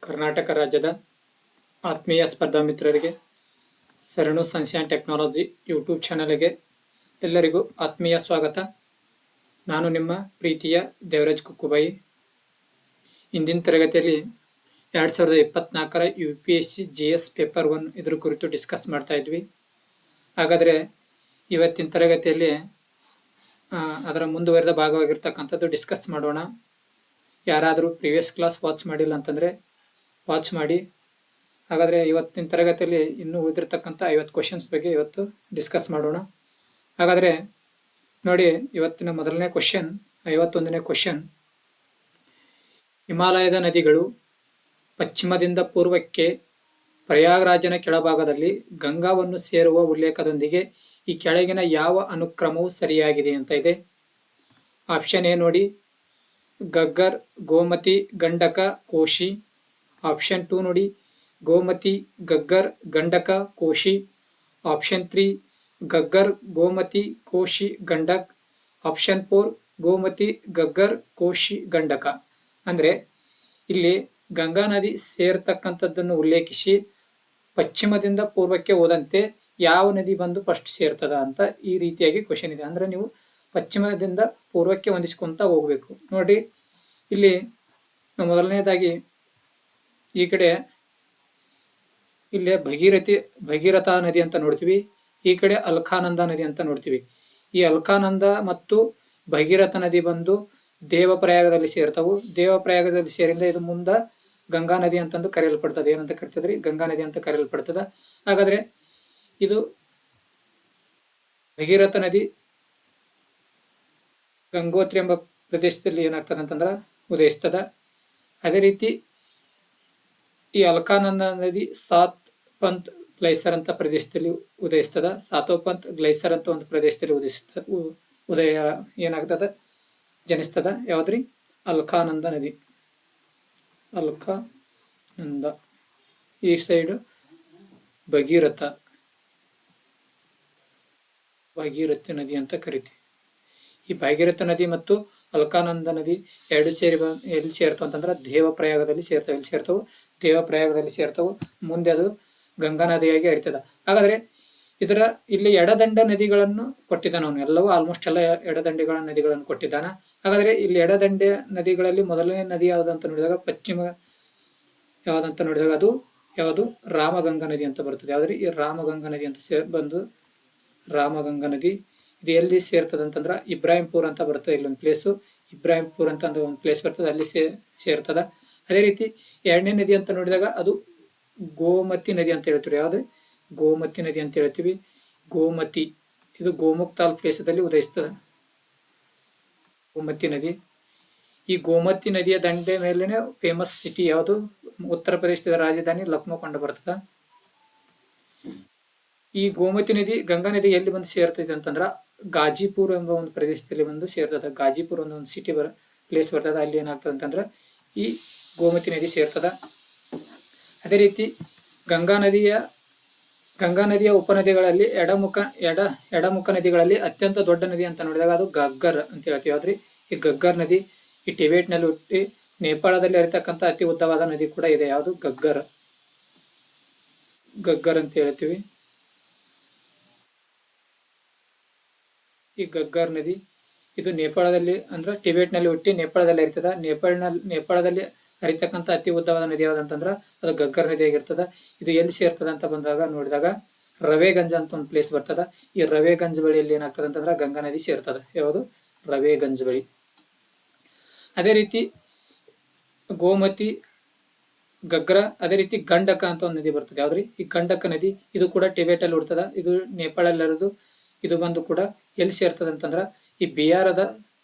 ಕರ್ನಾಟಕ ರಾಜ್ಯದ ಆತ್ಮೀಯ ಸ್ಪರ್ಧಾ ಮಿತ್ರರಿಗೆ ಸರಣು ಸನ್ಶೈನ್ ಟೆಕ್ನಾಲಜಿ ಯೂಟ್ಯೂಬ್ ಚಾನಲ್ಗೆ ಎಲ್ಲರಿಗೂ ಆತ್ಮೀಯ ಸ್ವಾಗತ. ನಾನು ನಿಮ್ಮ ಪ್ರೀತಿಯ ದೇವರಾಜ್ ಕುಕ್ಕುಬಾಯಿ. ಇಂದಿನ ತರಗತಿಯಲ್ಲಿ 2024ರ UPSC GS ಪೇಪರ್ 1 ಇದ್ರ ಕುರಿತು ಡಿಸ್ಕಸ್ ಮಾಡ್ತಾ ಇದ್ವಿ. ಹಾಗಾದರೆ ಇವತ್ತಿನ ತರಗತಿಯಲ್ಲಿ ಅದರ ಮುಂದುವರೆದ ಭಾಗವಾಗಿರ್ತಕ್ಕಂಥದ್ದು ಡಿಸ್ಕಸ್ ಮಾಡೋಣ. ಯಾರಾದರೂ ಪ್ರೀವಿಯಸ್ ಕ್ಲಾಸ್ ವಾಚ್ ಮಾಡಿಲ್ಲ ಅಂತಂದರೆ ವಾಚ್ ಮಾಡಿ. ಹಾಗಾದರೆ ಇವತ್ತಿನ ತರಗತಿಯಲ್ಲಿ ಇನ್ನೂ ಉಳಿದಿರ್ತಕ್ಕಂಥ 50 ಕ್ವಶನ್ಸ್ ಬಗ್ಗೆ ಇವತ್ತು ಡಿಸ್ಕಸ್ ಮಾಡೋಣ. ಹಾಗಾದರೆ ನೋಡಿ, ಇವತ್ತಿನ ಮೊದಲನೇ ಕ್ವಶನ್, 51ನೇ ಕ್ವಶನ್. ಹಿಮಾಲಯದ ನದಿಗಳು ಪಶ್ಚಿಮದಿಂದ ಪೂರ್ವಕ್ಕೆ ಪ್ರಯಾಗರಾಜನ ಕೆಳಭಾಗದಲ್ಲಿ ಗಂಗಾವನ್ನು ಸೇರುವ ಉಲ್ಲೇಖದೊಂದಿಗೆ ಈ ಕೆಳಗಿನ ಯಾವ ಅನುಕ್ರಮವು ಸರಿಯಾಗಿದೆ ಅಂತ ಇದೆ. ಆಪ್ಷನ್ ಎ ನೋಡಿ, ಗಗ್ಗರ್, ಗೋಮತಿ, ಗಂಡಕ, ಕೋಶಿ. ಆಪ್ಷನ್ 2 ನೋಡಿ, ಗೋಮತಿ, ಗಗ್ಗರ್, ಗಂಡಕ, ಕೋಶಿ. ಆಪ್ಷನ್ 3 ಗಗ್ಗರ್, ಗೋಮತಿ, ಕೋಶಿ, ಗಂಡಕ್. ಆಪ್ಷನ್ 4 ಗೋಮತಿ, ಗಗ್ಗರ್, ಕೋಶಿ, ಗಂಡಕ. ಅಂದರೆ ಇಲ್ಲಿ ಗಂಗಾ ನದಿ ಸೇರ್ತಕ್ಕಂಥದ್ದನ್ನು ಉಲ್ಲೇಖಿಸಿ ಪಶ್ಚಿಮದಿಂದ ಪೂರ್ವಕ್ಕೆ ಹೋದಂತೆ ಯಾವ ನದಿ ಬಂದು ಫಸ್ಟ್ ಸೇರ್ತದ ಅಂತ ಈ ರೀತಿಯಾಗಿ ಕ್ವಶನ್ ಇದೆ. ಅಂದರೆ ನೀವು ಪಶ್ಚಿಮದಿಂದ ಪೂರ್ವಕ್ಕೆ ಹೊಂದಿಸ್ಕೊಂತ ಹೋಗ್ಬೇಕು. ನೋಡಿ, ಇಲ್ಲಿ ಮೊದಲನೇದಾಗಿ ಈ ಕಡೆ ಇಲ್ಲೇ ಭಗೀರಥ ನದಿ ಅಂತ ನೋಡ್ತೀವಿ, ಈ ಕಡೆ ಅಲ್ಕಾನಂದ ನದಿ ಅಂತ ನೋಡ್ತೀವಿ. ಈ ಅಲ್ಕಾನಂದ ಮತ್ತು ಭಗೀರಥ ನದಿ ಬಂದು ದೇವಪ್ರಯಾಗದಲ್ಲಿ ಸೇರ್ತವು. ದೇವಪ್ರಯಾಗದಲ್ಲಿ ಸೇರಿಂದ ಇದು ಮುಂದ ಗಂಗಾ ನದಿ ಅಂತಂದು ಕರೆಯಲ್ಪಡ್ತದೆ. ಏನಂತ ಕರಿತದ್ರಿ? ಗಂಗಾ ನದಿ ಅಂತ ಕರೆಯಲ್ಪಡ್ತದ. ಹಾಗಾದ್ರೆ ಇದು ಭಗೀರಥ ನದಿ ಗಂಗೋತ್ರಿ ಎಂಬ ಪ್ರದೇಶದಲ್ಲಿ ಏನಾಗ್ತದೆ ಅಂತಂದ್ರ ಉದಯಿಸ್ತದ. ಅದೇ ರೀತಿ ಈ ಅಲ್ಕಾನಂದ ನದಿ ಸಾತ್ ಪಂತ್ ಗ್ಲೈಸರ್ ಅಂತ ಪ್ರದೇಶದಲ್ಲಿ ಉದಯಿಸ್ತದ. ಸಾತೋಪಂತ್ ಗ್ಲೈಸರ್ ಅಂತ ಒಂದು ಪ್ರದೇಶದಲ್ಲಿ ಏನಾಗ್ತದ, ಜನಿಸ್ತದ. ಯಾವ್ದ್ರಿ? ಅಲ್ಕಾನಂದ ನದಿ. ಅಲ್ಕಾನಂದ. ಈ ಸೈಡ್ ಭಾಗೀರಥಿ ನದಿ ಅಂತ ಕರಿತೀವಿ. ಈ ಭಾಗೀರಥ ನದಿ ಮತ್ತು ಅಲ್ಕಾನಂದ ನದಿ ಎರಡು ಸೇರಿ ಎಲ್ಲಿ ಸೇರ್ತವೆ ಅಂತಂದ್ರೆ ದೇವಪ್ರಯಾಗದಲ್ಲಿ ಸೇರ್ತವೆ. ಎಲ್ಲಿ ಸೇರ್ತವು? ದೇವಪ್ರಯಾಗದಲ್ಲಿ ಸೇರ್ತವು. ಮುಂದೆ ಅದು ಗಂಗಾ ನದಿಯಾಗಿ ಹರಿತದ. ಹಾಗಾದ್ರೆ ಇದರ ಇಲ್ಲಿ ಎಡದಂಡ ನದಿಗಳನ್ನು ಕೊಟ್ಟಿದ್ದಾನ ಅವನು. ಎಲ್ಲವೂ ಆಲ್ಮೋಸ್ಟ್ ಎಲ್ಲ ಎಡದಂಡೆಗಳ ನದಿಗಳನ್ನು ಕೊಟ್ಟಿದ್ದಾನ. ಹಾಗಾದ್ರೆ ಇಲ್ಲಿ ಎಡದಂಡೆ ನದಿಗಳಲ್ಲಿ ಮೊದಲನೇ ನದಿ ಯಾವ್ದಂತ ನೋಡಿದಾಗ, ಪಶ್ಚಿಮ ಯಾವ್ದಂತ ನೋಡಿದಾಗ ಅದು ಯಾವುದು? ರಾಮಗಂಗಾ ನದಿ ಅಂತ ಬರ್ತದೆ. ಯಾವ್ದ್ರಿ? ಈ ರಾಮಗಂಗಾ ನದಿ ಅಂತ ಬಂದು ರಾಮಗಂಗಾ ನದಿ ಇದು ಎಲ್ಲಿ ಸೇರ್ತದೆ ಅಂತಂದ್ರ ಇಬ್ರಾಹಿಂಪುರ್ ಅಂತ ಬರ್ತದೆ. ಇಲ್ಲೊಂದು ಪ್ಲೇಸು ಇಬ್ರಾಹಿಂಪುರ್ ಅಂತ ಒಂದು ಪ್ಲೇಸ್ ಬರ್ತದೆ, ಅಲ್ಲಿ ಸೇರ್ತದ. ಅದೇ ರೀತಿ ಎರಡನೇ ನದಿ ಅಂತ ನೋಡಿದಾಗ ಅದು ಗೋಮತಿ ನದಿ ಅಂತ ಹೇಳ್ತೀವಿ. ಯಾವ್ದು? ಗೋಮತಿ ನದಿ ಅಂತ ಹೇಳ್ತೀವಿ. ಗೋಮತಿ ಇದು ಗೋಮುಕ್ತಾಲ್ ಪ್ಲೇಸದಲ್ಲಿ ಉದಯಿಸ್ತದೆ, ಗೋಮತಿ ನದಿ. ಈ ಗೋಮತಿ ನದಿಯ ದಂಡೆ ಮೇಲೇನೆ ಫೇಮಸ್ ಸಿಟಿ ಯಾವುದು? ಉತ್ತರ ಪ್ರದೇಶದ ರಾಜಧಾನಿ ಲಕ್ನೋ ಕಂಡು ಬರ್ತದ. ಈ ಗೋಮತಿ ನದಿ ಗಂಗಾ ನದಿ ಎಲ್ಲಿ ಬಂದು ಸೇರ್ತದೆ ಅಂತಂದ್ರ ಗಾಜಿಪುರ್ ಎಂಬ ಒಂದು ಪ್ರದೇಶದಲ್ಲಿ ಬಂದು ಸೇರ್ತದ. ಗಾಜಿಪುರ್ ಒಂದು ಸಿಟಿ ಪ್ಲೇಸ್ ಬರ್ತದ. ಅಲ್ಲಿ ಏನಾಗ್ತದೆ ಅಂತಂದ್ರ ಈ ಗೋಮತಿ ನದಿ ಸೇರ್ತದ. ಅದೇ ರೀತಿ ಗಂಗಾ ನದಿಯ ಉಪನದಿಗಳಲ್ಲಿ ಎಡಮುಖ ನದಿಗಳಲ್ಲಿ ಅತ್ಯಂತ ದೊಡ್ಡ ನದಿ ಅಂತ ನೋಡಿದಾಗ ಅದು ಗಗ್ಗರ್ ಅಂತ ಹೇಳ್ತೀವಿ. ಯಾವ್ದ್ರಿ? ಈ ಗಗ್ಗರ್ ನದಿ ಈ ಟಿಬೇಟ್ ನಲ್ಲಿ ಹುಟ್ಟಿ ನೇಪಾಳದಲ್ಲಿ ಹರಿತಕ್ಕಂಥ ಅತಿ ಉದ್ದವಾದ ನದಿ ಕೂಡ ಇದೆ. ಯಾವುದು? ಗಗ್ಗರ್ ಅಂತ ಹೇಳ್ತೀವಿ. ಈ ಗಗ್ಗರ್ ನದಿ ಇದು ನೇಪಾಳದಲ್ಲಿ ಅಂದ್ರೆ ಟಿಬೇಟ್ ನಲ್ಲಿ ಹುಟ್ಟಿ ನೇಪಾಳದಲ್ಲಿ ಹರಿತದ. ನೇಪಾಳದಲ್ಲಿ ಹರಿತಕ್ಕಂಥ ಅತಿ ಉದ್ದವಾದ ನದಿ ಯಾವ್ದಂತಂದ್ರ ಅದು ಗಗ್ಗರ್ ನದಿ ಆಗಿರ್ತದ. ಇದು ಎಲ್ಲಿ ಸೇರ್ತದ ಅಂತ ಬಂದಾಗ ನೋಡಿದಾಗ ರವೇಗಂಜ್ ಅಂತ ಒಂದು ಪ್ಲೇಸ್ ಬರ್ತದ. ಈ ರವೇಗಂಜ್ ಬಳಿಯಲ್ಲಿ ಏನಾಗ್ತದೆ ಅಂತಂದ್ರ ಗಂಗಾ ನದಿ ಸೇರ್ತದ. ಯಾವುದು? ರವೇಗಂಜ್ ಬಳಿ. ಅದೇ ರೀತಿ ಗೋಮತಿ, ಗಗ್ರ, ಅದೇ ರೀತಿ ಗಂಡಕ ಅಂತ ಒಂದು ನದಿ ಬರ್ತದೆ. ಯಾವ್ದ್ರಿ? ಈ ಗಂಡಕ ನದಿ ಇದು ಕೂಡ ಟಿಬೇಟ್ ಅಲ್ಲಿ ಹುಡ್ತದ. ಇದು ನೇಪಾಳಲ್ಲಿ ಹರಿದು ಇದು ಬಂದು ಕೂಡ ಎಲ್ಲಿ ಸೇರ್ತದೆ ಅಂತಂದ್ರ ಈ ಬಿಹಾರದ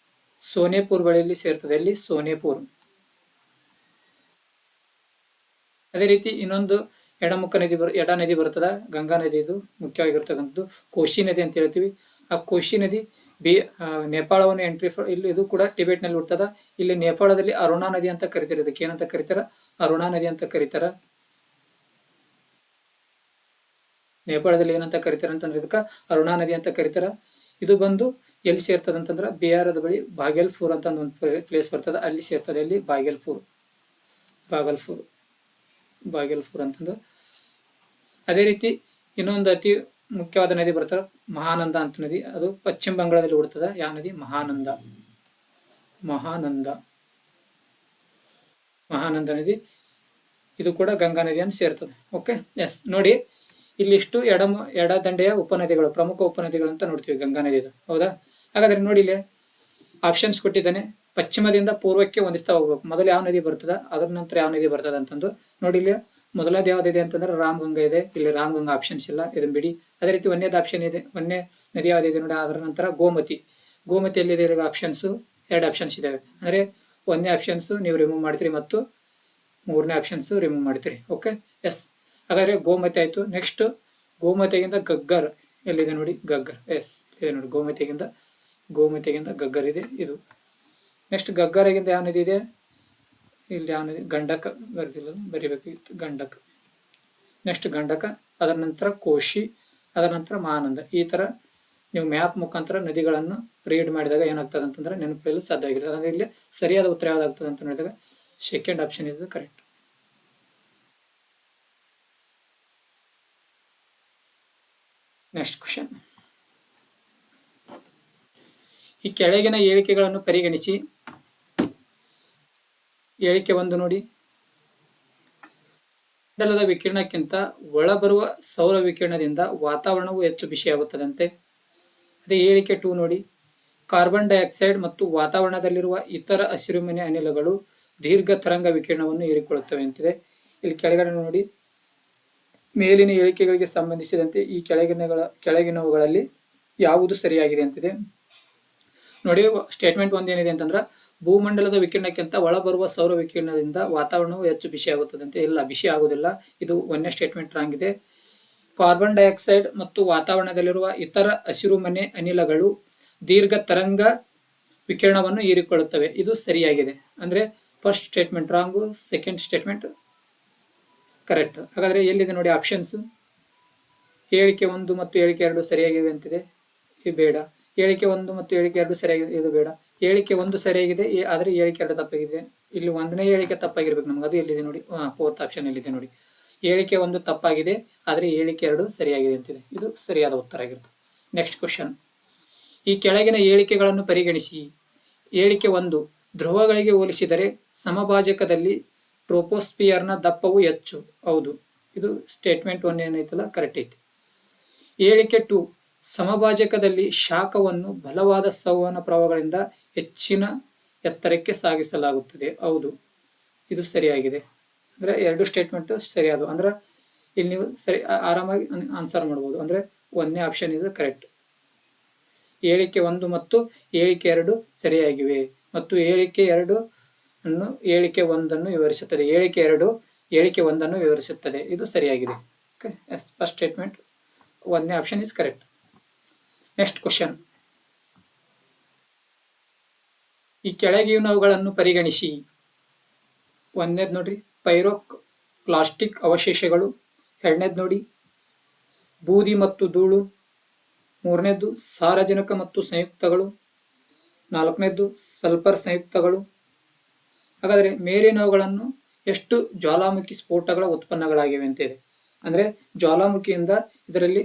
ಸೋನೆಪುರ್ ಬಳಿಯಲ್ಲಿ ಸೇರ್ತದೆ. ಎಲ್ಲಿ? ಸೋನೆಪುರ್. ಅದೇ ರೀತಿ ಇನ್ನೊಂದು ಎಡ ನದಿ ಬರ್ತದ ಗಂಗಾ ನದಿ. ಇದು ಮುಖ್ಯವಾಗಿರ್ತಕ್ಕಂಥದ್ದು ಕೋಶಿ ನದಿ ಅಂತ ಹೇಳ್ತೀವಿ. ಆ ಕೋಶಿ ನದಿ ನೇಪಾಳವನ್ನು ಇಲ್ಲಿ ಇದು ಕೂಡ ಟಿಬೇಟ್ ನಲ್ಲಿ ಹುಡ್ತದ. ಇಲ್ಲಿ ನೇಪಾಳದಲ್ಲಿ ಅರುಣಾ ನದಿ ಅಂತ ಕರಿತಾರೆ. ಇದಕ್ಕೆ ಏನಂತ ಕರೀತಾರ? ಅರುಣಾ ನದಿ ಅಂತ ಕರೀತಾರ. ನೇಪಾಳದಲ್ಲಿ ಏನಂತ ಕರೀತಾರ ಅಂತಂದ್ರೆ ಇದಕ್ಕ ಅರುಣಾ ನದಿ ಅಂತ ಕರೀತಾರ. ಇದು ಬಂದು ಎಲ್ಲಿ ಸೇರ್ತದ ಅಂತಂದ್ರ ಬಿಹಾರದ ಬಳಿ ಬಾಗಲ್ಪುರ್ ಅಂತ ಒಂದು ಪ್ಲೇಸ್ ಬರ್ತದ, ಅಲ್ಲಿ ಸೇರ್ತದೆ. ಅಲ್ಲಿ ಬಾಗಲ್ಪುರ್. ಬಾಗಲ್ಪುರ್ ಅಂತಂದು. ಅದೇ ರೀತಿ ಇನ್ನೊಂದು ಅತಿ ಮುಖ್ಯವಾದ ನದಿ ಬರ್ತದೆ ಮಹಾನಂದ ಅಂತ ನದಿ, ಅದು ಪಶ್ಚಿಮ ಬಂಗಾಳದಲ್ಲಿ ಹುಡ್ತದ. ಯಾವ ನದಿ? ಮಹಾನಂದ. ಮಹಾನಂದ ಮಹಾನಂದ ನದಿ, ಇದು ಕೂಡ ಗಂಗಾ ನದಿಯನ್ನು ಸೇರ್ತದೆ. Okay, yes. ನೋಡಿ, ಇಲ್ಲಿಷ್ಟು ಎಡದಂಡೆಯ ಉಪನದಿಗಳು, ಪ್ರಮುಖ ಉಪನದಿಗಳು ಅಂತ ನೋಡ್ತೀವಿ ಗಂಗಾ ನದಿದು. ಹೌದಾ? ಹಾಗಾದ್ರೆ ನೋಡಿ, ಇಲ್ಲಿ ಆಪ್ಷನ್ಸ್ ಕೊಟ್ಟಿದ್ದಾನೆ. ಪಶ್ಚಿಮದಿಂದ ಪೂರ್ವಕ್ಕೆ ಹೊಂದಿಸ್ತಾ ಹೋಗ್ಬೇಕು. ಮೊದಲು ಯಾವ ನದಿ ಬರ್ತದ, ಅದರ ನಂತರ ಯಾವ ನದಿ ಬರ್ತದ ಅಂತಂದು ನೋಡಿ. ಇಲ್ಲಿ ಮೊದಲನೇದು ಯಾವ್ದಿದೆ ಅಂತಂದ್ರೆ ರಾಮಗಂಗಾ ಇದೆ. ಇಲ್ಲಿ ರಾಮಗಂಗಾ ಆಪ್ಷನ್ಸ್ ಇಲ್ಲ, ಇದನ್ನ ಬಿಡಿ. ಅದೇ ರೀತಿ ಒಂದೇದು ಆಪ್ಷನ್ ಇದೆ, ಒಂದೇ ನದಿ ಯಾವ್ದಿದೆ ನೋಡಿ. ಅದರ ನಂತರ ಗೋಮತಿ. ಗೋಮತಿ ಎಲ್ಲಿದೆ? ಆಪ್ಷನ್ಸ್ 2 ಆಪ್ಷನ್ಸ್ ಇದಾವೆ. ಅಂದ್ರೆ ಒಂದನೇ ಆಪ್ಷನ್ಸ್ ನೀವು ರಿಮೂವ್ ಮಾಡ್ತೀರಿ ಮತ್ತು ಮೂರನೇ ಆಪ್ಷನ್ಸ್ ರಿಮೂವ್ ಮಾಡ್ತೀರಿ. Okay, yes. ಹಾಗಾದ್ರೆ ಗೋಮತಿ ಆಯ್ತು. ನೆಕ್ಸ್ಟ್ ಗೋಮತಿಗಿಂತ ಗಗ್ಗರ್ ಎಲ್ಲಿದೆ ನೋಡಿ. ಗಗ್ಗರ್, ಎಸ್, ಇದೆ ನೋಡಿ. ಗೋಮತಿಗಿಂತ ಗಗ್ಗರ್ ಇದೆ ಇದು. ನೆಕ್ಸ್ಟ್ ಗಗ್ಗರಗಿಂತ ಯಾವ ನದಿ ಇದೆ? ಇಲ್ಲಿ ಯಾವ ನದಿ? ಗಂಡಕ. ಬರಿಬೇಕಿತ್ತು ಗಂಡಕ. ನೆಕ್ಸ್ಟ್ ಗಂಡಕ, ಅದರ ನಂತರ ಕೋಶಿ, ಅದರ ನಂತರ ಮಹಾನಂದ. ಈ ತರ ನೀವು ಮ್ಯಾಪ್ ಮುಖಾಂತರ ನದಿಗಳನ್ನು ರೀಡ್ ಮಾಡಿದಾಗ ಏನಾಗ್ತದೆ ಅಂತಂದ್ರೆ ನೆನಪಿಡಲು ಸಾಧ್ಯ ಆಗಿರುತ್ತೆ. ಅಂದ್ರೆ ಇಲ್ಲಿ ಸರಿಯಾದ ಉತ್ತರ ಯಾವ್ದಾಗ್ತದೆ ಅಂತ ನೋಡಿದಾಗ second option is correct. Next question. ಈ ಕೆಳಗಿನ ಹೇಳಿಕೆಗಳನ್ನು ಪರಿಗಣಿಸಿ. ಹೇಳಿಕೆ 1 ನೋಡಿ. ಮಂಡಲದ ವಿಕಿರಣಕ್ಕಿಂತ ಒಳಬರುವ ಸೌರ ವಿಕಿರಣದಿಂದ ವಾತಾವರಣವು ಹೆಚ್ಚು ಬಿಸಿಯಾಗುತ್ತದಂತೆ. ಅದೇ ಹೇಳಿಕೆ 2 ನೋಡಿ. ಕಾರ್ಬನ್ ಡೈಆಕ್ಸೈಡ್ ಮತ್ತು ವಾತಾವರಣದಲ್ಲಿರುವ ಇತರ ಹಸಿರುಮನೆ ಅನಿಲಗಳು ದೀರ್ಘ ತರಂಗ ವಿಕಿರಣವನ್ನು ಹೀರಿಕೊಳ್ಳುತ್ತವೆ ಅಂತಿದೆ. ಇಲ್ಲಿ ಕೆಳಗಡೆ ನೋಡಿ, ಮೇಲಿನ ಹೇಳಿಕೆಗಳಿಗೆ ಸಂಬಂಧಿಸಿದಂತೆ ಈ ಕೆಳಗಿನವುಗಳಲ್ಲಿ ಯಾವುದು ಸರಿಯಾಗಿದೆ ಅಂತಿದೆ ನೋಡಿ. ಸ್ಟೇಟ್ಮೆಂಟ್ 1 ಏನಿದೆ ಅಂತಂದ್ರೆ ಭೂಮಂಡಲದ ವಿಕಿರಣಕ್ಕಿಂತ ಒಳಬರುವ ಸೌರ ವಿಕಿರಣದಿಂದ ವಾತಾವರಣವು ಹೆಚ್ಚು ಬಿಸಿ ಆಗುತ್ತದಂತೆ. ಇಲ್ಲ, ಬಿಸಿ ಆಗುವುದಿಲ್ಲ. ಇದು 1ನೇ ಸ್ಟೇಟ್ಮೆಂಟ್ ರಾಂಗ್ ಇದೆ. ಕಾರ್ಬನ್ ಡೈಆಕ್ಸೈಡ್ ಮತ್ತು ವಾತಾವರಣದಲ್ಲಿರುವ ಇತರ ಹಸಿರುಮನೆ ಅನಿಲಗಳು ದೀರ್ಘ ತರಂಗ ವಿಕಿರಣವನ್ನು ಹೀರಿಕೊಳ್ಳುತ್ತವೆ. ಇದು ಸರಿಯಾಗಿದೆ. ಅಂದ್ರೆ first statement wrong, second statement correct. ಹಾಗಾದ್ರೆ ಎಲ್ಲಿದೆ ನೋಡಿ ಆಪ್ಷನ್ಸ್. ಹೇಳಿಕೆ 1 ಮತ್ತು ಹೇಳಿಕೆ 2 ಸರಿಯಾಗಿವೆ ಅಂತಿದೆ. ಇದು ಬೇಡ. ಹೇಳಿಕೆ 1 ಮತ್ತು ಹೇಳಿಕೆ 2 ಸರಿಯಾಗಿದೆ, ಇದು ಬೇಡ. ಹೇಳಿಕೆ 1 ಸರಿಯಾಗಿದೆ, ಆದ್ರೆ ಹೇಳಿಕೆ 2 ತಪ್ಪಾಗಿದೆ. ಇಲ್ಲಿ 1ನೇ ಹೇಳಿಕೆ ತಪ್ಪಾಗಿರ್ಬೇಕು ನಮ್ಗೆ. ಅದು ಎಲ್ಲಿದೆ ನೋಡಿ, 4th ಆಪ್ಷನ್ ಎಲ್ಲಿದೆ ನೋಡಿ. ಹೇಳಿಕೆ 1 ತಪ್ಪಾಗಿದೆ, ಆದ್ರೆ ಹೇಳಿಕೆ 2 ಸರಿಯಾಗಿದೆ ಅಂತಿದೆ. ಇದು ಸರಿಯಾದ ಉತ್ತರ ಆಗಿರ್ತದೆ. Next question. ಈ ಕೆಳಗಿನ ಹೇಳಿಕೆಗಳನ್ನು ಪರಿಗಣಿಸಿ. ಹೇಳಿಕೆ 1, ಧ್ರುವಗಳಿಗೆ ಹೋಲಿಸಿದರೆ ಸಮಭಾಜಕದಲ್ಲಿ ಟ್ರೋಪೋಸ್ಪಿಯರ್ನ ದಪ್ಪವು ಹೆಚ್ಚು. ಹೌದು, ಇದು ಸ್ಟೇಟ್ಮೆಂಟ್ 1 ಏನೈತಲ್ಲ ಕರೆಕ್ಟ್ ಐತಿ. ಹೇಳಿಕೆ 2, ಸಮಭಾಜಕದಲ್ಲಿ ಶಾಖವನ್ನು ಬಲವಾದ ಸಂವಹನ ಪ್ರವಾಹಗಳಿಂದ ಹೆಚ್ಚಿನ ಎತ್ತರಕ್ಕೆ ಸಾಗಿಸಲಾಗುತ್ತದೆ. ಹೌದು, ಇದು ಸರಿಯಾಗಿದೆ. ಅಂದ್ರೆ 2 ಸ್ಟೇಟ್ಮೆಂಟ್ ಸರಿಯಾದವು. ಅಂದ್ರೆ ಇಲ್ಲಿ ನೀವು ಸರಿ ಆರಾಮಾಗಿ ಆನ್ಸರ್ ಮಾಡ್ಬೋದು. ಅಂದ್ರೆ 1ನೇ ಆಪ್ಷನ್ ಇದು ಕರೆಕ್ಟ್. ಹೇಳಿಕೆ 1 ಮತ್ತು ಹೇಳಿಕೆ 2 ಸರಿಯಾಗಿವೆ ಮತ್ತು ಹೇಳಿಕೆ 2 ಅನ್ನು ಹೇಳಿಕೆ 1 ವಿವರಿಸುತ್ತದೆ. ಹೇಳಿಕೆ 2 ಹೇಳಿಕೆ 1 ವಿವರಿಸುತ್ತದೆ. ಇದು ಸರಿಯಾಗಿದೆ. ಓಕೆ, ಫಸ್ಟ್ ಸ್ಟೇಟ್ಮೆಂಟ್ 1ನೇ option is correct. Next question. ಈ ಕೆಳಗಿನವುಗಳನ್ನು ಪರಿಗಣಿಸಿ. 1ನೇದು ನೋಡ್ರಿ, ಪೈರೋಕ್ಲಾಸ್ಟಿಕ್ ಅವಶೇಷಗಳು. 2ನೇದು ನೋಡಿ, ಬೂದಿ ಮತ್ತು ಧೂಳು. 3ನೇದು ಸಾರಜನಕ ಮತ್ತು ಸಂಯುಕ್ತಗಳು. 4ನೇದು ಸಲ್ಫರ್ ಸಂಯುಕ್ತಗಳು. ಹಾಗಾದ್ರೆ ಮೇಲಿನವುಗಳನ್ನು ಎಷ್ಟು ಜ್ವಾಲಾಮುಖಿ ಸ್ಫೋಟಗಳ ಉತ್ಪನ್ನಗಳಾಗಿವೆ ಅಂತ ಇದೆ. ಅಂದ್ರೆ ಜ್ವಾಲಾಮುಖಿಯಿಂದ ಇದರಲ್ಲಿ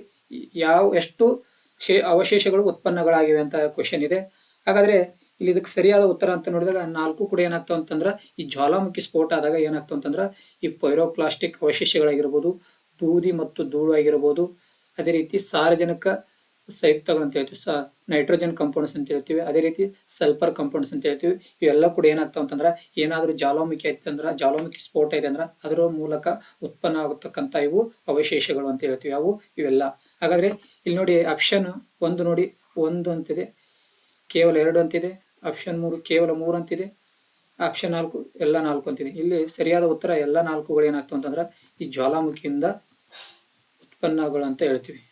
ಎಷ್ಟು ಅವಶೇಷಗಳು ಉತ್ಪನ್ನಗಳಾಗಿವೆ ಅಂತ ಕ್ವಶನ್ ಇದೆ. ಹಾಗಾದ್ರೆ ಇಲ್ಲಿ ಇದಕ್ಕೆ ಸರಿಯಾದ ಉತ್ತರ ಅಂತ ನೋಡಿದಾಗ 4 ಕೂಡ ಏನಾಗ್ತಾವ ಅಂತಂದ್ರ, ಈ ಜ್ವಾಲಾಮುಖಿ ಸ್ಫೋಟ ಆದಾಗ ಏನಾಗ್ತಾವ ಅಂತಂದ್ರ ಈ ಪೈರೋಕ್ಲಾಸ್ಟಿಕ್ ಅವಶೇಷಗಳಾಗಿರ್ಬೋದು, ಬೂದಿ ಮತ್ತು ಧೂಳು ಆಗಿರ್ಬೋದು, ಅದೇ ರೀತಿ ಸಾರಜನಕ ಸಂಯುಕ್ತಗಳು ಅಂತ ಹೇಳ್ತೀವಿ, ನೈಟ್ರೋಜನ್ ಕಂಪೌಂಡ್ಸ್ ಅಂತ ಹೇಳ್ತೀವಿ, ಅದೇ ರೀತಿ ಸಲ್ಫರ್ ಕಂಪೌಂಡ್ಸ್ ಅಂತ ಹೇಳ್ತೀವಿ. ಇವೆಲ್ಲ ಕೂಡ ಏನಾಗ್ತಾವ ಅಂತಂದ್ರ, ಏನಾದ್ರೂ ಜ್ವಾಲಾಮುಖಿ ಐತೆ ಅಂದ್ರ, ಜ್ವಾಲಾಮುಖಿ ಸ್ಫೋಟ ಇದೆ ಅಂದ್ರ ಅದರ ಮೂಲಕ ಉತ್ಪನ್ನ ಆಗತಕ್ಕಂತ ಇವು ಅವಶೇಷಗಳು ಅಂತ ಹೇಳ್ತೀವಿ. ಅವು ಇವೆಲ್ಲ. ಹಾಗಾದ್ರೆ ಇಲ್ಲಿ ನೋಡಿ ಆಪ್ಷನ್ 1 ನೋಡಿ, 1 ಅಂತಿದೆ, ಕೇವಲ 2 ಅಂತಿದೆ. ಆಪ್ಷನ್ 3 ಕೇವಲ 3 ಅಂತಿದೆ. ಆಪ್ಷನ್ 4 ಎಲ್ಲ 4 ಅಂತಿದೆ. ಇಲ್ಲಿ ಸರಿಯಾದ ಉತ್ತರ ಎಲ್ಲ 4ಗಳು ಏನಾಗ್ತಾವ ಅಂತಂದ್ರ ಈ ಜ್ವಾಲಾಮುಖಿಯಿಂದ ಉತ್ಪನ್ನಗಳು ಅಂತ ಹೇಳ್ತೀವಿ.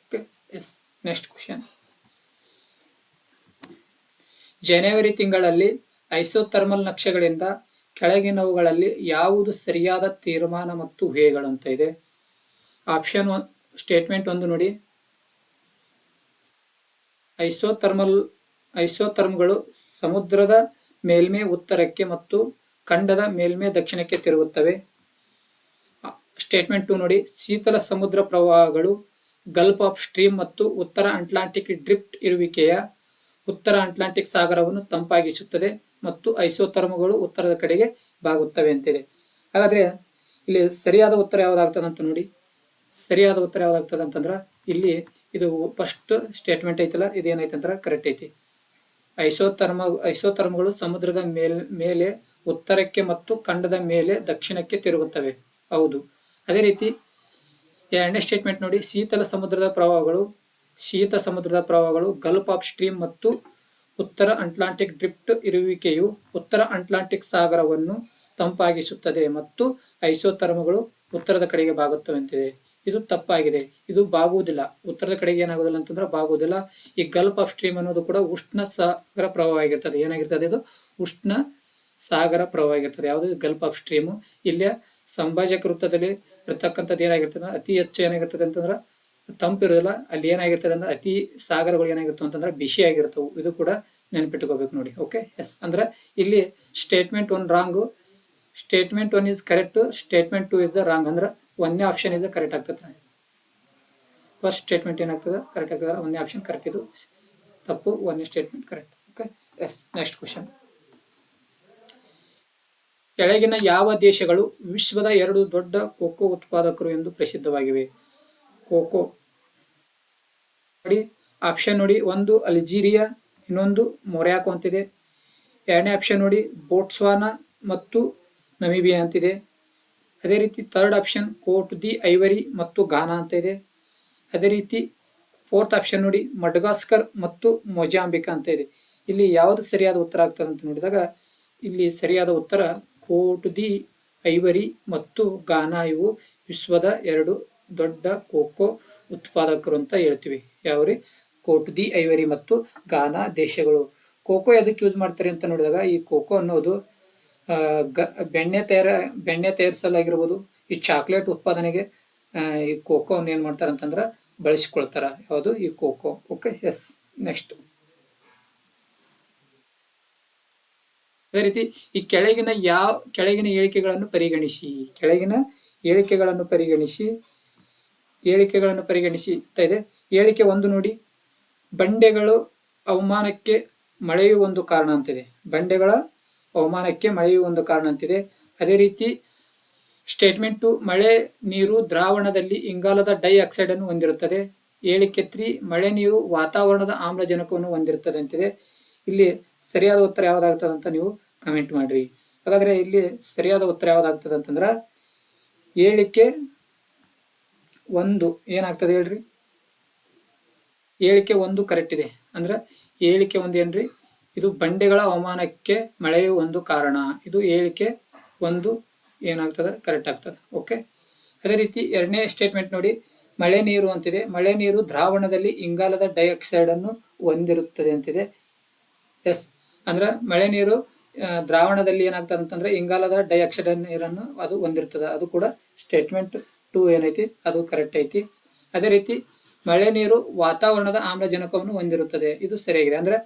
Okay, yes. Next question. ಜನವರಿ ತಿಂಗಳಲ್ಲಿ ಐಸೋಥರ್ಮಲ್ ನಕ್ಷೆಗಳಿಂದ ಕೆಳಗಿನವುಗಳಲ್ಲಿ ಯಾವುದು ಸರಿಯಾದ ತೀರ್ಮಾನ ಮತ್ತು ಊಹೆಗಳು ಅಂತ ಇದೆ. ಆಪ್ಷನ್ 1 ಸ್ಟೇಟ್ಮೆಂಟ್ 1 ನೋಡಿ, ಐಸೋಥರ್ಮ್ಗಳು ಸಮುದ್ರದ ಮೇಲ್ಮೈ ಉತ್ತರಕ್ಕೆ ಮತ್ತು ಖಂಡದ ಮೇಲ್ಮೈ ದಕ್ಷಿಣಕ್ಕೆ ತಿರುಗುತ್ತವೆ. ಸ್ಟೇಟ್ಮೆಂಟ್ 2 ನೋಡಿ, ಶೀತಲ ಸಮುದ್ರ ಪ್ರವಾಹಗಳು ಗಲ್ಫ್ ಆಫ್ ಸ್ಟ್ರೀಮ್ ಮತ್ತು ಉತ್ತರ ಅಟ್ಲಾಂಟಿಕ್ ಡ್ರಿಫ್ಟ್ ಇರುವಿಕೆಯ ಉತ್ತರ ಅಟ್ಲಾಂಟಿಕ್ ಸಾಗರವನ್ನು ತಂಪಾಗಿಸುತ್ತದೆ ಮತ್ತು ಐಸೋಥರ್ಮ್ಗಳು ಉತ್ತರದ ಕಡೆಗೆ ಬಾಗುತ್ತವೆ ಅಂತಿದೆ. ಹಾಗಾದ್ರೆ ಇಲ್ಲಿ ಸರಿಯಾದ ಉತ್ತರ ಯಾವ್ದಾಗ್ತದೆ ಅಂತ ನೋಡಿ. ಸರಿಯಾದ ಉತ್ತರ ಯಾವ್ದಾಗ್ತದೆ ಅಂತಂದ್ರ ಇಲ್ಲಿ ಇದು ಫಸ್ಟ್ ಸ್ಟೇಟ್ಮೆಂಟ್ ಐತಲ್ಲ, ಇದೇನೈತೆ ಅಂದ್ರ ಕರೆಕ್ಟ್ ಐತಿ. ಐಸೋಥರ್ಮ್ಗಳು ಸಮುದ್ರದ ಮೇಲೆ ಉತ್ತರಕ್ಕೆ ಮತ್ತು ಖಂಡದ ಮೇಲೆ ದಕ್ಷಿಣಕ್ಕೆ ತಿರುಗುತ್ತವೆ. ಹೌದು. ಅದೇ ರೀತಿ ಎರಡನೇ ಸ್ಟೇಟ್ಮೆಂಟ್ ನೋಡಿ, ಶೀತ ಸಮುದ್ರದ ಪ್ರವಾಹಗಳು ಗಲ್ಫ್ ಆಫ್ ಸ್ಟ್ರೀಮ್ ಮತ್ತು ಉತ್ತರ ಅಟ್ಲಾಂಟಿಕ್ ಡ್ರಿಫ್ಟ್ ಇರುವಿಕೆಯು ಉತ್ತರ ಅಟ್ಲಾಂಟಿಕ್ ಸಾಗರವನ್ನು ತಂಪಾಗಿಸುತ್ತದೆ ಮತ್ತು ಐಸೋಥರ್ಮ್ಗಳು ಉತ್ತರದ ಕಡೆಗೆ ಬಾಗುತ್ತವೆ ಅಂತಿದೆ. ಇದು ತಪ್ಪಾಗಿದೆ. ಇದು ಬಾಗುವುದಿಲ್ಲ. ಉತ್ತರದ ಕಡೆಗೆ ಏನಾಗುದಿಲ್ಲ ಅಂತಂದ್ರೆ ಬಾಗುವುದಿಲ್ಲ. ಈ ಗಲ್ಫ್ ಆಫ್ ಸ್ಟ್ರೀಮ್ ಅನ್ನೋದು ಕೂಡ ಉಷ್ಣ ಸಾಗರ ಪ್ರವಾಹ ಆಗಿರ್ತದೆ. ಏನಾಗಿರ್ತದೆ? ಇದು ಉಷ್ಣ ಸಾಗರ ಪ್ರವಾಹ ಆಗಿರ್ತದೆ. ಯಾವುದು? Gulf of stream. ಇಲ್ಲಿಯ ಸಂಭಾಜಕ ವೃತ್ತದಲ್ಲಿ ಇರ್ತಕ್ಕಂಥದ್ದು ಏನಾಗಿರ್ತದೆ? ಅತಿ ಹೆಚ್ಚು ಏನಾಗಿರ್ತದೆ ಅಂತಂದ್ರೆ ತಂಪಿರೋದಿಲ್ಲ. ಅಲ್ಲಿ ಏನಾಗಿರ್ತದೆ ಅಂದ್ರೆ ಅತಿ ಸಾಗರಗಳು ಏನಾಗಿರ್ತವೆ ಅಂತಂದ್ರೆ ಬಿಸಿ ಆಗಿರ್ತವೆ. ಇದು ಕೂಡ ನೆನಪಿಟ್ಕೋಬೇಕು ನೋಡಿ. Okay, yes. ಅಂದ್ರೆ ಇಲ್ಲಿ statement 1 wrong, statement 1 is correct, statement 2 is the wrong. ಅಂದ್ರೆ ಒಂದೇ ಆಪ್ಷನ್ ಇಸ್ ಕರೆಕ್ಟ್ ಆಗ್ತದೆ. ಫಸ್ಟ್ ಸ್ಟೇಟ್ಮೆಂಟ್ ಏನಾಗ್ತದೆ? ಕರೆಕ್ಟ್ ಆಗ್ತದೆ. ಒಂದೇ ಆಪ್ಷನ್ ಕರೆಕ್ಟ್, ಇದು ತಪ್ಪು. ಒಂದೇ statement correct. Okay, yes. Next question. ಕೆಳಗಿನ ಯಾವ ದೇಶಗಳು ವಿಶ್ವದ 2 ದೊಡ್ಡ ಕೋಕೋ ಉತ್ಪಾದಕರು ಎಂದು ಪ್ರಸಿದ್ಧವಾಗಿವೆ? ಕೋಕೋ ನೋಡಿ, ಆಪ್ಷನ್ ನೋಡಿ, ಒಂದು ಅಲ್ಜೀರಿಯಾ, ಇನ್ನೊಂದು ಮೊರಾಕೊ ಅಂತಿದೆ. ಎರಡನೇ ಆಪ್ಷನ್ ನೋಡಿ, ಬೋಟ್ಸ್ವಾನಾ ಮತ್ತು ನಮೀಬಿಯಾ ಅಂತಿದೆ. ಅದೇ ರೀತಿ third option Cote d'Ivoire ಮತ್ತು ಘಾನಾ ಅಂತ ಇದೆ. ಅದೇ ರೀತಿ ಫೋರ್ತ್ ಆಪ್ಷನ್ ನೋಡಿ, ಮಡಗಾಸ್ಕರ್ ಮತ್ತು ಮೊಜಾಂಬಿಕ್ ಅಂತ ಇದೆ. ಇಲ್ಲಿ ಯಾವುದು ಸರಿಯಾದ ಉತ್ತರ ಆಗ್ತದೆ ಅಂತ ನೋಡಿದಾಗ ಇಲ್ಲಿ ಸರಿಯಾದ ಉತ್ತರ ಕೋಟ್ ದಿ ಐವರಿ ಮತ್ತು ಘಾನಾ. ಇವು ವಿಶ್ವದ 2 ದೊಡ್ಡ ಕೋಕೋ ಉತ್ಪಾದಕರು ಅಂತ ಹೇಳ್ತೀವಿ. ಯಾವ್ರಿ? ಕೋಟ್ ದಿ ಐವರಿ ಮತ್ತು ಘಾನಾ ದೇಶಗಳು. ಕೋಕೋ ಎದಕ್ಕೆ ಯೂಸ್ ಮಾಡ್ತಾರೆ ಅಂತ ನೋಡಿದಾಗ ಈ ಕೋಕೋ ಅನ್ನೋದು ಬೆಣ್ಣೆ ತಯಾರಿಸಲಾಗಿರ್ಬೋದು. ಈ ಚಾಕ್ಲೇಟ್ ಉತ್ಪಾದನೆಗೆ ಈ ಕೋಕೋವನ್ನು ಏನ್ ಮಾಡ್ತಾರ ಅಂತಂದ್ರ ಬಳಸಿಕೊಳ್ತಾರ. ಯಾವುದು? ಈ ಕೋಕೋ. Okay, yes. ನೆಕ್ಸ್ಟ್. ಅದೇ ರೀತಿ ಈ ಕೆಳಗಿನ ಹೇಳಿಕೆಗಳನ್ನು ಪರಿಗಣಿಸಿ. ಹೇಳಿಕೆಗಳನ್ನು ಪರಿಗಣಿಸಿ ಅಂತ ಇದೆ. ಹೇಳಿಕೆ 1 ನೋಡಿ, ಬಂಡೆಗಳು ಅವಮಾನಕ್ಕೆ ಮಳೆಯು ಒಂದು ಕಾರಣ ಅಂತಿದೆ. ಬಂಡೆಗಳ ಅವಮಾನಕ್ಕೆ ಮಳೆಯು ಒಂದು ಕಾರಣ ಅಂತಿದೆ. ಅದೇ ರೀತಿ ಸ್ಟೇಟ್ಮೆಂಟ್ 2, ಮಳೆ ನೀರು ದ್ರಾವಣದಲ್ಲಿ ಇಂಗಾಲದ ಡೈಆಕ್ಸೈಡ್ ಅನ್ನು ಹೊಂದಿರುತ್ತದೆ. ಹೇಳಿಕೆ 3, ಮಳೆ ನೀರು ವಾತಾವರಣದ ಆಮ್ಲಜನಕವನ್ನು ಹೊಂದಿರುತ್ತದೆ ಅಂತಿದೆ. ಇಲ್ಲಿ ಸರಿಯಾದ ಉತ್ತರ ಯಾವ್ದಾಗ್ತದೆ ಅಂತ ನೀವು ಕಮೆಂಟ್ ಮಾಡ್ರಿ. ಹಾಗಾದ್ರೆ ಇಲ್ಲಿ ಸರಿಯಾದ ಉತ್ತರ ಯಾವ್ದಾಗ್ತದೆ ಅಂತಂದ್ರ ಹೇಳಿಕೆ 1 ಏನಾಗ್ತದೆ ಹೇಳ್ರಿ? ಹೇಳಿಕೆ 1 ಕರೆಕ್ಟ್ ಇದೆ. ಅಂದ್ರ ಹೇಳಿಕೆ 1 ಏನ್ರಿ? ಇದು ಬಂಡೆಗಳ ಅವಮಾನಕ್ಕೆ ಮಳೆಯು ಒಂದು ಕಾರಣ. ಇದು ಹೇಳಿಕೆ 1 ಏನಾಗ್ತದೆ? ಕರೆಕ್ಟ್ ಆಗ್ತದೆ. ಓಕೆ. ಅದೇ ರೀತಿ ಎರಡನೇ ಸ್ಟೇಟ್ಮೆಂಟ್ ನೋಡಿ, ಮಳೆ ನೀರು ಅಂತಿದೆ. ಮಳೆ ನೀರು ದ್ರಾವಣದಲ್ಲಿ ಇಂಗಾಲದ ಡೈಆಕ್ಸೈಡ್ ಅನ್ನು ಹೊಂದಿರುತ್ತದೆ ಅಂತಿದೆ. ಎಸ್. ಅಂದ್ರ ಮಳೆ ನೀರು ದ್ರಾವಣದಲ್ಲಿ ಏನಾಗ್ತದೆ ಅಂತಂದ್ರೆ ಇಂಗಾಲದ ಡೈಆಕ್ಸೈಡ್ ನೀರನ್ನು ಅದು ಹೊಂದಿರ್ತದೆ. ಅದು ಕೂಡ ಸ್ಟೇಟ್ಮೆಂಟ್ 2 ಏನೈತಿ ಅದು ಕರೆಕ್ಟ್ ಐತಿ. ಅದೇ ರೀತಿ ಮಳೆ ನೀರು ವಾತಾವರಣದ ಆಮ್ಲಜನಕವನ್ನು ಹೊಂದಿರುತ್ತದೆ. ಇದು ಸರಿಯಾಗಿದೆ. ಅಂದ್ರೆ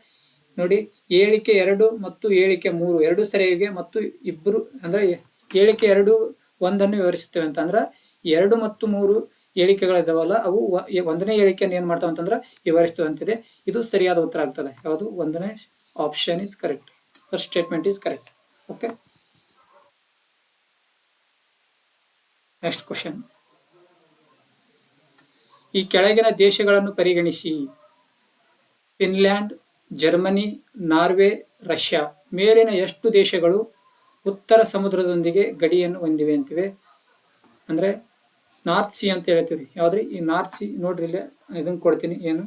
ನೋಡಿ, ಹೇಳಿಕೆ 2 ಮತ್ತು ಹೇಳಿಕೆ 3 ಎರಡು ಸರಿಯಾಗಿದೆ. ಮತ್ತು ಇಬ್ಬರು ಅಂದ್ರೆ ಹೇಳಿಕೆ 2 ಒಂದನ್ನು ವಿವರಿಸುತ್ತೇವೆ ಅಂತಂದ್ರ 2 ಮತ್ತು 3 ಹೇಳಿಕೆಗಳಿದಾವಲ್ಲ ಅವು ಒಂದನೇ ಹೇಳಿಕೆಯನ್ನು ಏನ್ ಮಾಡ್ತಾವ ಅಂತಂದ್ರ ವಿವರಿಸ್ತವೆ ಅಂತಿದೆ. ಇದು ಸರಿಯಾದ ಉತ್ತರ ಆಗ್ತದೆ. ಯಾವುದು? ಒಂದನೇ option is correct. First statement is correct. Okay. Next question. ಈ ಕೆಳಗಿನ ದೇಶಗಳನ್ನು ಪರಿಗಣಿಸಿ. Finland, Germany, Norway, Russia. ಮೇಲಿನ ಎಷ್ಟು ದೇಶಗಳು ಉತ್ತರ ಸಮುದ್ರದೊಂದಿಗೆ ಗಡಿಯನ್ನು ಹೊಂದಿವೆ ಅಂತಿವೆ? ಅಂದ್ರೆ ನಾರ್ತ್ ಸಿ ಅಂತ ಹೇಳ್ತೀವಿ. ಯಾವ್ದ್ರಿ? ಈ ನಾರ್ತ್ ಸಿ. ನೋಡ್ರಿ ಇಲ್ಲೇ ಇದನ್ನ ಕೊಡ್ತೀನಿ. ಏನು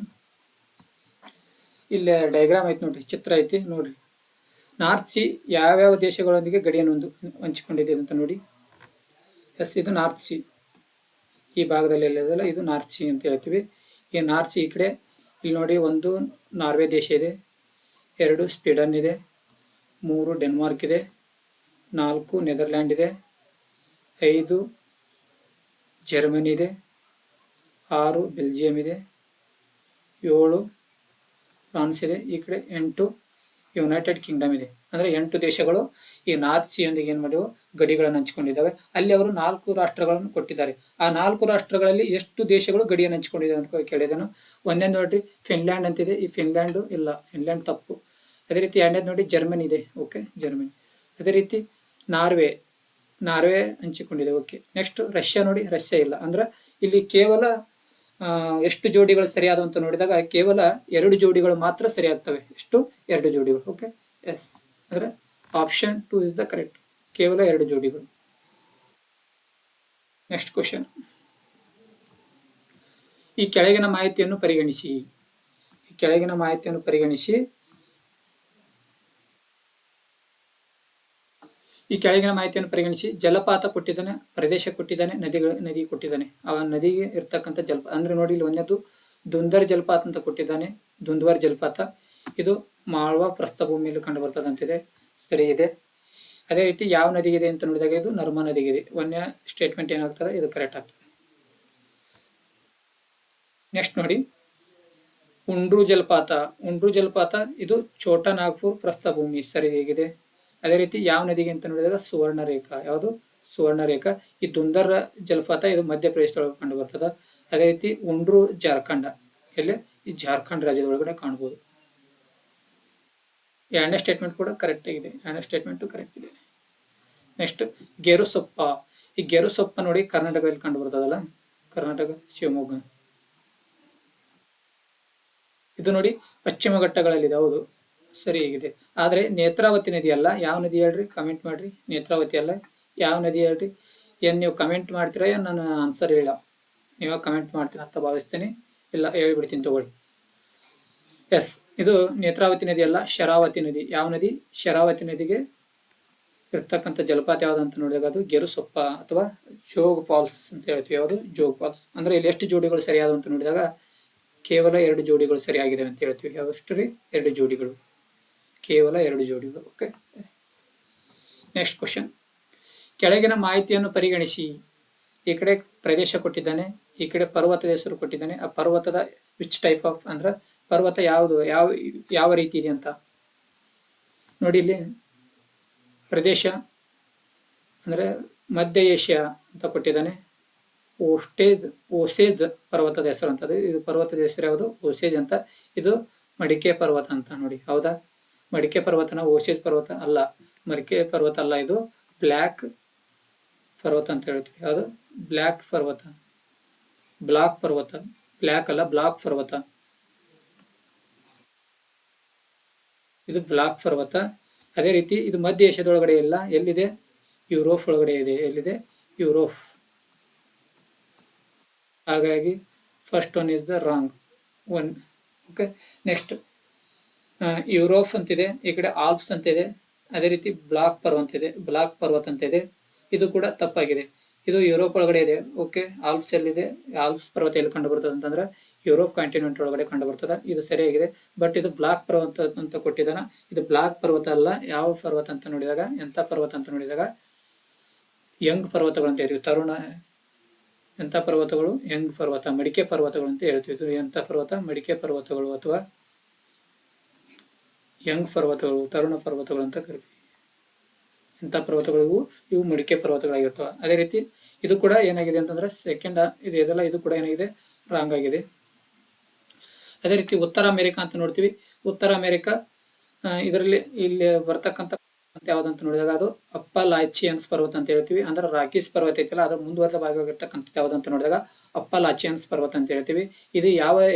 ಇಲ್ಲೇ ಡಯಾಗ್ರಾಮ್ ಐತಿ ನೋಡ್ರಿ, ಚಿತ್ರ ಐತಿ ನೋಡ್ರಿ. ನಾರ್ತ್ ಸಿ ಯಾವ್ಯಾವ ದೇಶಗಳೊಂದಿಗೆ ಗಡಿಯನ್ನು ಹಂಚಿಕೊಂಡಿದೆ ಅಂತ ನೋಡಿ. ಎಸ್, ಇದು ನಾರ್ತ್ ಸಿ. ಈ ಭಾಗದಲ್ಲಿ ಎಲ್ಲದಲ್ಲ ಇದು ನಾರ್ತ್ ಸಿ ಅಂತ ಹೇಳ್ತೀವಿ. ಈ ನಾರ್ತ್ ಸಿ ಈ ಕಡೆ ಇಲ್ಲಿ ನೋಡಿ, 1 ನಾರ್ವೆ ದೇಶ ಇದೆ, 2 ಸ್ವೀಡನ್ ಇದೆ, 3 ಡೆನ್ಮಾರ್ಕ್ ಇದೆ, 4 ನೆದರ್ಲ್ಯಾಂಡ್ ಇದೆ, 5 ಜರ್ಮನಿ ಇದೆ, 6 ಬೆಲ್ಜಿಯಂ ಇದೆ, 7 ಫ್ರಾನ್ಸ್ ಇದೆ, ಈ ಕಡೆ 8 ಯುನೈಟೆಡ್ ಕಿಂಗ್ಡಮ್ ಇದೆ. ಅಂದ್ರೆ 8 ದೇಶಗಳು ಈ ನಾರ್ತ್ ಸಿ ಯೊಂದಿಗೆ ಏನ್ ಮಾಡಿವು, ಗಡಿಗಳನ್ನು ಹಂಚಿಕೊಂಡಿದ್ದಾವೆ. ಅಲ್ಲಿ ಅವರು 4 ರಾಷ್ಟ್ರಗಳನ್ನು ಕೊಟ್ಟಿದ್ದಾರೆ. ಆ 4 ರಾಷ್ಟ್ರಗಳಲ್ಲಿ ಎಷ್ಟು ದೇಶಗಳು ಗಡಿಯನ್ನು ಹಂಚಿಕೊಂಡಿದ್ದಾವೆ ಅಂತ ಕೇಳಿದನು. ಒಂದೇ ನೋಡ್ರಿ ಫಿನ್ಲ್ಯಾಂಡ್ ಅಂತಿದೆ, ಈ ಫಿನ್ಲ್ಯಾಂಡ್ ಇಲ್ಲ, ಫಿನ್ಲ್ಯಾಂಡ್ ತಪ್ಪು. ಅದೇ ರೀತಿ ಎರಡನೇದು ನೋಡಿ ಜರ್ಮನಿ ಇದೆ, ಓಕೆ ಜರ್ಮನಿ. ಅದೇ ರೀತಿ ನಾರ್ವೆ ಹಂಚಿಕೊಂಡಿದೆ, ಓಕೆ. ನೆಕ್ಸ್ಟ್ ರಷ್ಯಾ ನೋಡಿ, ರಷ್ಯಾ ಇಲ್ಲ. ಅಂದ್ರೆ ಇಲ್ಲಿ ಕೇವಲ ಎಷ್ಟು ಜೋಡಿಗಳು ಸರಿಯಾದ ಅಂತ ನೋಡಿದಾಗ ಕೇವಲ 2 ಜೋಡಿಗಳು ಮಾತ್ರ ಸರಿಯಾಗ್ತವೆ. ಎಷ್ಟು? 2 ಜೋಡಿಗಳು, ಓಕೆ. ಎಸ್, ಅಂದ್ರೆ ಆಪ್ಷನ್ 2 ಇಸ್ ದ ಕರೆಕ್ಟ್, ಕೇವಲ 2 ಜೋಡಿಗಳು. ನೆಕ್ಸ್ಟ್ ಕ್ವಶನ್, ಈ ಕೆಳಗಿನ ಮಾಹಿತಿಯನ್ನು ಪರಿಗಣಿಸಿ. ಜಲಪಾತ ಕೊಟ್ಟಿದ್ದಾನೆ, ಪ್ರದೇಶ ಕೊಟ್ಟಿದ್ದಾನೆ, ನದಿ ಕೊಟ್ಟಿದ್ದಾನೆ. ಆ ನದಿಗೆ ಇರ್ತಕ್ಕಂಥ ಜಲಪಾತ ಅಂದ್ರೆ ನೋಡಿ, ಇಲ್ಲಿ ಒಂದೇದು ದುಂದರ್ ಜಲಪಾತ ಅಂತ ಕೊಟ್ಟಿದ್ದಾನೆ, ದುಂದ್ವರ್ ಜಲಪಾತ. ಇದು ಮಾಳ್ವಾ ಪ್ರಸ್ಥಭೂಮಿಯಲ್ಲಿ ಕಂಡು ಬರ್ತದಂತಿದೆ, ಸರಿ ಇದೆ. ಅದೇ ರೀತಿ ಯಾವ ನದಿಗಿದೆ ಅಂತ ನೋಡಿದಾಗ ಇದು ನರ್ಮಾ ನದಿಗಿದೆ. ಒಂದೇ ಸ್ಟೇಟ್ಮೆಂಟ್ ಏನಾಗ್ತದೆ, ಇದು ಕರೆಕ್ಟ್ ಆಗ್ತದೆ. ನೆಕ್ಸ್ಟ್ ನೋಡಿ, ಉಂಡ್ರು ಜಲಪಾತ ಇದು ಛೋಟಾ ನಾಗ್ಪುರ್ ಪ್ರಸ್ಥಭೂಮಿ, ಸರಿ ಹೇಗಿದೆ. ಅದೇ ರೀತಿ ಯಾವ ನದಿಗೆ ಅಂತ ನೋಡಿದಾಗ ಸುವರ್ಣರೇಖಾ, ಯಾವುದು? ಸುವರ್ಣರೇಖಾ. ಈ ದುಂದರ್ ಜಲಪಾತ ಇದು ಮಧ್ಯಪ್ರದೇಶದೊಳಗೆ ಕಂಡು ಬರ್ತದ. ಅದೇ ರೀತಿ ಉಂಡ್ರು ಜಾರ್ಖಂಡ್, ಎಲ್ಲಿ? ಈ ಜಾರ್ಖಂಡ್ ರಾಜ್ಯದ ಒಳಗಡೆ ಕಾಣಬಹುದು. ಎರಡನೇ ಸ್ಟೇಟ್ಮೆಂಟ್ ಕೂಡ ಕರೆಕ್ಟ್ ಆಗಿದೆ, ನೆಕ್ಸ್ಟ್ ಗೇರುಸೊಪ್ಪ. ಈ ಗೇರುಸೊಪ್ಪ ನೋಡಿ ಕರ್ನಾಟಕದಲ್ಲಿ ಕಂಡು ಬರ್ತದಲ್ಲ, ಕರ್ನಾಟಕ ಶಿವಮೊಗ್ಗ. ಇದು ನೋಡಿ ಪಶ್ಚಿಮ ಘಟ್ಟಗಳಲ್ಲಿದೆ, ಹೌದು ಸರಿ ಹೇಗಿದೆ. ಆದ್ರೆ ನೇತ್ರಾವತಿ ನದಿ ಅಲ್ಲ. ಯಾವ ನದಿ ಹೇಳ್ರಿ? ಕಮೆಂಟ್ ಮಾಡ್ರಿ. ನೇತ್ರಾವತಿ ಅಲ್ಲ, ಯಾವ ನದಿ ಹೇಳ್ರಿ? ಏನ್ ನೀವು ಕಮೆಂಟ್ ಮಾಡ್ತೀರಾ, ಏನ್ ನಾನು ಆನ್ಸರ್ ಹೇಳ? ನೀವಾಗ ಕಮೆಂಟ್ ಮಾಡ್ತೀನಿ ಅಂತ ಭಾವಿಸ್ತೀನಿ, ಇಲ್ಲ ಹೇಳ್ಬಿಡ್ತೀನಿ ತಗೊಳ್ಳಿ. ಎಸ್, ಇದು ನೇತ್ರಾವತಿ ನದಿ ಅಲ್ಲ, ಶರಾವತಿ ನದಿ. ಯಾವ ನದಿ? ಶರಾವತಿ ನದಿಗೆ ಇರ್ತಕ್ಕಂಥ ಜಲಪಾತ ಯಾವ್ದು ಅಂತ ನೋಡಿದಾಗ ಅದು ಗೆರುಸೊಪ್ಪ ಅಥವಾ ಜೋಗ್ ಫಾಲ್ಸ್ ಅಂತ ಹೇಳ್ತೀವಿ. ಯಾವುದು? ಜೋಗ್ ಫಾಲ್ಸ್. ಅಂದ್ರೆ ಇಲ್ಲಿ ಎಷ್ಟು ಜೋಡಿಗಳು ಸರಿಯಾದ ಅಂತ ನೋಡಿದಾಗ ಕೇವಲ 2 ಜೋಡಿಗಳು ಸರಿಯಾಗಿದೆ ಅಂತ ಹೇಳ್ತೀವಿ. ಯಾವಷ್ಟು ರೀ? 2 ಜೋಡಿಗಳು, ಕೇವಲ 2 ಜೋಡಿಗಳು, ಓಕೆ. ನೆಕ್ಸ್ಟ್ ಕ್ವಶನ್, ಕೆಳಗಿನ ಮಾಹಿತಿಯನ್ನು ಪರಿಗಣಿಸಿ. ಈ ಕಡೆ ಪ್ರದೇಶ ಕೊಟ್ಟಿದ್ದಾನೆ, ಈ ಕಡೆ ಪರ್ವತದ ಹೆಸರು ಕೊಟ್ಟಿದ್ದಾನೆ. ಆ ಪರ್ವತದ ವಿಚ್ ಟೈಪ್ ಆಫ್ ಅಂದ್ರೆ ಪರ್ವತ ಯಾವುದು, ಯಾವ ರೀತಿ ಇದೆ ಅಂತ ನೋಡಿ. ಇಲ್ಲಿ ಪ್ರದೇಶ ಅಂದ್ರೆ ಮಧ್ಯ ಏಷ್ಯಾ ಅಂತ ಕೊಟ್ಟಿದ್ದಾನೆ. ಓಸೇಜ್ ಪರ್ವತದ ಹೆಸರು ಅಂತದ್ದು. ಇದು ಪರ್ವತದ ಹೆಸರು ಯಾವುದು? ಓಸೇಜ್ ಅಂತ. ಇದು ಮಡಿಕೆ ಪರ್ವತ ಅಂತ ನೋಡಿ, ಹೌದಾ? ಮಡಿಕೆ ಪರ್ವತನ ಓಸೇಜ್ ಪರ್ವತ ಅಲ್ಲ, ಮಡಿಕೆ ಪರ್ವತ ಅಲ್ಲ, ಇದು ಬ್ಲ್ಯಾಕ್ ಪರ್ವತ ಅಂತ ಹೇಳ್ತೀವಿ. ಯಾವುದು? ಬ್ಲ್ಯಾಕ್ ಪರ್ವತ, ಬ್ಲಾಕ್ ಪರ್ವತ, ಬ್ಲ್ಯಾಕ್ ಅಲ್ಲ, ಬ್ಲಾಕ್ ಪರ್ವತ. ಇದು ಬ್ಲಾಕ್ ಪರ್ವತ. ಅದೇ ರೀತಿ ಇದು ಮಧ್ಯ ಏಷ್ಯಾದೊಳಗಡೆ ಇಲ್ಲ, ಎಲ್ಲಿದೆ? ಯುರೋಪ್ ಒಳಗಡೆ ಇದೆ. ಎಲ್ಲಿದೆ? ಯುರೋಪ್. ಹಾಗಾಗಿ first one is the wrong one, okay. Next Europe ಅಂತಿದೆ, ಈ ಕಡೆ ಆಲ್ಪ್ಸ್ ಅಂತಿದೆ. ಅದೇ ರೀತಿ ಬ್ಲಾಕ್ ಪರ್ವತ ಅಂತ ಇದೆ, ಇದು ಕೂಡ ತಪ್ಪಾಗಿದೆ. ಇದು ಯುರೋಪ್ ಒಳಗಡೆ ಇದೆ, ಓಕೆ. ಆಲ್ಪ್ಸ್ ಎಲ್ಲಿದೆ? ಆಲ್ಪ್ಸ್ ಪರ್ವತ ಎಲ್ಲಿ ಕಂಡು ಬರ್ತದೆ ಅಂತಂದ್ರೆ ಯುರೋಪ್ ಕಾಂಟಿನೆಂಟ್ ಒಳಗಡೆ ಕಂಡು ಬರ್ತದೆ, ಇದು ಸರಿಯಾಗಿದೆ. ಬಟ್ ಇದು ಬ್ಲಾಕ್ ಪರ್ವತ ಅಂತ ಕೊಟ್ಟಿದ್ದಾನ, ಇದು ಬ್ಲಾಕ್ ಪರ್ವತ ಅಲ್ಲ. ಯಾವ ಪರ್ವತ ಅಂತ ನೋಡಿದಾಗ, ಎಂತ ಪರ್ವತ ಅಂತ ನೋಡಿದಾಗ ಯಂಗ್ ಪರ್ವತಗಳು ಅಂತ ಹೇಳ್ತೀವಿ. ತರುಣ ಎಂತ ಪರ್ವತಗಳು? ಯಂಗ್ ಪರ್ವತ, ಮಡಿಕೆ ಪರ್ವತಗಳು ಅಂತ ಹೇಳ್ತೀವಿ. ಇದು ಎಂತ ಪರ್ವತ? ಮಡಿಕೆ ಪರ್ವತಗಳು ಅಥವಾ ಯಂಗ್ ಪರ್ವತಗಳು, ತರುಣ ಪರ್ವತಗಳು ಅಂತ ಕರಿತೀವಿ. ಇಂಥ ಪರ್ವತಗಳಿಗೂ ಇವು ಮಡಿಕೆ ಪರ್ವತಗಳಾಗಿರ್ತವೆ. ಅದೇ ರೀತಿ ಇದು ಕೂಡ ಏನಾಗಿದೆ ಅಂತಂದ್ರೆ ಸೆಕೆಂಡ್ ಇದು ಇದೆಲ್ಲ, ಇದು ಕೂಡ ಏನಾಗಿದೆ? ರಾಂಗ್ ಆಗಿದೆ. ಅದೇ ರೀತಿ ಉತ್ತರ ಅಮೆರಿಕ ಅಂತ ನೋಡ್ತೀವಿ. ಉತ್ತರ ಅಮೆರಿಕ ಇದರಲ್ಲಿ ಇಲ್ಲಿ ಬರ್ತಕ್ಕಂಥ ಯಾವ್ದಂತ ನೋಡಿದಾಗ ಅದು ಅಪ್ಪಲಾಚಿಯನ್ಸ್ ಪರ್ವತ ಅಂತ ಹೇಳ್ತೀವಿ. ಅಂದ್ರೆ ರಾಕೀಸ್ ಪರ್ವತ ಐತಿಲ್ಲ, ಅದ್ರ ಮುಂದುವರೆದ ಭಾಗವಾಗಿರ್ತಕ್ಕಂಥ ಯಾವ್ದಂತ ನೋಡಿದಾಗ ಅಪ್ಪಲಾಚಿಯನ್ಸ್ ಪರ್ವತ ಅಂತ ಹೇಳ್ತೀವಿ. ಇದು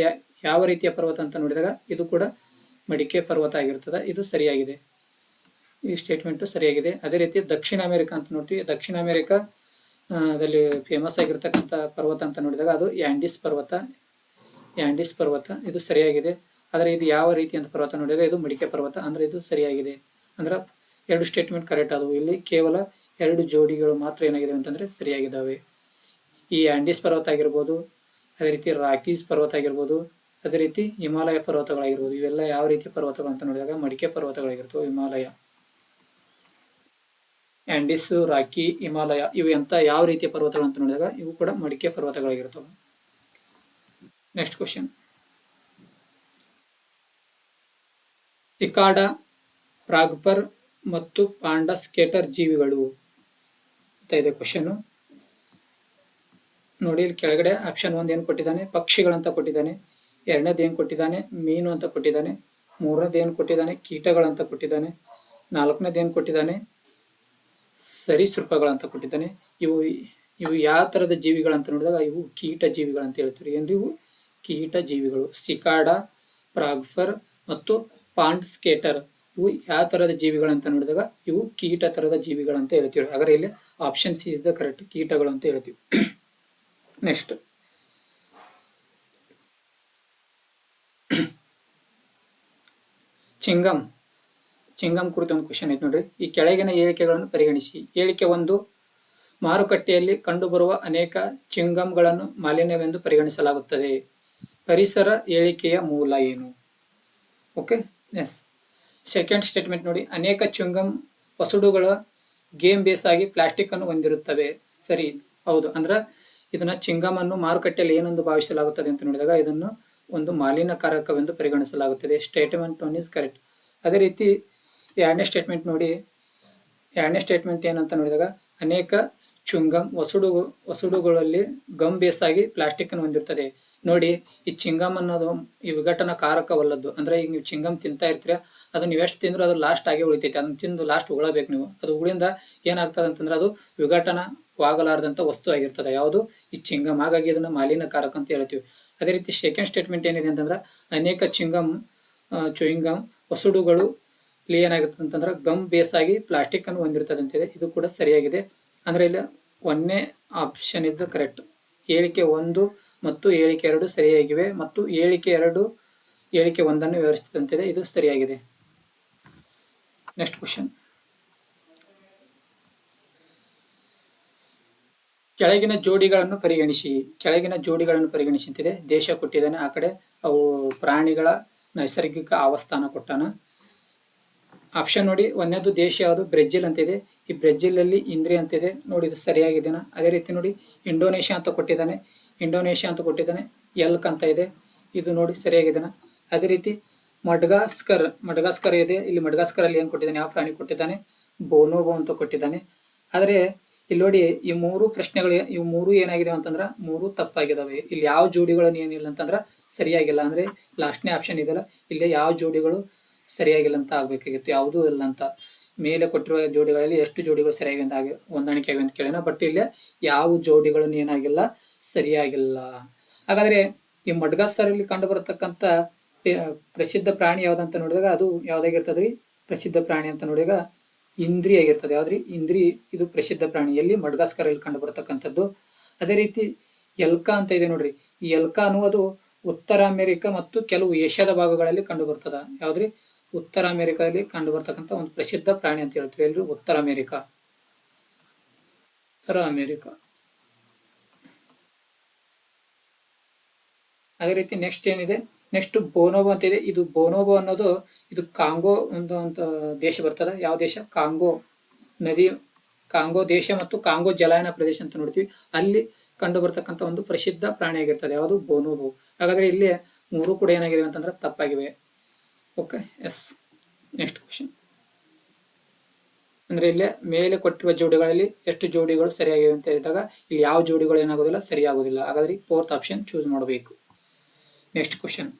ಯಾವ ರೀತಿಯ ಪರ್ವತ ಅಂತ ನೋಡಿದಾಗ ಇದು ಕೂಡ ಮಡಿಕೆ ಪರ್ವತ ಆಗಿರ್ತದೆ, ಇದು ಸರಿಯಾಗಿದೆ. ಈ ಸ್ಟೇಟ್ಮೆಂಟ್ ಸರಿಯಾಗಿದೆ. ಅದೇ ರೀತಿ ದಕ್ಷಿಣ ಅಮೆರಿಕ ಅಂತ ನೋಡ್ತೀವಿ. ದಕ್ಷಿಣ ಅಮೆರಿಕದಲ್ಲಿ ಫೇಮಸ್ ಆಗಿರ್ತಕ್ಕಂಥ ಪರ್ವತ ಅಂತ ನೋಡಿದಾಗ ಅದು ಯಾಂಡಿಸ್ ಪರ್ವತ, ಇದು ಸರಿಯಾಗಿದೆ. ಆದರೆ ಇದು ಯಾವ ರೀತಿ ಅಂತ ಪರ್ವತ ನೋಡಿದಾಗ ಇದು ಮಡಿಕೆ ಪರ್ವತ, ಅಂದ್ರೆ ಇದು ಸರಿಯಾಗಿದೆ. ಅಂದ್ರೆ 2 ಸ್ಟೇಟ್ಮೆಂಟ್ ಕರೆಕ್ಟ್ ಆದವು. ಇಲ್ಲಿ ಕೇವಲ 2 ಜೋಡಿಗಳು ಮಾತ್ರ ಏನಾಗಿದೆ ಅಂತಂದ್ರೆ ಸರಿಯಾಗಿದ್ದಾವೆ. ಈ ಯಾಂಡಿಸ್ ಪರ್ವತ ಆಗಿರ್ಬೋದು, ಅದೇ ರೀತಿ ರಾಕೀಸ್ ಪರ್ವತ ಆಗಿರ್ಬೋದು, ಅದೇ ರೀತಿ ಹಿಮಾಲಯ ಪರ್ವತಗಳಾಗಿರ್ಬೋದು, ಇವೆಲ್ಲ ಯಾವ ರೀತಿಯ ಪರ್ವತಗಳು ಅಂತ ನೋಡಿದಾಗ ಮಡಿಕೆ ಪರ್ವತಗಳಾಗಿರ್ತವೆ. ಹಿಮಾಲಯ, ಆಂಡಿಸ್, ರಾಕಿ, ಹಿಮಾಲಯ ಇವು ಎಂತ ಯಾವ ರೀತಿಯ ಪರ್ವತಗಳು ಅಂತ ನೋಡಿದಾಗ ಇವು ಕೂಡ ಮಡಿಕೆ ಪರ್ವತಗಳಾಗಿರ್ತವೆ. ನೆಕ್ಸ್ಟ್ ಕ್ವಶನ್, ಸಿಕಾಡಾ, ಪ್ರಾಗ್ಪರ್, ಮತ್ತು ಪಾಂಡಸ್ಕೇಟರ್ ಜೀವಿಗಳು ಅಂತ ಇದೆ ಕ್ವಶನ್. ನೋಡಿ ಇಲ್ಲಿ ಕೆಳಗಡೆ ಆಪ್ಷನ್ 1 ಏನು ಕೊಟ್ಟಿದ್ದಾನೆ, ಪಕ್ಷಿಗಳಂತ ಕೊಟ್ಟಿದ್ದಾನೆ. ಎರಡನೇದು ಏನು ಕೊಟ್ಟಿದ್ದಾನೆ, ಮೀನು ಅಂತ ಕೊಟ್ಟಿದ್ದಾನೆ. ಮೂರನೇದು ಏನು ಕೊಟ್ಟಿದ್ದಾನೆ, ಕೀಟಗಳಂತ ಕೊಟ್ಟಿದ್ದಾನೆ. ನಾಲ್ಕನೇದು ಏನು ಕೊಟ್ಟಿದ್ದಾನೆ, ಸರೀಸೃಪಗಳಂತ ಕೊಟ್ಟಿದ್ದಾನೆ. ಇವು ಇವು ಯಾವ ತರದ ಜೀವಿಗಳಂತ ನೋಡಿದಾಗ ಇವು ಕೀಟ ಜೀವಿಗಳಂತ ಹೇಳ್ತೀವಿ. ಏನ್ರಿ ಇವು ಕೀಟ ಜೀವಿಗಳು. ಸಿಕಾಡ, ಪ್ರಾಗ್ಫರ್ ಮತ್ತು ಪಾಂಡ್ ಸ್ಕೇಟರ್ ಇವು ಯಾವ ತರದ ಜೀವಿಗಳಂತ ನೋಡಿದಾಗ ಇವು ಕೀಟ ತರದ ಜೀವಿಗಳಂತ ಹೇಳ್ತೀವಿ. ಹಾಗಾದ್ರೆ ಇಲ್ಲಿ option C is the correct, ಕೀಟಗಳು ಅಂತ ಹೇಳ್ತೀವಿ. ನೆಕ್ಸ್ಟ್ ಚಿಂಗಂ ಕುರಿತು ಒಂದು ಕ್ವಶನ್ ಐತೆ ನೋಡ್ರಿ. ಈ ಕೆಳಗಿನ ಹೇಳಿಕೆಗಳನ್ನು ಪರಿಗಣಿಸಿ. ಹೇಳಿಕೆ 1, ಮಾರುಕಟ್ಟೆಯಲ್ಲಿ ಕಂಡುಬರುವ ಅನೇಕ ಚಿಂಗಂಗಳನ್ನು ಮಾಲಿನ್ಯವೆಂದು ಪರಿಗಣಿಸಲಾಗುತ್ತದೆ. ಪರಿಸರ ಹೇಳಿಕೆಯ ಮೂಲ ಏನು? Okay, S. ಸೆಕೆಂಡ್ ಸ್ಟೇಟ್ಮೆಂಟ್ ನೋಡಿ, ಅನೇಕ ಚಿಂಗಂ ವಸುಡುಗಳ ಗೇಮ್ ಬೇಸ್ ಆಗಿ ಪ್ಲಾಸ್ಟಿಕ್ ಅನ್ನು ಹೊಂದಿರುತ್ತವೆ. ಸರಿ, ಹೌದು. ಅಂದ್ರೆ ಇದನ್ನ ಚಿಂಗಮ್ ಅನ್ನು ಮಾರುಕಟ್ಟೆಯಲ್ಲಿ ಏನೊಂದು ಭಾವಿಸಲಾಗುತ್ತದೆ ಅಂತ ನೋಡಿದಾಗ ಇದನ್ನು ಒಂದು ಮಾಲಿನ್ಯಕಾರಕವೆಂದು ಪರಿಗಣಿಸಲಾಗುತ್ತದೆ. Statement 1 is correct. ಅದೇ ರೀತಿ ಎರಡನೇ ಸ್ಟೇಟ್ಮೆಂಟ್ ನೋಡಿ. ಎರಡನೇ ಸ್ಟೇಟ್ಮೆಂಟ್ ಏನಂತ ನೋಡಿದಾಗ ಅನೇಕ ಚುಂಗಮ್ ವಸುಡುಗಳಲ್ಲಿ ಗಮ್ ಬೇಸ್ ಆಗಿ ಪ್ಲಾಸ್ಟಿಕ್ ಅನ್ನು ಹೊಂದಿರ್ತದೆ. ನೋಡಿ, ಈ ಚಿಂಗಮ್ ಅನ್ನೋದು ಈ ವಿಘಟನ ಕಾರಕವಲ್ಲದ್ದು. ಅಂದ್ರೆ ಈಗ ನೀವು ಚಿಂಗಮ್ ತಿಂತಾ ಇರ್ತೀರ, ಅದು ನೀವು ಎಷ್ಟು ತಿಂದ್ರು ಅದು ಲಾಸ್ಟ್ ಆಗಿ ಉಳಿತೈತೆ. ಅದನ್ನ ತಿಂದು ಲಾಸ್ಟ್ ಉಗಳಬೇಕು ನೀವು. ಅದು ಉಳಿಂದ ಏನಾಗ್ತದೆ ಅಂತಂದ್ರೆ ಅದು ವಿಘಟನವಾಗಲಾರದಂತ ವಸ್ತು ಆಗಿರ್ತದೆ. ಯಾವುದು? ಈ ಚಿಂಗಮ್. ಹಾಗಾಗಿ ಇದನ್ನ ಮಾಲಿನ್ಯಕಾರಕ ಅಂತ ಹೇಳ್ತೀವಿ. ಅದೇ ರೀತಿ ಸೆಕೆಂಡ್ ಸ್ಟೇಟ್ಮೆಂಟ್ ಏನಿದೆ ಅಂತಂದ್ರೆ ಅನೇಕ ಚುಯಿಂಗಮ್ ವಸುಡುಗಳು ಇಲ್ಲಿ ಏನಾಗುತ್ತೆ ಅಂತಂದ್ರೆ ಗಮ್ ಬೇಸ್ ಆಗಿ ಪ್ಲಾಸ್ಟಿಕ್ ಅನ್ನು ಹೊಂದಿರ್ತದೆ ಅಂತಿದೆ. ಇದು ಕೂಡ ಸರಿಯಾಗಿದೆ. ಅಂದ್ರೆ ಇಲ್ಲಿ 1ನೇ ಆಪ್ಷನ್ ಇಸ್ ದ ಕರೆಕ್ಟ್. ಹೇಳಿಕೆ 1 ಮತ್ತು ಹೇಳಿಕೆ 2 ಸರಿಯಾಗಿವೆ ಮತ್ತು ಹೇಳಿಕೆ 2 ಹೇಳಿಕೆ 1 ವಿವರಿಸಿದಂತಿದೆ. ಇದು ಸರಿಯಾಗಿದೆ. Next question. ಕೆಳಗಿನ ಜೋಡಿಗಳನ್ನು ಪರಿಗಣಿಸಿ. ಕೆಳಗಿನ ಜೋಡಿಗಳನ್ನು ಪರಿಗಣಿಸಿ ಅಂತಿದೆ. ದೇಶ ಕೊಟ್ಟಿದ್ದಾನೆ, ಆ ಕಡೆ ಅವು ಪ್ರಾಣಿಗಳ ನೈಸರ್ಗಿಕ ಆವಾಸ್ಥಾನ ಕೊಟ್ಟಾನ. ಆಪ್ಷನ್ ನೋಡಿ, ಒಂದನೇದು ದೇಶ ಯಾವುದು? ಬ್ರೆಜಿಲ್ ಅಂತಿದೆ. ಈ ಬ್ರೆಜಿಲ್ ಅಲ್ಲಿ ಇಂದ್ರಿ ಅಂತಿದೆ. ನೋಡಿ, ಇದು ಸರಿಯಾಗಿದೆನಾ? ಅದೇ ರೀತಿ ನೋಡಿ, ಇಂಡೋನೇಷ್ಯಾ ಅಂತ ಕೊಟ್ಟಿದ್ದಾನೆ. ಎಲ್ಕ್ ಅಂತ ಇದೆ. ಇದು ನೋಡಿ ಸರಿಯಾಗಿದೆನಾ? ಅದೇ ರೀತಿ ಮಡ್ಗಾಸ್ಕರ್ ಇದೆ. ಇಲ್ಲಿ ಮಡ್ಗಾಸ್ಕರ್ ಅಲ್ಲಿ ಏನ್ ಕೊಟ್ಟಿದ್ದಾನೆ? ಯಾವ ಪ್ರಾಣಿ ಕೊಟ್ಟಿದ್ದಾನೆ? ಬೋನೋಬೋ ಅಂತ ಕೊಟ್ಟಿದ್ದಾನೆ. ಆದ್ರೆ ಇಲ್ಲಿ ನೋಡಿ, ಈ ಮೂರು ಪ್ರಶ್ನೆಗಳು ಇವು ಮೂರು ಏನಾಗಿದೆ ಅಂತಂದ್ರ ಮೂರು ತಪ್ಪಾಗಿದಾವೆ. ಇಲ್ಲಿ ಯಾವ ಜೋಡಿಗಳನ್ನು ಏನಿಲ್ಲ ಅಂತಂದ್ರ ಸರಿಯಾಗಿಲ್ಲ. ಅಂದ್ರೆ ಲಾಸ್ಟ್ನೇ ಆಪ್ಷನ್ ಇದೆಯಲ್ಲ, ಇಲ್ಲಿ ಯಾವ ಜೋಡಿಗಳು ಸರಿಯಾಗಿಲ್ಲ ಅಂತ ಆಗ್ಬೇಕಾಗಿತ್ತು. ಯಾವುದೂ ಇಲ್ಲ ಅಂತ. ಮೇಲೆ ಕೊಟ್ಟಿರುವ ಜೋಡಿಗಳಲ್ಲಿ ಎಷ್ಟು ಜೋಡಿಗಳು ಸರಿಯಾಗಿ ಹೊಂದಾಣಿಕೆ ಆಗಿವೆ ಅಂತ ಕೇಳೋಣ. ಬಟ್ ಇಲ್ಲಿ ಯಾವ ಜೋಡಿಗಳನ್ನು ಏನಾಗಿಲ್ಲ, ಸರಿಯಾಗಿಲ್ಲ. ಹಾಗಾದ್ರೆ ಈ ಮಡ್ಗಾಸ್ಕರ್ ಅಲ್ಲಿ ಕಂಡು ಬರತಕ್ಕಂತ ಪ್ರಸಿದ್ಧ ಪ್ರಾಣಿ ಯಾವ್ದಂತ ನೋಡಿದಾಗ ಅದು ಯಾವ್ದಾಗಿರ್ತದ್ರಿ? ಪ್ರಸಿದ್ಧ ಪ್ರಾಣಿ ಅಂತ ನೋಡಿದಾಗ ಇಂದ್ರಿ ಆಗಿರ್ತದೆ. ಯಾವ್ದ್ರಿ? ಇಂದ್ರಿ. ಇದು ಪ್ರಸಿದ್ಧ ಪ್ರಾಣಿ. ಎಲ್ಲಿ? ಮಡ್ಗಾಸ್ಕರ್ ಅಲ್ಲಿ ಕಂಡು ಬರತಕ್ಕಂಥದ್ದು. ಅದೇ ರೀತಿ ಎಲ್ಕಾ ಅಂತ ಇದೆ ನೋಡ್ರಿ. ಈ ಎಲ್ಕಾ ಅನ್ನುವುದು ಉತ್ತರ ಅಮೆರಿಕ ಮತ್ತು ಕೆಲವು ಏಷ್ಯಾದ ಭಾಗಗಳಲ್ಲಿ ಕಂಡು ಬರ್ತದ. ಯಾವ್ದ್ರಿ? ಉತ್ತರ ಅಮೆರಿಕದಲ್ಲಿ ಕಂಡು ಬರ್ತಕ್ಕಂಥ ಒಂದು ಪ್ರಸಿದ್ಧ ಪ್ರಾಣಿ ಅಂತ ಹೇಳ್ತೀವಿ. ಎಲ್ರು ಉತ್ತರ ಅಮೆರಿಕ. ಅದೇ ರೀತಿ ನೆಕ್ಸ್ಟ್ ಏನಿದೆ? ನೆಕ್ಸ್ಟ್ ಬೋನೋಬೋ ಅಂತ ಇದೆ. ಇದು ಬೋನೋಬೋ ಅನ್ನೋದು ಇದು ಕಾಂಗೋ ಒಂದು ದೇಶ ಬರ್ತದ. ಯಾವ ದೇಶ? ಕಾಂಗೋ ದೇಶ ಮತ್ತು ಕಾಂಗೋ ಜಲಾಯನ ಪ್ರದೇಶ ಅಂತ ನೋಡ್ತೀವಿ. ಅಲ್ಲಿ ಕಂಡು ಬರ್ತಕ್ಕಂಥ ಒಂದು ಪ್ರಸಿದ್ಧ ಪ್ರಾಣಿ ಆಗಿರ್ತದೆ. ಯಾವುದು? ಬೋನೋಬೋ. ಹಾಗಾದ್ರೆ ಇಲ್ಲಿ ಮೂರು ಕೂಡ ಏನಾಗಿದೆ ಅಂತಂದ್ರೆ ತಪ್ಪಾಗಿವೆ. Okay, yes. Next question. ಅಂದ್ರೆ ಇಲ್ಲಿ ಮೇಲೆ ಕೊಟ್ಟಿರುವ ಜೋಡಿಗಳಲ್ಲಿ ಎಷ್ಟು ಜೋಡಿಗಳು ಸರಿಯಾಗಿವೆ ಅಂತ ಹೇಳಿದಾಗ ಇಲ್ಲಿ ಯಾವ ಜೋಡಿಗಳು ಏನಾಗೋದಿಲ್ಲ, ಸರಿಯಾಗೋದಿಲ್ಲ. ಹಾಗಾದ್ರೆ 4th ಆಪ್ಷನ್ ಚೂಸ್ ಮಾಡಬೇಕು. Next question.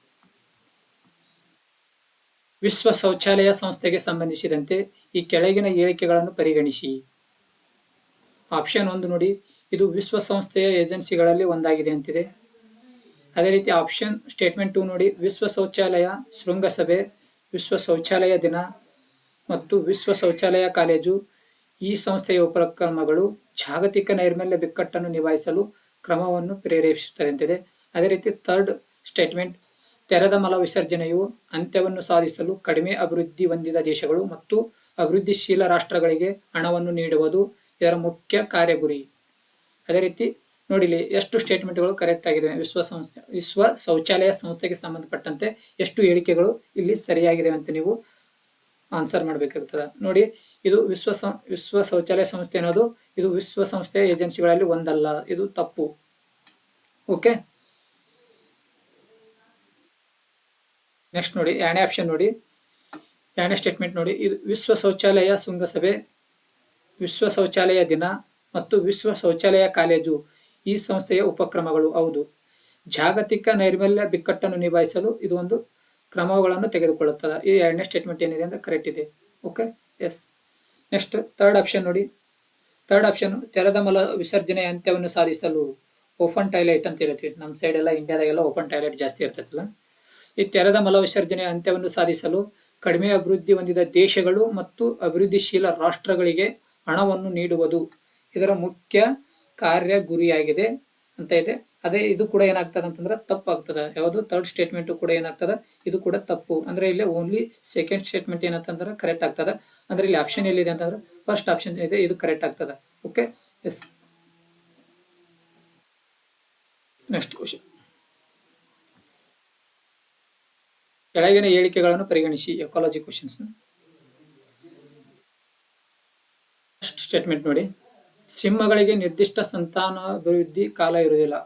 ವಿಶ್ವ ಶೌಚಾಲಯ ಸಂಸ್ಥೆಗೆ ಸಂಬಂಧಿಸಿದಂತೆ ಈ ಕೆಳಗಿನ ಹೇಳಿಕೆಗಳನ್ನು ಪರಿಗಣಿಸಿ. ಆಪ್ಷನ್ 1 ನೋಡಿ, ಇದು ವಿಶ್ವಸಂಸ್ಥೆಯ ಏಜೆನ್ಸಿಗಳಲ್ಲಿ ಒಂದಾಗಿದೆ ಅಂತಿದೆ. ಅದೇ ರೀತಿ ಆಪ್ಷನ್ ಸ್ಟೇಟ್ಮೆಂಟ್ 2 ನೋಡಿ, ವಿಶ್ವ ಶೌಚಾಲಯ ಶೃಂಗಸಭೆ, ವಿಶ್ವ ಶೌಚಾಲಯ ದಿನ ಮತ್ತು ವಿಶ್ವ ಶೌಚಾಲಯ ಕಾಲೇಜು ಈ ಸಂಸ್ಥೆಯ ಉಪಕ್ರಮಗಳು ಜಾಗತಿಕ ನೈರ್ಮಲ್ಯ ಬಿಕ್ಕಟ್ಟನ್ನು ನಿಭಾಯಿಸಲು ಕ್ರಮವನ್ನು ಪ್ರೇರೇಪಿಸುತ್ತದೆ ಅಂತಿದೆ. ಅದೇ ರೀತಿ ಥರ್ಡ್ ಸ್ಟೇಟ್ಮೆಂಟ್, ತೆರೆದ ಮಲ ವಿಸರ್ಜನೆಯು ಅಂತ್ಯವನ್ನು ಸಾಧಿಸಲು ಕಡಿಮೆ ಅಭಿವೃದ್ಧಿ ಹೊಂದಿದ ದೇಶಗಳು ಮತ್ತು ಅಭಿವೃದ್ಧಿಶೀಲ ರಾಷ್ಟ್ರಗಳಿಗೆ ಹಣವನ್ನು ನೀಡುವುದು ಇದರ ಮುಖ್ಯ ಕಾರ್ಯಗುರಿ. ಅದೇ ರೀತಿ ನೋಡಿಲಿ ಎಷ್ಟು ಸ್ಟೇಟ್ಮೆಂಟ್ಗಳು ಕರೆಕ್ಟ್ ಆಗಿದೆ. ವಿಶ್ವ ಶೌಚಾಲಯ ಸಂಸ್ಥೆಗೆ ಸಂಬಂಧಪಟ್ಟಂತೆ ಎಷ್ಟು ಹೇಳಿಕೆಗಳು ಇಲ್ಲಿ ಸರಿಯಾಗಿದೆ ಅಂತ ನೀವು ಆನ್ಸರ್ ಮಾಡಬೇಕಾಗ್ತದೆ. ನೋಡಿ, ಇದು ವಿಶ್ವ ಶೌಚಾಲಯ ಸಂಸ್ಥೆ ಅನ್ನೋದು ಇದು ವಿಶ್ವಸಂಸ್ಥೆಯ ಏಜೆನ್ಸಿಗಳಲ್ಲಿ ಒಂದಲ್ಲ. ಇದು ತಪ್ಪು. ಓಕೆ, ನೆಕ್ಸ್ಟ್ ನೋಡಿ, ಎರಡನೇ ಆಪ್ಷನ್ ನೋಡಿ, ಎರಡನೇ ಸ್ಟೇಟ್ಮೆಂಟ್ ನೋಡಿ, ಇದು ವಿಶ್ವ ಶೌಚಾಲಯ ಶೃಂಗಸಭೆ, ವಿಶ್ವ ಶೌಚಾಲಯ ದಿನ ಮತ್ತು ವಿಶ್ವ ಶೌಚಾಲಯ ಕಾಲೇಜು ಈ ಸಂಸ್ಥೆಯ ಉಪಕ್ರಮಗಳು. ಹೌದು, ಜಾಗತಿಕ ನೈರ್ಮಲ್ಯ ಬಿಕ್ಕಟ್ಟನ್ನು ನಿಭಾಯಿಸಲು ಇದು ಒಂದು ಕ್ರಮಗಳನ್ನು ತೆಗೆದುಕೊಳ್ಳುತ್ತದೆ. ಈ ಎರಡನೇ ಸ್ಟೇಟ್ಮೆಂಟ್ ಏನಿದೆ ಅಂತ ಕರೆಕ್ಟ್ ಇದೆ. Okay, yes. Next third option ನೋಡಿ. ಥರ್ಡ್ ಆಪ್ಷನ್, ತೆರೆದ ಮಲ ವಿಸರ್ಜನೆ ಅಂತ್ಯವನ್ನು ಸಾಧಿಸಲು ಓಪನ್ ಟಾಯ್ಲೆಟ್ ಅಂತ ಹೇಳ್ತೀವಿ. ನಮ್ಮ ಸೈಡ್ ಎಲ್ಲ ಇಂಡಿಯಾದಾಗೆಲ್ಲ ಓಪನ್ ಟಾಯ್ಲೆಟ್ ಜಾಸ್ತಿ ಇರ್ತೈತಲ್ಲ. ಈ ತೆರೆದ ಮಲ ವಿಸರ್ಜನೆ ಅಂತ್ಯವನ್ನು ಸಾಧಿಸಲು ಕಡಿಮೆ ಅಭಿವೃದ್ಧಿ ಹೊಂದಿದ ದೇಶಗಳು ಮತ್ತು ಅಭಿವೃದ್ಧಿಶೀಲ ರಾಷ್ಟ್ರಗಳಿಗೆ ಹಣವನ್ನು ನೀಡುವುದು ಇದರ ಮುಖ್ಯ ಕಾರ್ಯ ಗುರಿಯಾಗಿದೆ ಅಂತ ಇದೆ. ಅದೇ ಇದು ಕೂಡ ಏನಾಗ್ತದೆ ಅಂತಂದ್ರೆ ತಪ್ಪಾಗ್ತದೆ. ಯಾವುದು ಥರ್ಡ್ ಸ್ಟೇಟ್ಮೆಂಟ್ ಕೂಡ ಏನಾಗ್ತದೆ, ಇದು ಕೂಡ ತಪ್ಪು. ಅಂದ್ರೆ ಇಲ್ಲಿ ಓನ್ಲಿ ಸೆಕೆಂಡ್ ಸ್ಟೇಟ್ಮೆಂಟ್ ಏನಂತಂದ್ರೆ ಕರೆಕ್ಟ್ ಆಗ್ತದೆ. ಅಂದ್ರೆ ಇಲ್ಲಿ ಆಪ್ಷನ್ ಎಲ್ಲಿದೆ ಅಂತಂದ್ರೆ ಫಸ್ಟ್ ಆಪ್ಷನ್ ಇದೆ, ಇದು ಕರೆಕ್ಟ್ ಆಗ್ತದೆ. Okay, yes. ನೆಕ್ಸ್ಟ್ ಕ್ವಶನ್, ಕೆಳಗಿನ ಹೇಳಿಕೆಗಳನ್ನು ಪರಿಗಣಿಸಿ. Ecology questions. ಫಸ್ಟ್ ಸ್ಟೇಟ್ಮೆಂಟ್ ನೋಡಿ, ಸಿಂಹಗಳಿಗೆ ನಿರ್ದಿಷ್ಟ ಸಂತಾನಾಭಿವೃದ್ಧಿ ಕಾಲ ಇರುವುದಿಲ್ಲ.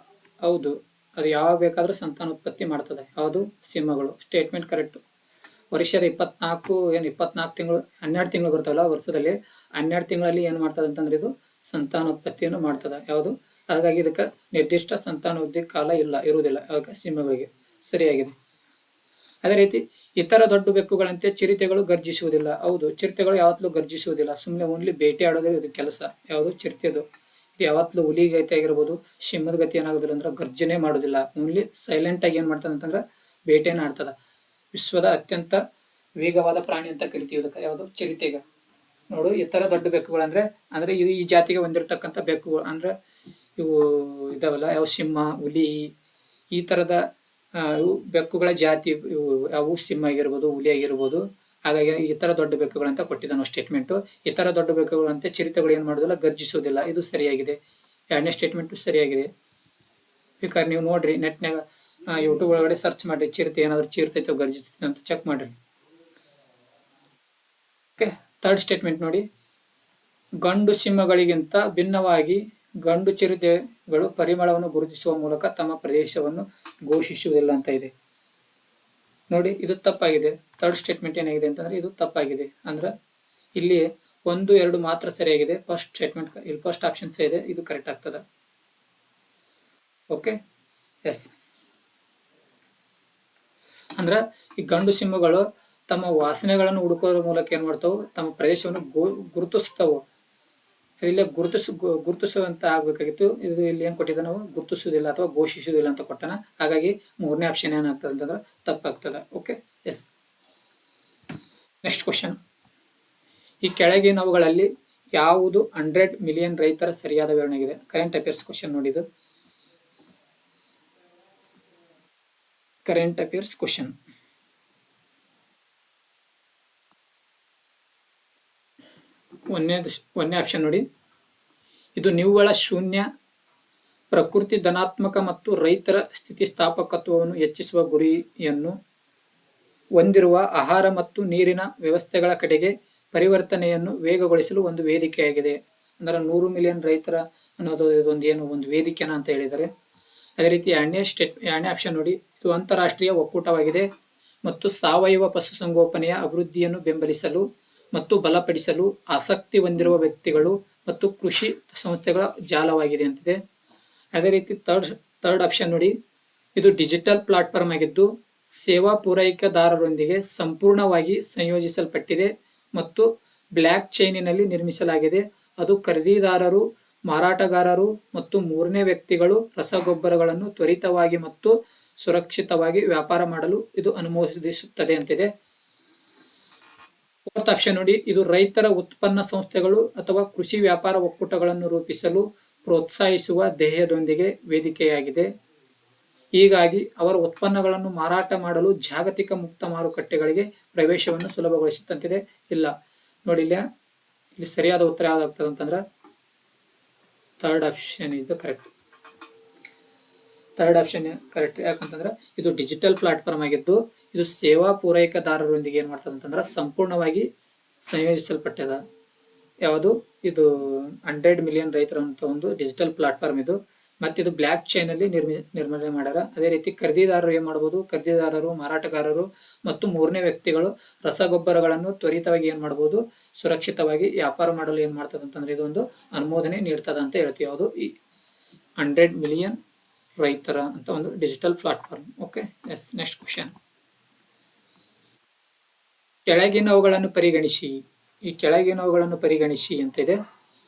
ಹೌದು, ಅದು ಯಾವಾಗ ಬೇಕಾದ್ರೂ ಸಂತಾನೋತ್ಪತ್ತಿ ಮಾಡ್ತದೆ. ಯಾವುದು? ಸಿಂಹಗಳು. Statement correct. ವರ್ಷದ 24 ತಿಂಗಳು, 12 ತಿಂಗಳು ಬರ್ತಾವಲ್ಲ ವರ್ಷದಲ್ಲಿ, 12 ತಿಂಗಳಲ್ಲಿ ಏನ್ ಮಾಡ್ತದೆ ಅಂತಂದ್ರೆ ಇದು ಸಂತಾನೋತ್ಪತ್ತಿಯನ್ನು ಮಾಡ್ತದೆ. ಯಾವುದು? ಹಾಗಾಗಿ ಇದಕ್ಕೆ ನಿರ್ದಿಷ್ಟ ಸಂತಾನೋತ್ಪತ್ತಿ ಕಾಲ ಇರುವುದಿಲ್ಲ ಸಿಂಹಗಳಿಗೆ. ಸರಿಯಾಗಿದೆ. ಅದೇ ರೀತಿ ಇತರ ದೊಡ್ಡ ಬೆಕ್ಕುಗಳಂತೆ ಚಿರತೆಗಳು ಗರ್ಜಿಸುವುದಿಲ್ಲ. ಹೌದು, ಚಿರತೆಗಳು ಯಾವತ್ತಲೂ ಗರ್ಜಿಸುವುದಿಲ್ಲ. ಸುಮ್ಮನೆ ಓನ್ಲಿ ಬೇಟೆ ಆಡೋದೇ ಇದು ಕೆಲಸ. ಯಾವುದು? ಚಿರತೆದು. ಇದು ಯಾವತ್ತಲೂ ಹುಲಿ ಗತಿ ಆಗಿರ್ಬೋದು, ಸಿಂಹದ ಗತಿ ಏನಾಗೋದಿಲ್ಲ ಅಂದ್ರೆ ಗರ್ಜನೆ ಮಾಡೋದಿಲ್ಲ. ಓನ್ಲಿ ಸೈಲೆಂಟ್ ಆಗಿ ಏನ್ ಮಾಡ್ತದೆ ಅಂತಂದ್ರೆ ಬೇಟೆನ ಆಡ್ತದ. ವಿಶ್ವದ ಅತ್ಯಂತ ವೇಗವಾದ ಪ್ರಾಣಿ ಅಂತ ಕರಿತೀವಿ ಇದಕ್ಕೆ. ಯಾವುದು? ಚಿರತೆಗ. ನೋಡು, ಇತರ ದೊಡ್ಡ ಬೆಕ್ಕುಗಳಂದ್ರೆ ಅಂದ್ರೆ ಇದು ಈ ಜಾತಿಗೆ ಹೊಂದಿರತಕ್ಕಂಥ ಬೆಕ್ಕುಗಳು ಅಂದ್ರೆ ಇವು ಇದಾವಲ್ಲ, ಯಾವ ಸಿಂಹ, ಹುಲಿ, ಈ ತರದ ಇವು ಬೆಕ್ಕುಗಳ ಜಾತಿ. ಇವು ಅವು ಸಿಂಹ ಆಗಿರ್ಬೋದು, ಹುಲಿ ಆಗಿರ್ಬೋದು. ಹಾಗಾಗಿ ಇತರ ದೊಡ್ಡ ಬೆಕ್ಕುಗಳಂತ ಕೊಟ್ಟಿದ್ದಾನು ಸ್ಟೇಟ್ಮೆಂಟ್. ಇತರ ದೊಡ್ಡ ಬೆಕ್ಕುಗಳಂತೆ ಚಿರತೆಗಳು ಏನ್ ಮಾಡೋದಿಲ್ಲ, ಗರ್ಜಿಸೋದಿಲ್ಲ. ಇದು ಸರಿಯಾಗಿದೆ. ಎರಡನೇ ಸ್ಟೇಟ್ಮೆಂಟ್ ಸರಿಯಾಗಿದೆ. ಬೇಕಾದ್ರೆ ನೀವು ನೋಡ್ರಿ ನೆಟ್ನಾಗ, ಯೂಟ್ಯೂಬ್ ಒಳಗಡೆ ಸರ್ಚ್ ಮಾಡ್ರಿ, ಚಿರತೆ ಏನಾದ್ರು ಚೀರ್ತೈತೆ ಗರ್ಜಿಸ್ತೈತೆ ಅಂತ ಚೆಕ್ ಮಾಡ್ರಿ. ಓಕೆ, ಥರ್ಡ್ ಸ್ಟೇಟ್ಮೆಂಟ್ ನೋಡಿ, ಗಂಡು ಸಿಂಹಗಳಿಗಿಂತ ಭಿನ್ನವಾಗಿ ಗಂಡು ಚಿರತೆಗಳು ಪರಿಮಳವನ್ನು ಗುರುತಿಸುವ ಮೂಲಕ ತಮ್ಮ ಪ್ರದೇಶವನ್ನು ಘೋಷಿಸುವುದಿಲ್ಲ ಅಂತ ಇದೆ. ನೋಡಿ, ಇದು ತಪ್ಪಾಗಿದೆ. ಥರ್ಡ್ ಸ್ಟೇಟ್ಮೆಂಟ್ ಏನಾಗಿದೆ ಅಂತಂದ್ರೆ ಇದು ತಪ್ಪಾಗಿದೆ. ಅಂದ್ರೆ ಇಲ್ಲಿ 1, 2 ಮಾತ್ರ ಸರಿಯಾಗಿದೆ. ಫಸ್ಟ್ ಸ್ಟೇಟ್ಮೆಂಟ್ ಇಲ್ಲಿ ಫಸ್ಟ್ ಆಪ್ಷನ್ಸ್ ಇದೆ, ಇದು ಕರೆಕ್ಟ್ ಆಗ್ತದೆ. Okay, yes. ಅಂದ್ರ ಈ ಗಂಡು ಸಿಂಹಗಳು ತಮ್ಮ ವಾಸನೆಗಳನ್ನು ಹುಡುಕೋದ್ರ ಮೂಲಕ ಏನ್ ಮಾಡ್ತಾವು, ತಮ್ಮ ಪ್ರದೇಶವನ್ನು ಗುರುತಿಸ್ತಾವು. ಇಲ್ಲಿ ಗುರುತಿಸುವಂತ ಆಗ್ಬೇಕಾಗಿತ್ತು. ಇದು ಇಲ್ಲಿ ಏನ್ ಕೊಟ್ಟಿದ್ದ, ನಾವು ಗುರುತಿಸುವುದಿಲ್ಲ ಅಥವಾ ಘೋಷಿಸುವುದಿಲ್ಲ ಅಂತ ಕೊಟ್ಟನ. ಹಾಗಾಗಿ 3ನೇ ಆಪ್ಷನ್ ಏನಾಗ್ತದೆ ಅಂತಂದ್ರೆ ತಪ್ಪಾಗ್ತದೆ. Okay, yes. ನೆಕ್ಸ್ಟ್ ಕ್ವಶನ್, ಈ ಕೆಳಗಿನವುಗಳಲ್ಲಿ ಯಾವುದು 100 ಮಿಲಿಯನ್ ರೈತರ ಸರಿಯಾದ ವಿವರಣೆಯಾಗಿದೆ? ಕರೆಂಟ್ ಅಫೇರ್ಸ್ ಕ್ವಶನ್ ನೋಡಿದು. Current affairs question. ಒಂದನೇ ಆಪ್ಷನ್ ನೋಡಿ, ಇದು ನಿವ್ವಳ ಶೂನ್ಯ, ಪ್ರಕೃತಿ ಧನಾತ್ಮಕ ಮತ್ತು ರೈತರ ಸ್ಥಿತಿಸ್ಥಾಪಕತ್ವವನ್ನು ಹೆಚ್ಚಿಸುವ ಗುರಿಯನ್ನು ಹೊಂದಿರುವ ಆಹಾರ ಮತ್ತು ನೀರಿನ ವ್ಯವಸ್ಥೆಗಳ ಕಡೆಗೆ ಪರಿವರ್ತನೆಯನ್ನು ವೇಗಗೊಳಿಸಲು ಒಂದು ವೇದಿಕೆಯಾಗಿದೆ. ಅಂದ್ರೆ 100 ಮಿಲಿಯನ್ ರೈತರ ಅನ್ನೋದು ಒಂದು ವೇದಿಕೆನ ಅಂತ ಹೇಳಿದ್ದಾರೆ. ಅದೇ ರೀತಿ ಎರಡನೇ ಆಪ್ಷನ್ ನೋಡಿ, ಇದು ಅಂತಾರಾಷ್ಟ್ರೀಯ ಒಕ್ಕೂಟವಾಗಿದೆ ಮತ್ತು ಸಾವಯವ ಪಶುಸಂಗೋಪನೆಯ ಅಭಿವೃದ್ಧಿಯನ್ನು ಬೆಂಬಲಿಸಲು ಮತ್ತು ಬಲಪಡಿಸಲು ಆಸಕ್ತಿ ಹೊಂದಿರುವ ವ್ಯಕ್ತಿಗಳು ಮತ್ತು ಕೃಷಿ ಸಂಸ್ಥೆಗಳ ಜಾಲವಾಗಿದೆ ಅಂತಿದೆ. ಅದೇ ರೀತಿ ಥರ್ಡ್ ಆಪ್ಷನ್ ನೋಡಿ, ಇದು ಡಿಜಿಟಲ್ ಪ್ಲಾಟ್ಫಾರ್ಮ್ ಆಗಿದ್ದು ಸೇವಾ ಪೂರೈಕೆದಾರರೊಂದಿಗೆ ಸಂಪೂರ್ಣವಾಗಿ ಸಂಯೋಜಿಸಲ್ಪಟ್ಟಿದೆ ಮತ್ತು ಬ್ಲಾಕ್ ಚೈನಿನಲ್ಲಿ ನಿರ್ಮಿಸಲಾಗಿದೆ. ಅದು ಖರೀದಿದಾರರು, ಮಾರಾಟಗಾರರು ಮತ್ತು 3ನೇ ವ್ಯಕ್ತಿಗಳು ರಸಗೊಬ್ಬರಗಳನ್ನು ತ್ವರಿತವಾಗಿ ಮತ್ತು ಸುರಕ್ಷಿತವಾಗಿ ವ್ಯಾಪಾರ ಮಾಡಲು ಇದು ಅನುಮೋದಿಸುತ್ತದೆ ಅಂತಿದೆ. ಫೋರ್ತ್ ಆಪ್ಷನ್ ನೋಡಿ, ಇದು ರೈತರ ಉತ್ಪನ್ನ ಸಂಸ್ಥೆಗಳು ಅಥವಾ ಕೃಷಿ ವ್ಯಾಪಾರ ಒಕ್ಕೂಟಗಳನ್ನು ರೂಪಿಸಲು ಪ್ರೋತ್ಸಾಹಿಸುವ ಧ್ಯೇಯದೊಂದಿಗೆ ವೇದಿಕೆಯಾಗಿದೆ. ಹೀಗಾಗಿ ಅವರ ಉತ್ಪನ್ನಗಳನ್ನು ಮಾರಾಟ ಮಾಡಲು ಜಾಗತಿಕ ಮುಕ್ತ ಮಾರುಕಟ್ಟೆಗಳಿಗೆ ಪ್ರವೇಶವನ್ನು ಸುಲಭಗೊಳಿಸುತ್ತಂತಿದೆ. ಇಲ್ಲ ನೋಡಿ, ಇಲ್ಲಿ ಸರಿಯಾದ ಉತ್ತರ ಯಾವ್ದಾಗ್ತದೆ ಅಂತಂದ್ರೆ third option is the correct. Third option correct. ಯಾಕಂತಂದ್ರೆ ಇದು ಡಿಜಿಟಲ್ ಪ್ಲಾಟ್ಫಾರ್ಮ್ ಆಗಿದ್ದು ಇದು ಸೇವಾ ಪೂರೈಕೆದಾರರೊಂದಿಗೆ ಏನ್ ಮಾಡ್ತದೆ ಅಂತಂದ್ರೆ ಸಂಪೂರ್ಣವಾಗಿ ಸಂಯೋಜಿಸಲ್ಪಟ್ಟದ. ಯಾವುದು? ಇದು 100 ಮಿಲಿಯನ್ ರೈತರ ಅಂತ ಒಂದು ಡಿಜಿಟಲ್ ಪ್ಲಾಟ್ಫಾರ್ಮ್ ಇದು. ಮತ್ತೆ ಇದು ಬ್ಲಾಕ್ ಚೈನ್ ಅಲ್ಲಿ ನಿರ್ಮಾಣ ಮಾಡ್ಯಾರ. ಅದೇ ರೀತಿ ಖರೀದಿದಾರರು ಏನ್ ಮಾಡಬಹುದು, ಖರೀದಿದಾರರು, ಮಾರಾಟಗಾರರು ಮತ್ತು ಮೂರನೇ ವ್ಯಕ್ತಿಗಳು ರಸಗೊಬ್ಬರಗಳನ್ನು ತ್ವರಿತವಾಗಿ ಏನ್ ಮಾಡಬಹುದು, ಸುರಕ್ಷಿತವಾಗಿ ವ್ಯಾಪಾರ ಮಾಡಲು ಏನ್ ಮಾಡ್ತದ ಅಂತಂದ್ರೆ ಇದೊಂದು ಅನುಮೋದನೆ ನೀಡ್ತದ ಅಂತ ಹೇಳ್ತೀವಿ. ಯಾವುದು ಈ 100 ಮಿಲಿಯನ್ ರೈತರ ಅಂತ ಒಂದು digital platform. Okay, yes. Next question, ಕೆಳಗಿನವುಗಳನ್ನು ಪರಿಗಣಿಸಿ. ಈ ಕೆಳಗಿನವುಗಳನ್ನು ಪರಿಗಣಿಸಿ ಅಂತ ಇದೆ.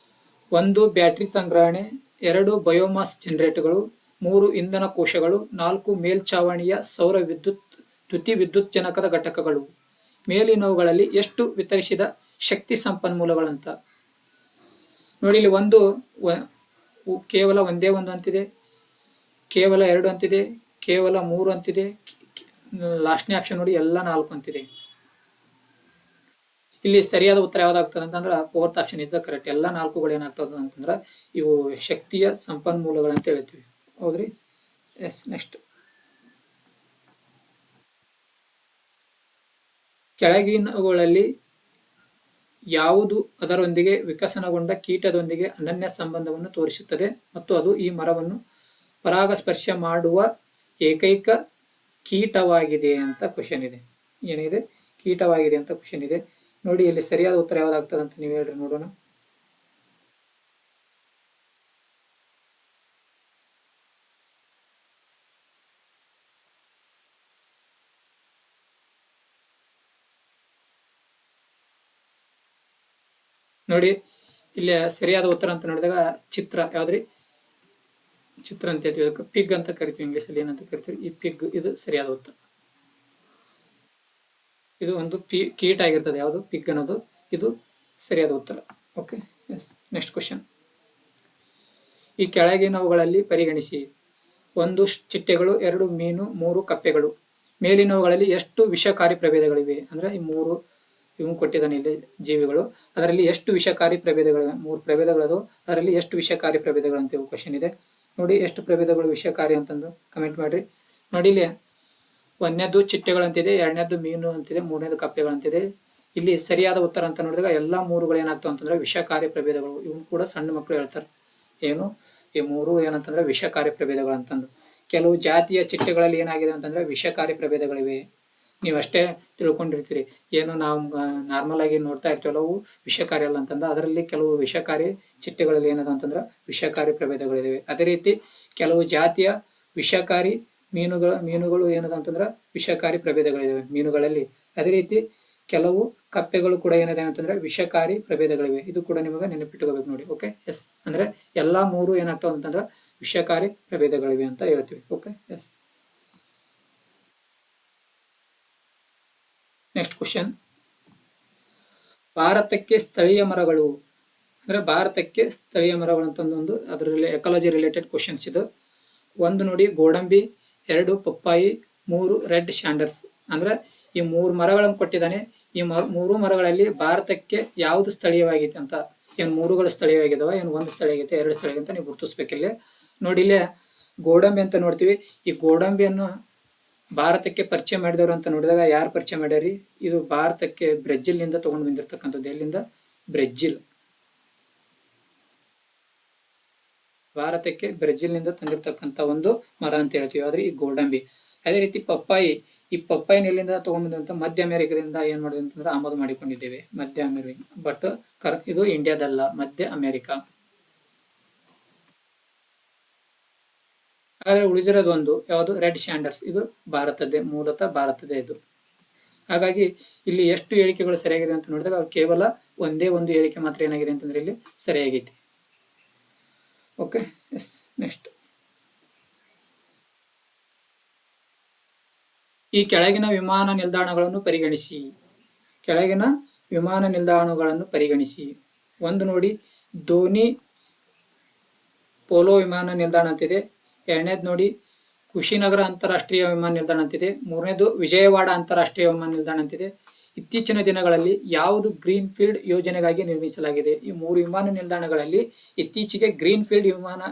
1 ಬ್ಯಾಟರಿ ಸಂಗ್ರಹಣೆ, 2 ಬಯೋಮಾಸ್ ಜನರೇಟರ್ಗಳು, 3 ಇಂಧನ ಕೋಶಗಳು, 4 ಮೇಲ್ಛಾವಣಿಯ ಸೌರ ದ್ಯುತಿ ವಿದ್ಯುಜ್ಜನಕದ ಘಟಕಗಳು. ಮೇಲಿನವುಗಳಲ್ಲಿ ಎಷ್ಟು ವಿತರಿಸಿದ ಶಕ್ತಿ ಸಂಪನ್ಮೂಲಗಳಂತ ನೋಡಿ. ಇಲ್ಲಿ ಒಂದು ಕೇವಲ ಒಂದೇ ಒಂದು ಅಂತಿದೆ, ಕೇವಲ 2 ಅಂತಿದೆ, ಕೇವಲ 3 ಅಂತಿದೆ, ಲಾಸ್ಟ್ನೇ ಆಪ್ಷನ್ ನೋಡಿ ಎಲ್ಲ 4 ಅಂತಿದೆ. ಇಲ್ಲಿ ಸರಿಯಾದ ಉತ್ತರ ಯಾವ್ದಾಗ್ತದೆ ಅಂತಂದ್ರೆ fourth option is the correct. ಎಲ್ಲ 4ಗಳು ಏನಾಗ್ತದ ಅಂತಂದ್ರೆ ಇವು ಶಕ್ತಿಯ ಸಂಪನ್ಮೂಲಗಳಂತ ಹೇಳ್ತೀವಿ. ಹೌದ್ರಿ, ಎಸ್. ನೆಕ್ಸ್ಟ್, ಕೆಳಗಿನವುಗಳಲ್ಲಿ ಯಾವುದು ಅದರೊಂದಿಗೆ ವಿಕಸನಗೊಂಡ ಕೀಟದೊಂದಿಗೆ ಅನನ್ಯ ಸಂಬಂಧವನ್ನು ತೋರಿಸುತ್ತದೆ ಮತ್ತು ಅದು ಈ ಮರವನ್ನು ಪರಾಗಸ್ಪರ್ಶ ಮಾಡುವ ಏಕೈಕ ಕೀಟವಾಗಿದೆ ಅಂತ ಕ್ವಶನ್ ಇದೆ. ಏನಿದೆ, ಕೀಟವಾಗಿದೆ ಅಂತ ಕ್ವಶನ್ ಇದೆ. ನೋಡಿ ಇಲ್ಲಿ ಸರಿಯಾದ ಉತ್ತರ ಯಾವ್ದಾಗ್ತದೆ ಅಂತ ನೀವು ಹೇಳ್ರಿ ನೋಡೋಣ. ನೋಡಿ ಇಲ್ಲಿ ಸರಿಯಾದ ಉತ್ತರ ಅಂತ ನೋಡಿದಾಗ ಚಿತ್ರ ಯಾವ್ದ್ರಿ, ಚಿತ್ರ ಅಂತ ಹೇಳ್ತೀವಿ. ಪಿಗ್ ಅಂತ ಕರಿತೀವಿ, ಇಂಗ್ಲಿಷ್ ಅಲ್ಲಿ ಏನಂತ ಕರಿತೀವಿ, ಈ ಪಿಗ್. ಇದು ಸರಿಯಾದ ಉತ್ತರ. ಇದು ಒಂದು ಕೀಟ ಆಗಿರ್ತದೆ, ಯಾವುದು ಪಿಗ್ ಅನ್ನೋದು. ಇದು ಸರಿಯಾದ ಉತ್ತರ. Okay, yes. ನೆಕ್ಸ್ಟ್ ಕ್ವಶನ್, ಈ ಕೆಳಗಿನವುಗಳಲ್ಲಿ ಪರಿಗಣಿಸಿ. 1 ಚಿಟ್ಟೆಗಳು, 2 ಮೀನು, 3 ಕಪ್ಪೆಗಳು. ಮೇಲಿನವುಗಳಲ್ಲಿ ಎಷ್ಟು ವಿಷಕಾರಿ ಪ್ರಭೇದಗಳಿವೆ? ಅಂದ್ರೆ ಈ 3 ಇವು ಕೊಟ್ಟಿದ್ದಾನೆ ಇಲ್ಲಿ ಜೀವಿಗಳು. ಅದರಲ್ಲಿ ಎಷ್ಟು ವಿಷಕಾರಿ ಪ್ರಭೇದಗಳಿವೆ? 3 ಪ್ರಭೇದಗಳದು. ಅದರಲ್ಲಿ ಎಷ್ಟು ವಿಷಕಾರಿ ಪ್ರಭೇದಗಳು ಅಂತ ಕ್ವಶನ್ ಇದೆ. ನೋಡಿ ಎಷ್ಟು ಪ್ರಭೇದಗಳು ವಿಷಕಾರಿ ಅಂತಂದು ಕಮೆಂಟ್ ಮಾಡ್ರಿ. ನೋಡಿ ಇಲ್ಲಿ 1ನೇದು ಚಿಟ್ಟೆಗಳಂತಿದೆ, 2ನೇದು ಮೀನು ಅಂತಿದೆ, 3ನೇದು ಕಪ್ಪೆಗಳಂತಿದೆ. ಇಲ್ಲಿ ಸರಿಯಾದ ಉತ್ತರ ಅಂತ ನೋಡಿದಾಗ ಎಲ್ಲಾ 3ಗಳು ಏನಾಗ್ತಾವ ಅಂತಂದ್ರೆ ವಿಷಕಾರಿ ಪ್ರಭೇದಗಳು. ಇವು ಕೂಡ ಸಣ್ಣ ಮಕ್ಕಳು ಹೇಳ್ತಾರೆ, ಏನು ಈ 3 ಏನಂತಂದ್ರೆ ವಿಷಕಾರಿ ಪ್ರಭೇದಗಳು ಅಂತಂದು. ಕೆಲವು ಜಾತಿಯ ಚಿಟ್ಟೆಗಳಲ್ಲಿ ಏನಾಗಿದೆ ಅಂತಂದ್ರೆ ವಿಷಕಾರಿ ಪ್ರಭೇದಗಳಿವೆ. ನೀವಷ್ಟೇ ತಿಳ್ಕೊಂಡಿರ್ತೀರಿ, ಏನು ನಾವು ನಾರ್ಮಲ್ ಆಗಿ ನೋಡ್ತಾ ಇರ್ತೀವಲ್ಲ ಅವು ವಿಷಕಾರಿ ಅಲ್ಲ ಅಂತಂದ. ಅದರಲ್ಲಿ ಕೆಲವು ವಿಷಕಾರಿ ಚಿಟ್ಟೆಗಳಲ್ಲಿ ಏನದ ಅಂತಂದ್ರೆ ವಿಷಕಾರಿ ಪ್ರಭೇದಗಳಿವೆ. ಅದೇ ರೀತಿ ಕೆಲವು ಜಾತಿಯ ವಿಷಕಾರಿ ಮೀನುಗಳು ಏನದ ಅಂತಂದ್ರೆ ವಿಷಕಾರಿ ಪ್ರಭೇದಗಳಿವೆ ಮೀನುಗಳಲ್ಲಿ. ಅದೇ ರೀತಿ ಕೆಲವು ಕಪ್ಪೆಗಳು ಕೂಡ ಏನಿದೆ ಅಂತಂದ್ರೆ ವಿಷಕಾರಿ ಪ್ರಭೇದಗಳಿವೆ. ಇದು ಕೂಡ ನಿಮಗೆ ನೆನಪಿಟ್ಟುಕೋಬೇಕು ನೋಡಿ. Okay, yes. ಅಂದ್ರೆ ಎಲ್ಲಾ 3 ಏನಾಗ್ತಾವ ಅಂತಂದ್ರೆ ವಿಷಕಾರಿ ಪ್ರಭೇದಗಳಿವೆ ಅಂತ ಹೇಳ್ತೀವಿ. Okay, yes. ನೆಕ್ಸ್ಟ್ ಕ್ವಶನ್, ಭಾರತಕ್ಕೆ ಸ್ಥಳೀಯ ಮರಗಳು. ಅಂದ್ರೆ ಭಾರತಕ್ಕೆ ಸ್ಥಳೀಯ ಮರಗಳು ಅಂತ ಒಂದು ಅದರಲ್ಲಿ ಎಕಾಲಜಿ ರಿಲೇಟೆಡ್ ಕ್ವಶನ್ಸ್ ಇದು. 1 ನೋಡಿ ಗೋಡಂಬಿ, 2 ಪಪ್ಪಾಯಿ, 3 ರೆಡ್ ಶಾಂಡರ್ಸ್. ಅಂದ್ರೆ ಈ 3 ಮರಗಳನ್ನು ಕೊಟ್ಟಿದ್ದಾನೆ. ಈ 3 ಮರಗಳಲ್ಲಿ ಭಾರತಕ್ಕೆ ಯಾವುದು ಸ್ಥಳೀಯವಾಗಿದೆ ಅಂತ. ಏನ್ 3ಗಳು ಸ್ಥಳೀಯವಾಗಿದಾವ, ಏನ್ 1 ಸ್ಥಳೀಯವಾಗಿದೆ, 2 ಸ್ಥಳೀಯ ಅಂತ ನೀವು ಗುರುತಿಸ್ಬೇಕಿಲ್ಲ. ನೋಡಿ ಇಲ್ಲಿ ಗೋಡಂಬಿ ಅಂತ ನೋಡ್ತೀವಿ. ಈ ಗೋಡಂಬಿಯನ್ನು ಭಾರತಕ್ಕೆ ಪರಿಚಯ ಮಾಡಿದವರು ಅಂತ ನೋಡಿದಾಗ ಯಾರು ಪರಿಚಯ ಮಾಡ್ಯಾರಿ? ಇದು ಭಾರತಕ್ಕೆ ಬ್ರೆಜಿಲ್ ನಿಂದ ತಗೊಂಡು ಬಂದಿರತಕ್ಕಂಥದ್ದು. ಎಲ್ಲಿಂದ? ಬ್ರೆಜಿಲ್. ಭಾರತಕ್ಕೆ ಬ್ರೆಜಿಲ್ ನಿಂದ ತಂದಿರತಕ್ಕಂತ ಒಂದು ಮರ ಅಂತ ಹೇಳ್ತೀವಿ. ಆದ್ರೆ ಈ ಗೋಡಂಬಿ. ಅದೇ ರೀತಿ ಪಪ್ಪಾಯಿ. ಈ ಪಪ್ಪಾಯಿನ ಎಲ್ಲಿಂದ ತಗೊಂಡ್ಬಂದಂತ ಮಧ್ಯ ಅಮೆರಿಕದಿಂದ ಏನ್ ಮಾಡಿದೆ ಅಂತಂದ್ರೆ ಆಮದು ಮಾಡಿಕೊಂಡಿದ್ದೇವೆ, ಮಧ್ಯ ಅಮೆರಿಕ. ಬಟ್ ಇದು ಇಂಡಿಯಾದಲ್ಲ, ಮಧ್ಯ ಅಮೆರಿಕ. ಆದ್ರೆ ಉಳಿದಿರೋದು ಒಂದು ಯಾವುದು? ರೆಡ್ ಶಾಂಡರ್ಸ್. ಇದು ಭಾರತದ್ದೇ, ಮೂಲತಃ ಭಾರತದೇ ಇದು. ಹಾಗಾಗಿ ಇಲ್ಲಿ ಎಷ್ಟು ಹೇಳಿಕೆಗಳು ಸರಿಯಾಗಿದೆ ಅಂತ ನೋಡಿದಾಗ ಕೇವಲ ಒಂದೇ ಒಂದು ಹೇಳಿಕೆ ಮಾತ್ರ ಏನಾಗಿದೆ ಅಂತಂದ್ರೆ ಇಲ್ಲಿ ಸರಿಯಾಗೈತಿ. Okay, yes. ನೆಕ್ಸ್ಟ್, ಈ ಕೆಳಗಿನ ವಿಮಾನ ನಿಲ್ದಾಣಗಳನ್ನು ಪರಿಗಣಿಸಿ. ಕೆಳಗಿನ ವಿಮಾನ ನಿಲ್ದಾಣಗಳನ್ನು ಪರಿಗಣಿಸಿ. 1 ನೋಡಿ ಧೋನಿ ಪೋಲೋ ವಿಮಾನ ನಿಲ್ದಾಣ ಅಂತಿದೆ. 2ನೇದು ನೋಡಿ ಕುಶಿನಗರ ಅಂತಾರಾಷ್ಟ್ರೀಯ ವಿಮಾನ ನಿಲ್ದಾಣ ಅಂತಿದೆ. 3ನೇದು ವಿಜಯವಾಡ ಅಂತಾರಾಷ್ಟ್ರೀಯ ವಿಮಾನ ನಿಲ್ದಾಣ ಅಂತಿದೆ. ಇತ್ತೀಚಿನ ದಿನಗಳಲ್ಲಿ ಯಾವುದು ಗ್ರೀನ್ ಫೀಲ್ಡ್ ಯೋಜನೆಗಾಗಿ ನಿರ್ಮಿಸಲಾಗಿದೆ? ಈ 3 ವಿಮಾನ ನಿಲ್ದಾಣಗಳಲ್ಲಿ ಇತ್ತೀಚೆಗೆ ಗ್ರೀನ್ ಫೀಲ್ಡ್ ವಿಮಾನ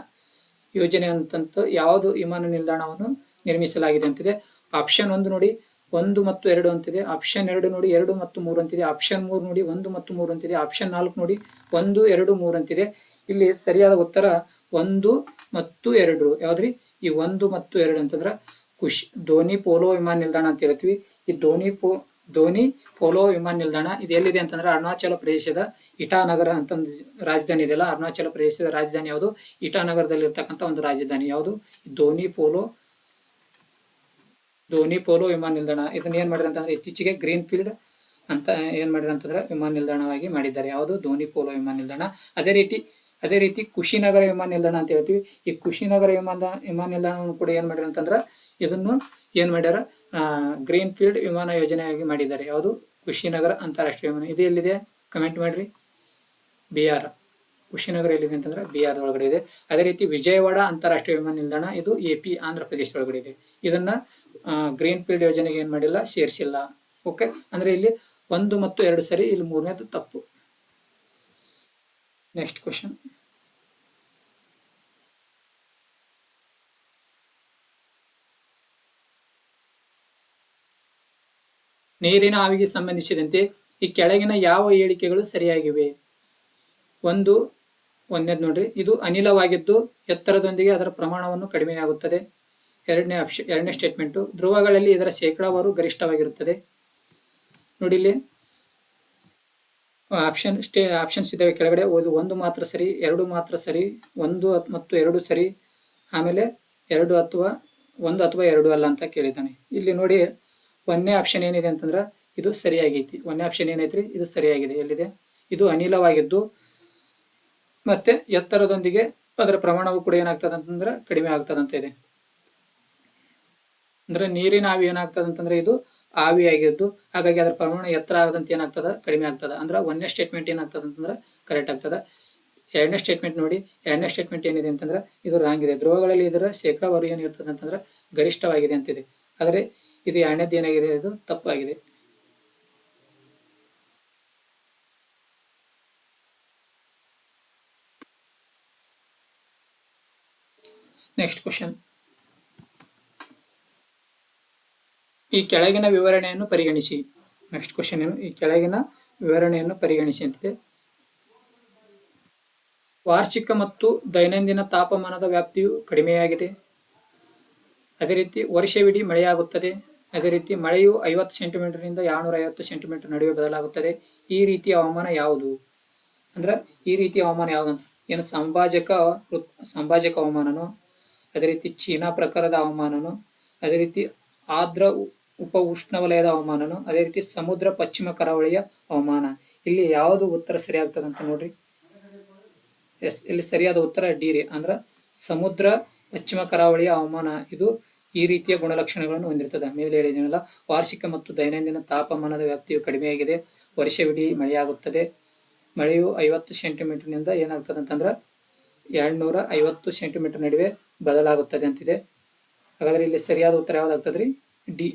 ಯೋಜನೆ ಅಂತಂತ ಯಾವುದು ವಿಮಾನ ನಿಲ್ದಾಣವನ್ನು ನಿರ್ಮಿಸಲಾಗಿದೆ ಅಂತಿದೆ. ಆಪ್ಷನ್ 1 ನೋಡಿ 1 ಮತ್ತು 2 ಅಂತಿದೆ. ಆಪ್ಷನ್ 2 ನೋಡಿ 2 ಮತ್ತು 3 ಅಂತಿದೆ. ಆಪ್ಷನ್ 3 ನೋಡಿ 1 ಮತ್ತು 3 ಅಂತಿದೆ. ಆಪ್ಷನ್ 4 ನೋಡಿ 1, 2, 3 ಅಂತಿದೆ. ಇಲ್ಲಿ ಸರಿಯಾದ ಉತ್ತರ 1, ಮತ್ತು 2 ಯಾವ್ದ್ರಿ ಈ 1 ಮತ್ತು 2 ಅಂತಂದ್ರ ಧೋನಿ ಪೋಲೋ ವಿಮಾನ ನಿಲ್ದಾಣ ಅಂತ ಹೇಳ್ತೀವಿ. ಈ ಧೋನಿ ಪೋಲೋ ವಿಮಾನ ನಿಲ್ದಾಣ ಇದು ಎಲ್ಲಿದೆ ಅಂತಂದ್ರೆ ಅರುಣಾಚಲ ಪ್ರದೇಶದ ಇಟಾನಗರ ಅಂತ ರಾಜಧಾನಿ ಇದೆಯಲ್ಲ, ಅರುಣಾಚಲ ಪ್ರದೇಶದ ರಾಜಧಾನಿ ಯಾವುದು? ಇಟಾನಗರದಲ್ಲಿ ಇರ್ತಕ್ಕಂಥ ಒಂದು ರಾಜಧಾನಿ ಯಾವುದು? ಧೋನಿ ಪೋಲೋ ವಿಮಾನ ನಿಲ್ದಾಣ. ಇದನ್ನ ಏನ್ ಮಾಡಿದ್ರೆ ಅಂತಂದ್ರೆ ಇತ್ತೀಚೆಗೆ ಗ್ರೀನ್ ಫೀಲ್ಡ್ ಅಂತ ಏನ್ ಮಾಡಿದ್ರೆ ಅಂತಂದ್ರೆ ವಿಮಾನ ನಿಲ್ದಾಣವಾಗಿ ಮಾಡಿದ್ದಾರೆ. ಯಾವುದು? ಧೋನಿ ಪೋಲೋ ವಿಮಾನ ನಿಲ್ದಾಣ. ಅದೇ ರೀತಿ ಕುಶಿನಗರ ವಿಮಾನ ನಿಲ್ದಾಣ ಅಂತ ಹೇಳ್ತೀವಿ. ಈ ಕುಶಿನಗರ ವಿಮಾನ ನಿಲ್ದಾಣವನ್ನು ಕೂಡ ಏನ್ ಮಾಡ್ಯಾರ ಅಂತಂದ್ರ ಇದನ್ನು ಏನ್ ಮಾಡ್ಯಾರ ಗ್ರೀನ್ ಫೀಲ್ಡ್ ವಿಮಾನ ಯೋಜನೆಯಾಗಿ ಮಾಡಿದ್ದಾರೆ. ಯಾವುದು? ಕುಶಿನಗರ ಅಂತಾರಾಷ್ಟ್ರೀಯ ವಿಮಾನ. ಇದು ಎಲ್ಲಿದೆ? ಕಮೆಂಟ್ ಮಾಡ್ರಿ. ಬಿಹಾರ್. ಕುಶಿನಗರ ಎಲ್ಲಿದೆ ಅಂತಂದ್ರೆ ಬಿಹಾರ್ ಒಳಗಡೆ ಇದೆ. ಅದೇ ರೀತಿ ವಿಜಯವಾಡ ಅಂತಾರಾಷ್ಟ್ರೀಯ ವಿಮಾನ ನಿಲ್ದಾಣ ಇದು AP ಆಂಧ್ರ ಪ್ರದೇಶ ಒಳಗಡೆ ಇದೆ. ಇದನ್ನ ಗ್ರೀನ್ ಫೀಲ್ಡ್ ಯೋಜನೆಗೆ ಏನ್ ಮಾಡಿಲ್ಲ, ಸೇರಿಸಿಲ್ಲ. ಓಕೆ, ಅಂದ್ರೆ ಇಲ್ಲಿ 1 ಮತ್ತು 2 ಸರಿ, ಇಲ್ಲಿ 3ನೇದು ತಪ್ಪು. Next question. ನೀರಿನ ಆವಿಗೆ ಸಂಬಂಧಿಸಿದಂತೆ ಈ ಕೆಳಗಿನ ಯಾವ ಹೇಳಿಕೆಗಳು ಸರಿಯಾಗಿವೆ? ಒಂದನೇದು ನೋಡ್ರಿ, ಇದು ಅನಿಲವಾಗಿದ್ದು ಎತ್ತರದೊಂದಿಗೆ ಅದರ ಪ್ರಮಾಣವನ್ನು ಕಡಿಮೆಯಾಗುತ್ತದೆ. ಎರಡನೇ ಸ್ಟೇಟ್ಮೆಂಟ್, ಧ್ರುವಗಳಲ್ಲಿ ಇದರ ಶೇಕಡಾವಾರು ಗರಿಷ್ಠವಾಗಿರುತ್ತದೆ. ನೋಡಿ ಇಲ್ಲಿ ಆಪ್ಷನ್ಸ್ ಇದಾವೆ ಕೆಳಗಡೆ. 1 ಮಾತ್ರ ಸರಿ, 2 ಮಾತ್ರ ಸರಿ, 1 ಮತ್ತು 2 ಸರಿ, ಆಮೇಲೆ 1 ಅಥವಾ 2 ಅಲ್ಲ ಅಂತ ಕೇಳಿದ್ದಾನೆ. ಇಲ್ಲಿ ನೋಡಿ 1ನೇ ಆಪ್ಷನ್ ಏನಿದೆ ಅಂತಂದ್ರ ಇದು ಸರಿಯಾಗೈತಿ. 1ನೇ ಆಪ್ಷನ್ ಏನೈತ್ರಿ? ಇದು ಸರಿಯಾಗಿದೆ. ಎಲ್ಲಿದೆ? ಇದು ಅನಿಲವಾಗಿದ್ದು ಮತ್ತೆ ಎತ್ತರದೊಂದಿಗೆ ಅದರ ಪ್ರಮಾಣವು ಕೂಡ ಏನಾಗ್ತದೆ ಅಂತಂದ್ರೆ ಕಡಿಮೆ ಆಗ್ತದಂತ ಇದೆ. ಅಂದ್ರೆ ನೀರಿನ ಆವಿ ಏನಾಗ್ತದೆ ಅಂತಂದ್ರೆ ಇದು ಆವಿಯಾಗಿದ್ದು, ಹಾಗಾಗಿ ಅದರ ಪ್ರಮಾಣ ಎತ್ತರ ಆಗದಂತೆ ಏನಾಗ್ತದ? ಕಡಿಮೆ ಆಗ್ತದ. ಅಂದ್ರೆ 1ನೇ ಸ್ಟೇಟ್ಮೆಂಟ್ ಏನಾಗ್ತದ ಅಂತಂದ್ರೆ ಕರೆಕ್ಟ್ ಆಗ್ತದ. 2ನೇ ಸ್ಟೇಟ್ಮೆಂಟ್ ನೋಡಿ, 2ನೇ ಸ್ಟೇಟ್ಮೆಂಟ್ ಏನಿದೆ ಅಂತಂದ್ರೆ ಇದು ರಾಂಗ್ ಇದೆ. ಧ್ರುವಗಳಲ್ಲಿ ಇದರ ಶೇಕಡಾವಾರು ಏನಿರ್ತದೆ ಅಂತಂದ್ರೆ ಗರಿಷ್ಠವಾಗಿದೆ ಅಂತಿದೆ. ಆದ್ರೆ ಇದು 2ನೇದು ಏನಾಗಿದೆ? ಇದು ತಪ್ಪಾಗಿದೆ. Next question. ಈ ಕೆಳಗಿನ ವಿವರಣೆಯನ್ನು ಪರಿಗಣಿಸಿ. ನೆಕ್ಸ್ಟ್ ಕ್ವಶನ್ ಏನು? ಈ ಕೆಳಗಿನ ವಿವರಣೆಯನ್ನು ಪರಿಗಣಿಸಿ ಅಂತಿದೆ. ವಾರ್ಷಿಕ ಮತ್ತು ದೈನಂದಿನ ತಾಪಮಾನದ ವ್ಯಾಪ್ತಿಯು ಕಡಿಮೆಯಾಗಿದೆ. ಅದೇ ರೀತಿ ವರ್ಷವಿಡೀ ಮಳೆಯಾಗುತ್ತದೆ. ಅದೇ ರೀತಿ ಮಳೆಯು 50 ಸೆಂಟಿಮೀಟರ್ನಿಂದ 250 ಸೆಂಟಿಮೀಟರ್ ನಡುವೆ ಬದಲಾಗುತ್ತದೆ. ಈ ರೀತಿಯ ಹವಾಮಾನ ಯಾವುದು? ಅಂದ್ರೆ ಈ ರೀತಿಯ ಹವಾಮಾನ ಯಾವ್ದಂತ ಏನು? ಸಂಭಾಜಕ ಹವಾಮಾನನು, ಅದೇ ರೀತಿ ಚೀನಾ ಪ್ರಕಾರದ ಹವಾಮಾನನು, ಅದೇ ರೀತಿ ಆರ್ದ್ರ ಉಪ ಉಷ್ಣವಲಯದ ಹವಾಮಾನನು, ಅದೇ ರೀತಿ ಸಮುದ್ರ ಪಶ್ಚಿಮ ಕರಾವಳಿಯ ಹವಾಮಾನ. ಇಲ್ಲಿ ಯಾವುದು ಉತ್ತರ ಸರಿ ಆಗ್ತದಂತ ನೋಡ್ರಿ. ಇಲ್ಲಿ ಸರಿಯಾದ ಉತ್ತರ ಡಿ ರೀ. ಅಂದ್ರ ಸಮುದ್ರ ಪಶ್ಚಿಮ ಕರಾವಳಿಯ ಹವಾಮಾನ ಇದು ಈ ರೀತಿಯ ಗುಣಲಕ್ಷಣಗಳನ್ನು ಹೊಂದಿರ್ತದೆ. ಮೇಲೆ ಹೇಳಿದನಲ್ಲ, ವಾರ್ಷಿಕ ಮತ್ತು ದೈನಂದಿನ ತಾಪಮಾನದ ವ್ಯಾಪ್ತಿಯು ಕಡಿಮೆಯಾಗಿದೆ. ವರ್ಷವಿಡೀ ಮಳೆಯಾಗುತ್ತದೆ. ಮಳೆಯು 50 ಸೆಂಟಿಮೀಟರ್ನಿಂದ ಏನಾಗ್ತದೆ ಅಂತಂದ್ರ 250 ಸೆಂಟಿಮೀಟರ್ ನಡುವೆ ಬದಲಾಗುತ್ತದೆ ಅಂತಿದೆ. ಹಾಗಾದ್ರೆ ಇಲ್ಲಿ ಸರಿಯಾದ ಉತ್ತರ ಯಾವ್ದಾಗ್ತದ್ರಿ? D.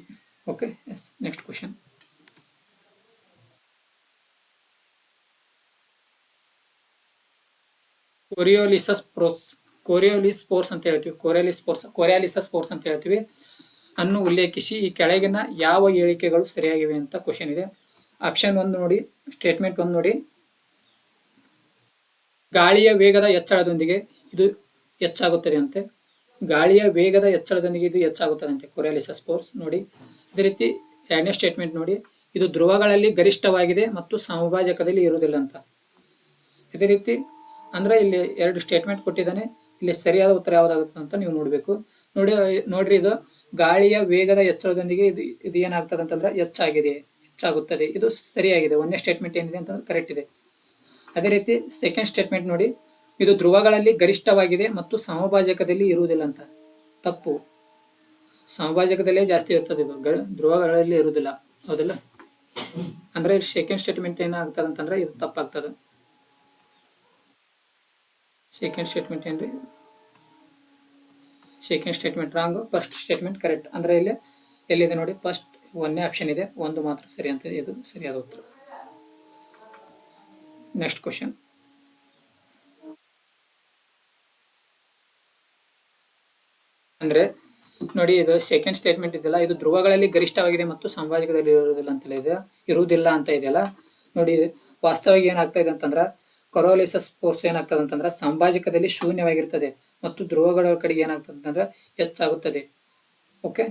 Okay, yes. Next question. Coriolis force ಅಂತ ಹೇಳ್ತೀವಿ. ಕೋರಿಯಾಲಿಸಸ್ ಅಂತ ಹೇಳ್ತೀವಿ ಅನ್ನು ಉಲ್ಲೇಖಿಸಿ ಈ ಕೆಳಗಿನ ಯಾವ ಹೇಳಿಕೆಗಳು ಸರಿಯಾಗಿವೆ ಅಂತ ಕ್ವಶನ್ ಇದೆ. ಆಪ್ಷನ್ 1 ನೋಡಿ, ಸ್ಟೇಟ್ಮೆಂಟ್ 1 ನೋಡಿ, ಗಾಳಿಯ ವೇಗದ ಹೆಚ್ಚಳದೊಂದಿಗೆ ಇದು ಹೆಚ್ಚಾಗುತ್ತದೆ ಅಂತೆ. ಗಾಳಿಯ ವೇಗದ ಹೆಚ್ಚಳದೊಂದಿಗೆ ಇದು ಹೆಚ್ಚಾಗುತ್ತದೆ ಅಂತೆ ಕೋರಿಯಾಲಿಸಸ್ ನೋಡಿ. ಅದೇ ರೀತಿ 2ನೇ ಸ್ಟೇಟ್ಮೆಂಟ್ ನೋಡಿ, ಇದು ಧ್ರುವಗಳಲ್ಲಿ ಗರಿಷ್ಠವಾಗಿದೆ ಮತ್ತು ಸಮಭಾಜಕದಲ್ಲಿ ಇರುವುದಿಲ್ಲ ಅಂತ. ಇದೇ ರೀತಿ ಅಂದ್ರೆ ಇಲ್ಲಿ 2 ಸ್ಟೇಟ್ಮೆಂಟ್ ಕೊಟ್ಟಿದ್ದಾನೆ. ಇಲ್ಲಿ ಸರಿಯಾದ ಉತ್ತರ ಯಾವ್ದಾಗುತ್ತೆ ಅಂತ ನೀವು ನೋಡ್ಬೇಕು. ನೋಡ್ರಿ ಇದು ಗಾಳಿಯ ವೇಗದ ಹೆಚ್ಚಳದೊಂದಿಗೆ ಇದು ಏನಾಗ್ತದೆ ಅಂತಂದ್ರೆ ಹೆಚ್ಚಾಗುತ್ತದೆ. ಇದು ಸರಿಯಾಗಿದೆ. 1ನೇ ಸ್ಟೇಟ್ಮೆಂಟ್ ಏನಿದೆ ಅಂತಂದ್ರೆ ಕರೆಕ್ಟ್ ಇದೆ. ಅದೇ ರೀತಿ ಸೆಕೆಂಡ್ ಸ್ಟೇಟ್ಮೆಂಟ್ ನೋಡಿ, ಇದು ಧ್ರುವಗಳಲ್ಲಿ ಗರಿಷ್ಠವಾಗಿದೆ ಮತ್ತು ಸಮಭಾಜಕದಲ್ಲಿ ಇರುವುದಿಲ್ಲ ಅಂತ. ತಪ್ಪು. ಸಮಭಾಜಕದಲ್ಲೇ ಜಾಸ್ತಿ ಇರ್ತದೆ, ಇದು ಧ್ರುವಗಳಲ್ಲಿ ಇರುವುದಿಲ್ಲ. ಹೌದಿಲ್ಲ? ಅಂದ್ರೆ ಸೆಕೆಂಡ್ ಸ್ಟೇಟ್ಮೆಂಟ್ ಏನಾಗ್ತದೆ ಅಂತಂದ್ರೆ ಇದು ತಪ್ಪಾಗ್ತದೆ. ಸೆಕೆಂಡ್ ಸ್ಟೇಟ್ಮೆಂಟ್ ಏನ್ರಿ? Second statement wrong, first statement correct. ಅಂದ್ರೆ ಇಲ್ಲಿ ಎಲ್ಲಿದೆ ನೋಡಿ, ಫಸ್ಟ್ 1ನೇ ಆಪ್ಷನ್ ಇದೆ, 1 ಮಾತ್ರ ಸರಿ ಅಂತ. ಇದು ಸರಿಯಾದ ಉತ್ತರ. Next question. ಅಂದ್ರೆ ನೋಡಿ, ಇದು ಸೆಕೆಂಡ್ ಸ್ಟೇಟ್ಮೆಂಟ್ ಇದೆಯಲ್ಲ, ಇದು ಧ್ರುವಗಳಲ್ಲಿ ಗರಿಷ್ಠವಾಗಿದೆ ಮತ್ತು ಸಮಭಾಜಕದಲ್ಲಿ ಇರುವುದಿಲ್ಲ ಅಂತ ಇದೆಯಲ್ಲ. ನೋಡಿ, ವಾಸ್ತವವಾಗಿ ಏನಾಗ್ತಾ ಇದೆ ಅಂತಂದ್ರ ಕೊರೋಲಿಸಸ್ ಫೋರ್ಸ್ ಏನಾಗ್ತದೆ ಅಂತಂದ್ರೆ ಸಂಭಾಜಕದಲ್ಲಿ ಶೂನ್ಯವಾಗಿರ್ತದೆ ಮತ್ತು ಧ್ರುವಗಳ ಕಡೆಗೆ ಏನಾಗ್ತದೆ ಅಂತಂದ್ರೆ ಹೆಚ್ಚಾಗುತ್ತದೆ. ಓಕೆ,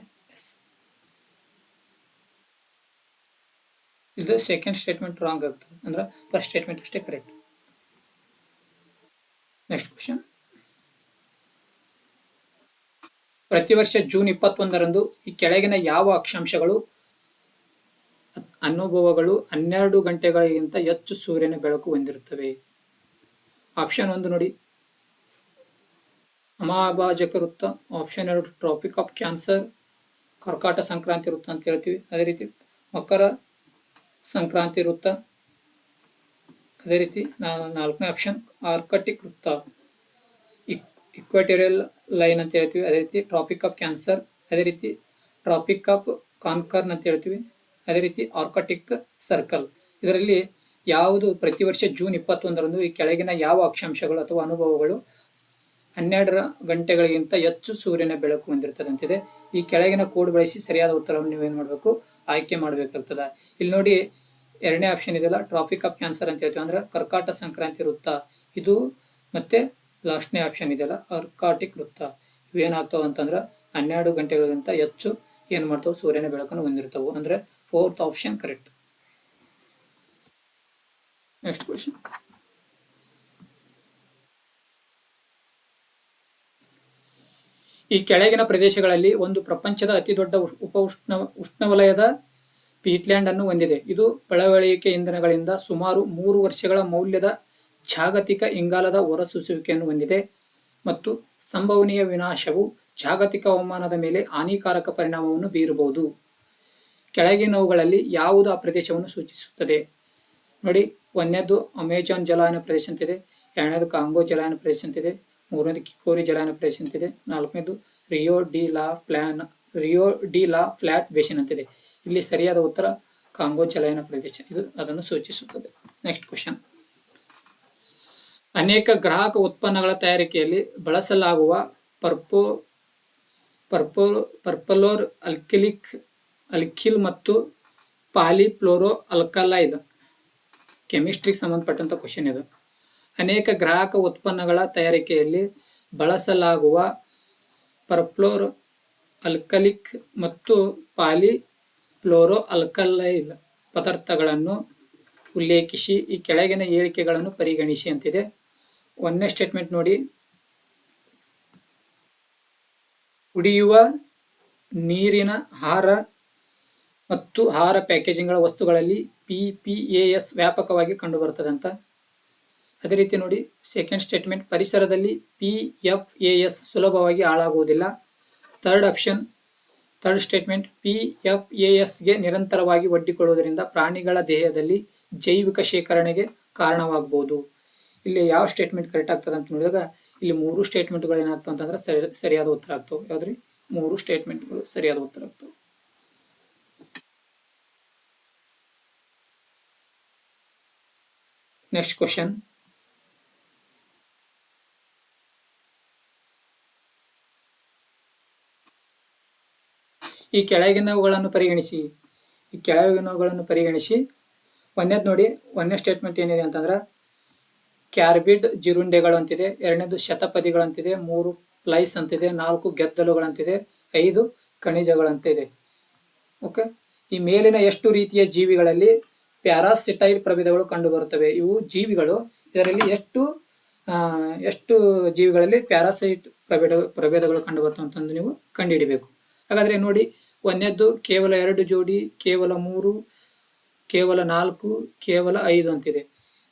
ಇದು ಸೆಕೆಂಡ್ ಸ್ಟೇಟ್ಮೆಂಟ್ ರಾಂಗ್ ಆಗ್ತದೆ, ಅಂದ್ರೆ ಫಸ್ಟ್ ಸ್ಟೇಟ್ಮೆಂಟ್ ಅಷ್ಟೇ ಕರೆಕ್ಟ್. Next question. ಪ್ರತಿ ವರ್ಷ ಜೂನ್ 21ರಂದು ಈ ಕೆಳಗಿನ ಯಾವ ಅಕ್ಷಾಂಶಗಳು ಅನುಭವಗಳು 12 ಗಂಟೆಗಳಿಗಿಂತ ಹೆಚ್ಚು ಸೂರ್ಯನ ಬೆಳಕು ಹೊಂದಿರುತ್ತವೆ? ಆಪ್ಷನ್ 1 ನೋಡಿ, ಅಮಾಭಾಜಕ ವೃತ್ತ. ಆಪ್ಷನ್ 2 ಟ್ರಾಪಿಕ್ ಆಫ್ ಕ್ಯಾನ್ಸರ್, ಕರ್ಕಾಟ ಸಂಕ್ರಾಂತಿ ವೃತ್ತ ಅಂತ ಹೇಳ್ತೀವಿ. ಅದೇ ರೀತಿ ಮಕರ ಸಂಕ್ರಾಂತಿ ವೃತ್ತ. ಅದೇ ರೀತಿ 4ನೇ ಆಪ್ಷನ್ ಆರ್ಕಟಿಕ್ ವೃತ್ತ, ಇಕ್ವೇಟೋರಿಯಲ್ ಲೈನ್ ಅಂತ ಹೇಳ್ತೀವಿ. ಅದೇ ರೀತಿ ಟ್ರಾಪಿಕ್ ಆಫ್ ಕ್ಯಾನ್ಸರ್, ಅದೇ ರೀತಿ ಟ್ರಾಪಿಕ್ ಆಫ್ ಕಾನ್ಕರ್ನ್ ಅಂತ ಹೇಳ್ತೀವಿ. ಅದೇ ರೀತಿ ಆರ್ಕಟಿಕ್ ಸರ್ಕಲ್. ಇದರಲ್ಲಿ ಯಾವುದು ಪ್ರತಿ ವರ್ಷ ಜೂನ್ 21ರಂದು ಈ ಕೆಳಗಿನ ಯಾವ ಅಕ್ಷಾಂಶಗಳು ಅಥವಾ ಅನುಭವಗಳು 12 ಗಂಟೆಗಳಿಗಿಂತ ಹೆಚ್ಚು ಸೂರ್ಯನ ಬೆಳಕು ಹೊಂದಿರ್ತದೆ ಅಂತಿದೆ. ಈ ಕೆಳಗಿನ ಕೋಡ್ ಬಳಸಿ ಸರಿಯಾದ ಉತ್ತರವನ್ನು ನೀವೇನು ಮಾಡಬೇಕು, ಆಯ್ಕೆ ಮಾಡಬೇಕಾಗ್ತದೆ. ಇಲ್ಲಿ ನೋಡಿ, 2ನೇ ಆಪ್ಷನ್ ಇದೆಯಲ್ಲ, ಟ್ರಾಪಿಕ್ ಆಫ್ ಕ್ಯಾನ್ಸರ್ ಅಂತ ಹೇಳ್ತೀವಿ, ಅಂದ್ರೆ ಕರ್ಕಾಟ ಸಂಕ್ರಾಂತಿ ವೃತ್ತ ಇದು. ಮತ್ತೆ ಲಾಸ್ಟ್ನೇ ಆಪ್ಷನ್ ಇದೆಯಲ್ಲ, ಆರ್ಕಾಟಿಕ್ ವೃತ್ತ. ಇವೇನಾಗ್ತಾವ ಅಂತಂದ್ರೆ 12 ಗಂಟೆಗಳಿಗಿಂತ ಹೆಚ್ಚು ಏನ್ ಮಾಡ್ತಾವ, ಸೂರ್ಯನ ಬೆಳಕನ್ನು ಹೊಂದಿರ್ತಾವು. ಅಂದ್ರೆ 4th option correct. Next question. ಈ ಕೆಳಗಿನ ಪ್ರದೇಶಗಳಲ್ಲಿ ಒಂದು ಪ್ರಪಂಚದ ಅತಿ ದೊಡ್ಡ ಉಷ್ಣವಲಯದ ಪೀಟ್ಲ್ಯಾಂಡ್ ಅನ್ನು ಹೊಂದಿದೆ. ಇದು ಪಳವಳಿಕೆ ಇಂಧನಗಳಿಂದ ಸುಮಾರು 3 ವರ್ಷಗಳ ಮೌಲ್ಯದ ಜಾಗತಿಕ ಇಂಗಾಲದ ಹೊರಸೂಸುವಿಕೆಯನ್ನು ಹೊಂದಿದೆ ಮತ್ತು ಸಂಭವನೀಯ ವಿನಾಶವು ಜಾಗತಿಕ ಹವಾಮಾನದ ಮೇಲೆ ಹಾನಿಕಾರಕ ಪರಿಣಾಮವನ್ನು ಬೀರಬಹುದು. ಕೆಳಗಿನವುಗಳಲ್ಲಿ ಯಾವುದು ಆ ಪ್ರದೇಶವನ್ನು ಸೂಚಿಸುತ್ತದೆ? ನೋಡಿ, 1ನೇದು ಅಮೆಜಾನ್ ಜಲಾಯನ ಪ್ರದೇಶ ಅಂತಿದೆ, 2ನೇದು ಕಾಂಗೋ ಜಲಾಯನ ಪ್ರದೇಶ ಅಂತಿದೆ, 3ನೇದು ಕಿಕೋರಿ ಜಲಾಯನ ಪ್ರದೇಶ ಅಂತಿದೆ, 4ನೇದು ರಿಯೋ ಡಿ ಲಾ ಫ್ಲಾಟ್ ಬೇಸಿನ್ ಅಂತಿದೆ. ಇಲ್ಲಿ ಸರಿಯಾದ ಉತ್ತರ ಕಾಂಗೋ ಜಲಾಯನ ಪ್ರದೇಶ, ಇದು ಅದನ್ನು ಸೂಚಿಸುತ್ತದೆ. Next question. ಅನೇಕ ಗ್ರಾಹಕ ಉತ್ಪನ್ನಗಳ ತಯಾರಿಕೆಯಲ್ಲಿ ಬಳಸಲಾಗುವ ಪರ್ಪಲೋರ್ ಅಲ್ಕಿಲ್ ಮತ್ತು ಪಾಲಿಫ್ಲೋರೋ ಅಲ್ಕಲೈಲ್ ಕೆಮಿಸ್ಟ್ರಿಗೆ ಸಂಬಂಧಪಟ್ಟಂತ ಕ್ವಶನ್ ಇದು. ಅನೇಕ ಗ್ರಾಹಕ ಉತ್ಪನ್ನಗಳ ತಯಾರಿಕೆಯಲ್ಲಿ ಬಳಸಲಾಗುವ ಪರ್ಪಲೋರ್ ಅಲ್ಕಲಿಕ್ ಮತ್ತು ಪಾಲಿಫ್ಲೋರೋ ಅಲ್ಕಲೈಲ್ ಪದಾರ್ಥಗಳನ್ನು ಉಲ್ಲೇಖಿಸಿ ಈ ಕೆಳಗಿನ ಹೇಳಿಕೆಗಳನ್ನು ಪರಿಗಣಿಸಿ ಅಂತಿದೆ. 1ನೇ ಸ್ಟೇಟ್ಮೆಂಟ್ ನೋಡಿ, ಕುಡಿಯುವ ನೀರಿನ ಆಹಾರ ಮತ್ತು ಆಹಾರ ಪ್ಯಾಕೇಜಿಂಗ್ಗಳ ವಸ್ತುಗಳಲ್ಲಿ PFAS ವ್ಯಾಪಕವಾಗಿ ಕಂಡುಬರುತ್ತದೆ ಅಂತ. ಅದೇ ರೀತಿ ನೋಡಿ, ಸೆಕೆಂಡ್ ಸ್ಟೇಟ್ಮೆಂಟ್, ಪರಿಸರದಲ್ಲಿ PFAS ಸುಲಭವಾಗಿ ಹಾಳಾಗುವುದಿಲ್ಲ. ಥರ್ಡ್ ಸ್ಟೇಟ್ಮೆಂಟ್, PFASಗೆ ನಿರಂತರವಾಗಿ ಒಡ್ಡಿಕೊಳ್ಳುವುದರಿಂದ ಪ್ರಾಣಿಗಳ ದೇಹದಲ್ಲಿ ಜೈವಿಕ ಶೇಖರಣೆಗೆ ಕಾರಣವಾಗಬಹುದು. ಇಲ್ಲಿ ಯಾವ ಸ್ಟೇಟ್ಮೆಂಟ್ ಕರೆಕ್ಟ್ ಆಗ್ತದೆ ಅಂತ ನೋಡಿದಾಗ ಇಲ್ಲಿ 3 ಸ್ಟೇಟ್ಮೆಂಟ್ಗಳು ಏನಾಗ್ತವೆ ಅಂತಂದ್ರೆ ಸರಿಯಾದ ಉತ್ತರ ಆಗ್ತವೆ. ಯಾವ್ದ್ರಿ? 3 ಸ್ಟೇಟ್ಮೆಂಟ್ಗಳು ಸರಿಯಾದ ಉತ್ತರ ಆಗ್ತವೆ. Next question. ಈ ಕೆಳಗಿನವುಗಳನ್ನು ಪರಿಗಣಿಸಿ 1ನೇದು ನೋಡಿ, 1ನೇ ಸ್ಟೇಟ್ಮೆಂಟ್ ಏನಿದೆ ಅಂತಂದ್ರೆ ಕ್ಯಾರ್ಬಿಡ್ ಜಿರುಂಡೆಗಳು ಅಂತಿದೆ, 2ನೇದು ಶತಪದಿಗಳು ಅಂತಿದೆ, 3 ಪ್ಲೈಸ್ ಅಂತಿದೆ, 4 ಗೆದ್ದಲುಗಳಂತಿದೆ, 5 ಖನಿಜಗಳಂತಿದೆ. ಓಕೆ, ಈ ಮೇಲಿನ ಎಷ್ಟು ರೀತಿಯ ಜೀವಿಗಳಲ್ಲಿ ಪ್ಯಾರಾಸಿಟೈಡ್ ಪ್ರಭೇದಗಳು ಕಂಡುಬರುತ್ತವೆ? ಇವು ಜೀವಿಗಳು, ಇದರಲ್ಲಿ ಎಷ್ಟು ಜೀವಿಗಳಲ್ಲಿ ಪ್ಯಾರಾಸೈಟ್ ಪ್ರಭೇದಗಳು ಕಂಡುಬರ್ತವೆ ಅಂತಂದು ನೀವು ಕಂಡುಹಿಡಿಬೇಕು. ಹಾಗಾದ್ರೆ ನೋಡಿ, 1ನೇದ್ದು ಕೇವಲ 2 ಜೋಡಿ, ಕೇವಲ 3, ಕೇವಲ 4, ಕೇವಲ 5 ಅಂತಿದೆ.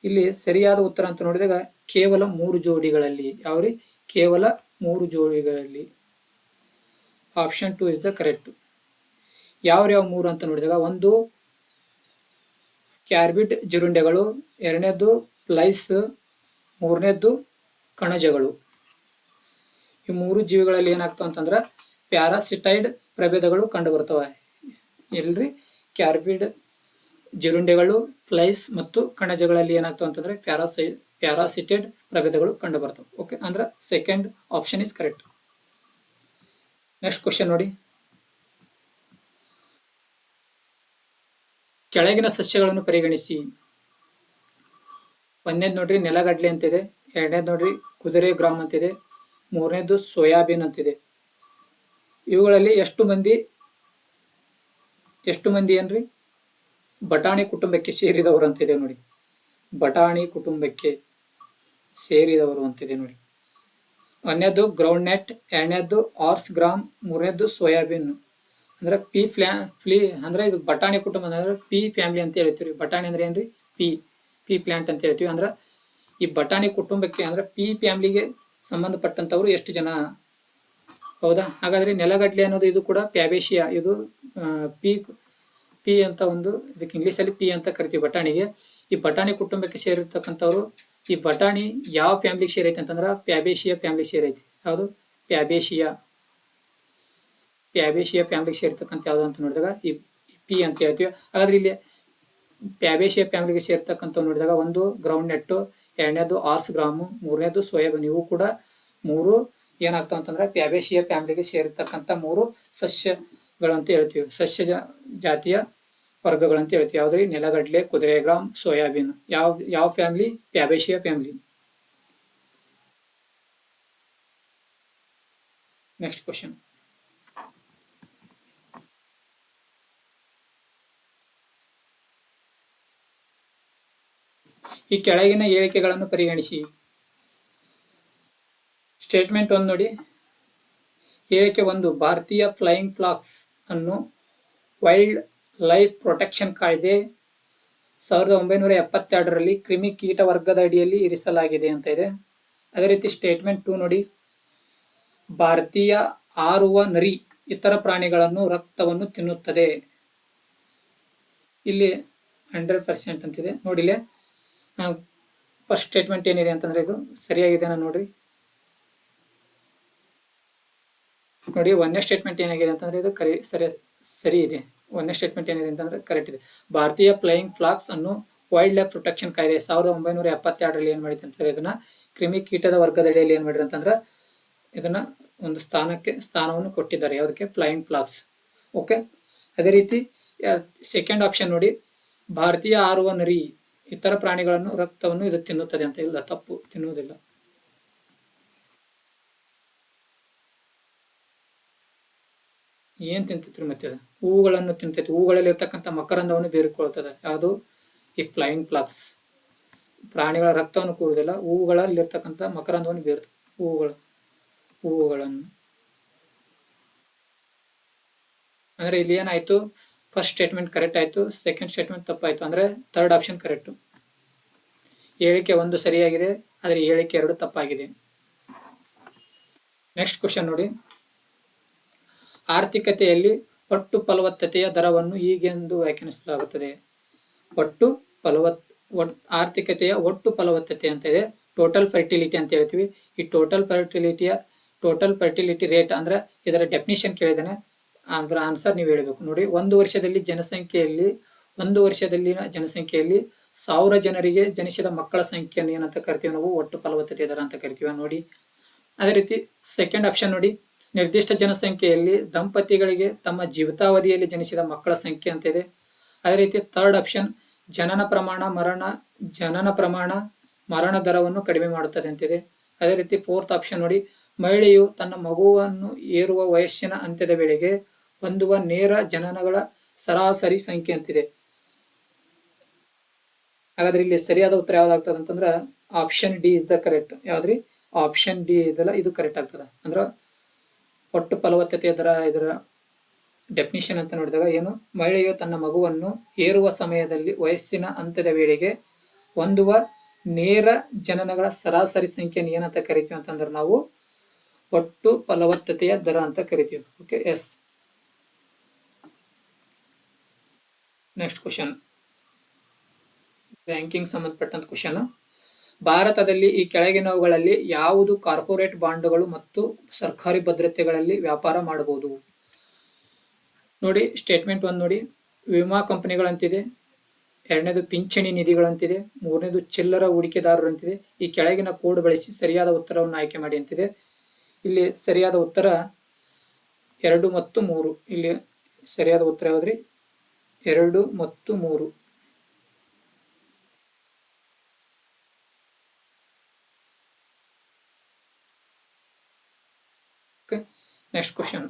ಇಲ್ಲಿ ಸರಿಯಾದ ಉತ್ತರ ಅಂತ ನೋಡಿದಾಗ ಕೇವಲ 3 ಜೋಡಿಗಳಲ್ಲಿ. ಯಾವ್ರಿ? ಕೇವಲ 3 ಜೋಡಿಗಳಲ್ಲಿ. Option 2 is the correct. ಯಾವ 3 ಅಂತ ನೋಡಿದಾಗ, 1 ಕ್ಯಾರ್ಬಿಡ್ ಜಿರುಂಡೆಗಳು, 2ನೇದ್ದು ಪ್ಲೈಸ್, 3ನೇದ್ದು ಕಣಜಗಳು. ಈ 3 ಜೀವಿಗಳಲ್ಲಿ ಏನಾಗ್ತಾವ ಅಂತಂದ್ರೆ ಪ್ಯಾರಾಸಿಟೈಡ್ ಪ್ರಭೇದಗಳು ಕಂಡು ಬರ್ತವೆ. ಎಲ್ರಿ? ಕ್ಯಾರ್ಬಿಡ್ ಜಿರುಂಡೆಗಳು, ಫ್ಲೈಸ್ ಮತ್ತು ಕಣಜಗಳಲ್ಲಿ ಏನಾಗ್ತಾವ ಅಂತಂದ್ರೆ ಪ್ಯಾರಾಸಿಟೈಡ್ ಪ್ರಭೇದಗಳು ಕಂಡು ಬರ್ತವೆ. ಓಕೆ, ಅಂದ್ರೆ second option is correct. Next question ನೋಡಿ, ಕೆಳಗಿನ ಸಸ್ಯಗಳನ್ನು ಪರಿಗಣಿಸಿ. ಒಂದನೇದು ನೋಡ್ರಿ ನೆಲಗಡ್ಲೆ ಅಂತಿದೆ, ಎರಡನೇದು ನೋಡ್ರಿ ಕುದುರೆ ಗ್ರಾಮ್ ಅಂತಿದೆ, ಮೂರನೇದು ಸೋಯಾಬೀನ್ ಅಂತಿದೆ. ಇವುಗಳಲ್ಲಿ ಎಷ್ಟು ಮಂದಿ ಏನ್ರಿ ಬಟಾಣಿ ಕುಟುಂಬಕ್ಕೆ ಸೇರಿದವರು ಅಂತಿದೆ ನೋಡಿ. ಬಟಾಣಿ ಕುಟುಂಬಕ್ಕೆ ಸೇರಿದವರು ಅಂತಿದೆ ನೋಡಿ. ಒಂದನೇದು ಗ್ರೌಂಡ್ ನೆಟ್, ಎರಡನೇದು ಆರ್ಸ್ ಗ್ರಾಮ್, ಮೂರನೇದು ಸೋಯಾಬೀನ್. ಅಂದ್ರೆ ಫ್ಲೀ ಅಂದ್ರೆ ಇದು ಬಟಾಣಿ ಕುಟುಂಬ ಅಂದ್ರೆ ಪಿ ಫ್ಯಾಮಿಲಿ ಅಂತ ಹೇಳ್ತೀವಿ. ಬಟಾಣಿ ಅಂದ್ರೆ ಏನ್ರಿ ಪಿ ಪ್ಲಾಂಟ್ ಅಂತ ಹೇಳ್ತೀವಿ. ಅಂದ್ರೆ ಈ ಬಟಾಣಿ ಕುಟುಂಬಕ್ಕೆ ಅಂದ್ರೆ ಪಿ ಫ್ಯಾಮಿಲಿಗೆ ಸಂಬಂಧಪಟ್ಟಂತವ್ರು ಎಷ್ಟು ಜನ? ಹೌದಾ? ಹಾಗಾದ್ರೆ ನೆಲಗಡ್ಲೆ ಅನ್ನೋದು ಇದು ಕೂಡ ಪ್ಯಾಬೇಶಿಯಾ. ಇದು ಪಿ ಅಂತ ಒಂದು, ಇದಕ್ಕೆ ಇಂಗ್ಲಿಷ್ ಅಲ್ಲಿ ಪಿ ಅಂತ ಕರಿತೀವಿ ಬಟಾಣಿಗೆ. ಈ ಬಟಾಣಿ ಕುಟುಂಬಕ್ಕೆ ಸೇರಿರ್ತಕ್ಕಂಥವ್ರು. ಈ ಬಟಾಣಿ ಯಾವ ಫ್ಯಾಮಿಲಿಗೆ ಸೇರೈತೆ ಅಂತಂದ್ರ ಪ್ಯಾಬೇಶಿಯಾ ಫ್ಯಾಮಿಲಿ ಸೇರೈತಿ. ಯಾವುದು? ಪ್ಯಾಬೇಶಿಯಾ ಫ್ಯಾಮಿಲಿಗೆ ಸೇರ್ತಕ್ಕಂಥ ಯಾವ್ದು ಅಂತ ನೋಡಿದಾಗ ಈ ಪಿ ಅಂತ ಹೇಳ್ತೀವಿ. ಹಾಗಾದ್ರೆ ಇಲ್ಲಿ ಪ್ಯಾಬೇಶಿಯಾ ಫ್ಯಾಮಿಲಿಗೆ ಸೇರ್ತಕ್ಕಂಥ ನೋಡಿದಾಗ ಒಂದು ಗ್ರೌಂಡ್ ನೆಟ್, ಎರಡನೇದು ಆರ್ಸ್ ಗ್ರಾಮು, ಮೂರನೇದು ಸೋಯಾಬೀನ್. ಇವು ಕೂಡ ಮೂರು ಏನಾಗ್ತಾವ ಅಂತಂದ್ರೆ ಪ್ಯಾಬೇಶಿಯಾ ಫ್ಯಾಮಿಲಿಗೆ ಸೇರಿರ್ತಕ್ಕಂಥ ಮೂರು ಸಸ್ಯಗಳಂತ ಹೇಳ್ತೀವಿ. ಸಸ್ಯ ಜಾತಿಯ ವರ್ಗಗಳಂತ ಹೇಳ್ತೀವಿ. ಯಾವ್ದ್ರಿ? ನೆಲಗಡ್ಲೆ, ಕುದುರೆಗ್ರಾಮ್, ಸೋಯಾಬೀನ್. ಯಾವ ಫ್ಯಾಮಿಲಿ? ಪ್ಯಾಬೇಶಿಯಾ ಫ್ಯಾಮಿಲಿ. Next question. ಈ ಕೆಳಗಿನ ಹೇಳಿಕೆಗಳನ್ನು ಪರಿಗಣಿಸಿ. ಸ್ಟೇಟ್ಮೆಂಟ್ 1 ನೋಡಿ. ಹೇಳಿಕೆ 1, ಭಾರತೀಯ ಫ್ಲೈಯಿಂಗ್ ಫ್ಲಾಕ್ಸ್ ಅನ್ನು ವೈಲ್ಡ್ ಲೈಫ್ ಪ್ರೊಟೆಕ್ಷನ್ ಕಾಯ್ದೆ 1972ರಲ್ಲಿ ಕ್ರಿಮಿ ಕೀಟ ವರ್ಗದ ಅಡಿಯಲ್ಲಿ ಇರಿಸಲಾಗಿದೆ ಅಂತ ಇದೆ. ಅದೇ ರೀತಿ ಸ್ಟೇಟ್ಮೆಂಟ್ 2 ನೋಡಿ. ಭಾರತೀಯ ಹಾರುವ ನರಿ ಇತರ ಪ್ರಾಣಿಗಳನ್ನು ರಕ್ತವನ್ನು ತಿನ್ನುತ್ತದೆ. ಇಲ್ಲಿ 100% ಅಂತಿದೆ ನೋಡಿಲೆ. ಫಸ್ಟ್ ಸ್ಟೇಟ್ಮೆಂಟ್ ಏನಿದೆ ಅಂತಂದ್ರೆ ಇದು ಸರಿಯಾಗಿದೆ ನೋಡ್ರಿ. ನೋಡಿ, ಒಂದನೇ ಸ್ಟೇಟ್ಮೆಂಟ್ ಏನಾಗಿದೆ ಅಂತಂದ್ರೆ ಇದು ಸರಿ ಇದೆ. ಒಂದನೇ ಸ್ಟೇಟ್ಮೆಂಟ್ ಏನಿದೆ ಅಂತಂದ್ರೆ ಕರೆಕ್ಟ್ ಇದೆ. ಭಾರತೀಯ ಫ್ಲೈಯಿಂಗ್ ಫ್ಲಾಕ್ಸ್ ಅನ್ನು ವೈಲ್ಡ್ ಲೈಫ್ ಪ್ರೊಟೆಕ್ಷನ್ ಕಾಯ್ದೆ 1972ರಲ್ಲಿ ಏನ್ ಮಾಡಿದೆ ಅಂತಂದ್ರೆ ಇದನ್ನ ಕ್ರಿಮಿ ಕೀಟದ ವರ್ಗದ ಅಡಿಯಲ್ಲಿ ಏನ್ ಮಾಡಿದ್ರು ಅಂತಂದ್ರೆ ಇದನ್ನ ಒಂದು ಸ್ಥಾನವನ್ನು ಕೊಟ್ಟಿದ್ದಾರೆ. ಯಾವುದಕ್ಕೆ? Flying flax. ಓಕೆ. ಅದೇ ರೀತಿ ಸೆಕೆಂಡ್ ಆಪ್ಷನ್ ನೋಡಿ. ಭಾರತೀಯ ಹಾರುವ ನರಿ ಇತರ ಪ್ರಾಣಿಗಳನ್ನು ರಕ್ತವನ್ನು ಇದು ತಿನ್ನುತ್ತದೆ ಅಂತ. ಇಲ್ಲ, ತಪ್ಪು, ತಿನ್ನುವುದಿಲ್ಲ. ಏನ್ ತಿಂತೈತ್ರಿ ಮತ್ತೆ? ಹೂವುಗಳನ್ನು ತಿಂತೈತಿ. ಹೂವುಗಳಲ್ಲಿ ಇರ್ತಕ್ಕಂಥ ಮಕರಂದವನ್ನು ಬೇರಿಕೊಳ್ಳುತ್ತದೆ. ಯಾವುದು? ಈ ಫ್ಲೈಯಿಂಗ್ ಫ್ಲಾಕ್ಸ್. ಪ್ರಾಣಿಗಳ ರಕ್ತವನ್ನು ಕೂರುವುದಿಲ್ಲ, ಹೂವುಗಳಲ್ಲಿ ಇರ್ತಕ್ಕಂಥ ಮಕರಂದವನ್ನು ಬೇರುತ್ತದೆ. ಹೂವುಗಳನ್ನು ಅಂದ್ರೆ ಇಲ್ಲಿ ಏನಾಯ್ತು? ಫಸ್ಟ್ ಸ್ಟೇಟ್ಮೆಂಟ್ ಕರೆಕ್ಟ್ ಆಯ್ತು, ಸೆಕೆಂಡ್ ಸ್ಟೇಟ್ಮೆಂಟ್ ತಪ್ಪಾಯ್ತು. ಅಂದ್ರೆ ಥರ್ಡ್ ಆಪ್ಷನ್ ಕರೆಕ್ಟ್. ಹೇಳಿಕೆ 1 ಸರಿಯಾಗಿದೆ, ಆದರೆ ಹೇಳಿಕೆ 2 ತಪ್ಪಾಗಿದೆ. ನೆಕ್ಸ್ಟ್ ಕ್ವಶನ್ ನೋಡಿ. ಆರ್ಥಿಕತೆಯಲ್ಲಿ ಒಟ್ಟು ಫಲವತ್ತತೆಯ ದರವನ್ನು ಹೀಗೆಂದು ವ್ಯಾಖ್ಯಾನಿಸಲಾಗುತ್ತದೆ. ಆರ್ಥಿಕತೆಯ ಒಟ್ಟು ಫಲವತ್ತತೆ ಅಂತ ಇದೆ. ಟೋಟಲ್ ಫರ್ಟಿಲಿಟಿ ಅಂತ ಹೇಳ್ತೀವಿ. ಈ ಟೋಟಲ್ ಫರ್ಟಿಲಿಟಿ ರೇಟ್ ಅಂದ್ರೆ ಇದರ ಡೆಫಿನಿಷನ್ ಕೇಳಿದಾನೆ. ಅದರ ಆನ್ಸರ್ ನೀವು ಹೇಳಬೇಕು ನೋಡಿ. ಒಂದು ವರ್ಷದಲ್ಲಿನ ಜನಸಂಖ್ಯೆಯಲ್ಲಿ 1000 ಜನರಿಗೆ ಜನಿಸಿದ ಮಕ್ಕಳ ಸಂಖ್ಯೆಯನ್ನು ಏನಂತ ಕರಿತೀವಿ ನಾವು? ಒಟ್ಟು ಫಲವತ್ತತೆ ದರ ಅಂತ ಕರಿತೀವಿ ನೋಡಿ. ಅದೇ ರೀತಿ ಸೆಕೆಂಡ್ ಆಪ್ಷನ್ ನೋಡಿ. ನಿರ್ದಿಷ್ಟ ಜನಸಂಖ್ಯೆಯಲ್ಲಿ ದಂಪತಿಗಳಿಗೆ ತಮ್ಮ ಜೀವಿತಾವಧಿಯಲ್ಲಿ ಜನಿಸಿದ ಮಕ್ಕಳ ಸಂಖ್ಯೆ ಅಂತ ಇದೆ. ಅದೇ ರೀತಿ ಥರ್ಡ್ ಆಪ್ಷನ್ ಜನನ ಪ್ರಮಾಣ ಮರಣ ದರವನ್ನು ಕಡಿಮೆ ಮಾಡುತ್ತದೆ ಅಂತಿದೆ. ಅದೇ ರೀತಿ ಫೋರ್ತ್ ಆಪ್ಷನ್ ನೋಡಿ. ಮಹಿಳೆಯು ತನ್ನ ಮಗುವನ್ನು ಏರುವ ವಯಸ್ಸಿನ ಅಂತ್ಯದ ವೇಳೆಗೆ ಹೊಂದುವ ನೇರ ಜನನಗಳ ಸರಾಸರಿ ಸಂಖ್ಯೆ ಅಂತಿದೆ. ಹಾಗಾದ್ರೆ ಇಲ್ಲಿ ಸರಿಯಾದ ಉತ್ತರ ಯಾವ್ದಾಗ್ತದೆ ಅಂತಂದ್ರ option D is the correct. ಯಾವ್ದ್ರಿ? ಆಪ್ಷನ್ ಡಿ ಇದೆಲ್ಲ ಇದು ಕರೆಕ್ಟ್ ಆಗ್ತದ. ಅಂದ್ರ ಒಟ್ಟು ಫಲವತ್ತತೆಯ ದರ ಇದರ ಡೆಫಿನಿಷನ್ ಅಂತ ನೋಡಿದಾಗ ಏನು? ಮಹಿಳೆಯು ತನ್ನ ಮಗುವನ್ನು ಏರುವ ಸಮಯದಲ್ಲಿ ವಯಸ್ಸಿನ ಅಂತ್ಯದ ವೇಳೆಗೆ ಹೊಂದುವ ನೇರ ಜನನಗಳ ಸರಾಸರಿ ಸಂಖ್ಯೆಯನ್ನು ಏನಂತ ಕರಿತೀವಿ ಅಂತಂದ್ರೆ ನಾವು ಒಟ್ಟು ಫಲವತ್ತತೆಯ ದರ ಅಂತ ಕರಿತೀವಿ. Okay, yes. Next question, banking ಸಂಬಂಧಪಟ್ಟಂತ ಕ್ವಶನ್. ಭಾರತದಲ್ಲಿ ಈ ಕೆಳಗಿನವುಗಳಲ್ಲಿ ಯಾವುದು ಕಾರ್ಪೊರೇಟ್ ಬಾಂಡ್ಗಳು ಮತ್ತು ಸರ್ಕಾರಿ ಭದ್ರತೆಗಳಲ್ಲಿ ವ್ಯಾಪಾರ ಮಾಡಬಹುದು? ನೋಡಿ, ಸ್ಟೇಟ್ಮೆಂಟ್ 1 ನೋಡಿ. ವಿಮಾ ಕಂಪನಿಗಳಂತಿದೆ, ಎರಡನೇದು ಪಿಂಚಣಿ ನಿಧಿಗಳಂತಿದೆ, ಮೂರನೇದು ಚಿಲ್ಲರ ಹೂಡಿಕೆದಾರರಂತಿದೆ. ಈ ಕೆಳಗಿನ ಕೋಡ್ ಬಳಸಿ ಸರಿಯಾದ ಉತ್ತರವನ್ನು ಆಯ್ಕೆ ಮಾಡಿ ಅಂತಿದೆ. ಇಲ್ಲಿ ಸರಿಯಾದ ಉತ್ತರ 2 ಮತ್ತು 3. ಇಲ್ಲಿ ಸರಿಯಾದ ಉತ್ತರ ಯಾವ್ದ್ರಿ? 2 ಮತ್ತು 3. Next question.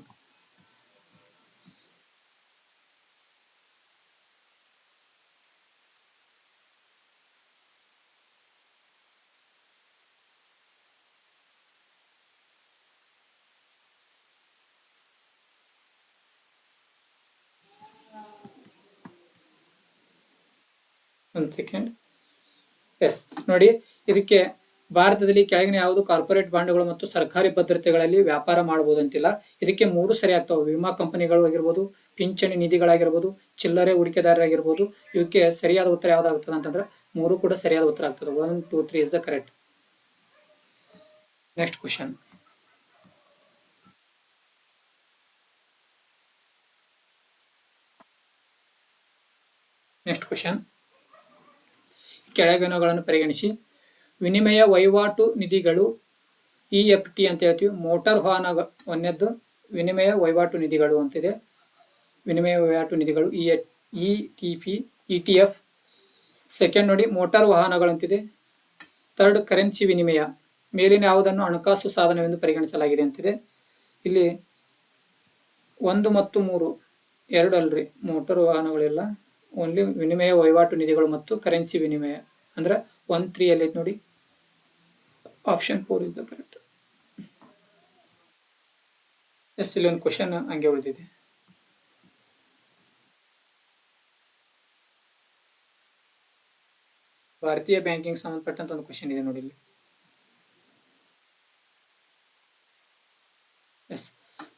ಒಂದು ಸೆಕೆಂಡ್. ಎಸ್ ನೋಡಿ, ಇದಕ್ಕೆ ಭಾರತದಲ್ಲಿ ಕೆಳಗಿನ ಯಾವುದು ಕಾರ್ಪೊರೇಟ್ ಬಾಂಡ್ಗಳು ಮತ್ತು ಸರ್ಕಾರಿ ಭದ್ರತೆಗಳಲ್ಲಿ ವ್ಯಾಪಾರ ಮಾಡಬಹುದು ಅಂತಿಲ್ಲ. ಇದಕ್ಕೆ 3 ಸರಿ ಆಗ್ತಾವೆ. ವಿಮಾ ಕಂಪನಿಗಳು ಆಗಿರ್ಬೋದು, ಪಿಂಚಣಿ ನಿಧಿಗಳಾಗಿರ್ಬೋದು, ಚಿಲ್ಲರೆ ಹೂಡಿಕೆದಾರರಾಗಿರ್ಬೋದು. ಇವಕ್ಕೆ ಸರಿಯಾದ ಉತ್ತರ ಯಾವ್ದಾಗ್ತದೆ ಅಂತಂದ್ರೆ 3 ಕೂಡ ಸರಿಯಾದ ಉತ್ತರ ಆಗ್ತದೆ. 1, 2, 3 is the correct. Next question. Next question. ಕೆಳಗಿನಗಳನ್ನು ಪರಿಗಣಿಸಿ. ವಿನಿಮಯ ವಹಿವಾಟು ನಿಧಿಗಳು EFT ಅಂತ ಹೇಳ್ತೀವಿ. ಮೋಟಾರ್ ವಾಹನ ಒಂದನೇದ್ದು ವಿನಿಮಯ ವಹಿವಾಟು ನಿಧಿಗಳು ಅಂತಿದೆ. ವಿನಿಮಯ ವಹಿವಾಟು ನಿಧಿಗಳು ETF. ಸೆಕೆಂಡ್ ನೋಡಿ ಮೋಟಾರ್ ವಾಹನಗಳು ಅಂತಿದೆ. ಥರ್ಡ್ ಕರೆನ್ಸಿ ವಿನಿಮಯ. ಮೇಲಿನ ಯಾವುದನ್ನು ಹಣಕಾಸು ಸಾಧನವೆಂದು ಪರಿಗಣಿಸಲಾಗಿದೆ ಅಂತಿದೆ. ಇಲ್ಲಿ 1 ಮತ್ತು 3 2 ಅಲ್ರಿ, ಮೋಟಾರ್ ವಾಹನಗಳೆಲ್ಲ ಓನ್ಲಿ ವಿನಿಮಯ ವಹಿವಾಟು ನಿಧಿಗಳು ಮತ್ತು ಕರೆನ್ಸಿ ವಿನಿಮಯ ಅಂದ್ರೆ 1, 3 ಅಲ್ಲಿ ನೋಡಿ. Option 4 is the correct. Yes, ಇಲ್ಲಿ ಒಂದು ಕ್ವಶನ್ ಹಂಗೆ ಉಳಿದಿದೆ. ಭಾರತೀಯ ಬ್ಯಾಂಕಿಂಗ್ ಸಂಬಂಧಪಟ್ಟಂತ ಒಂದು ಕ್ವಶನ್ ಇದೆ ನೋಡಿ ಇಲ್ಲಿ. ಎಸ್,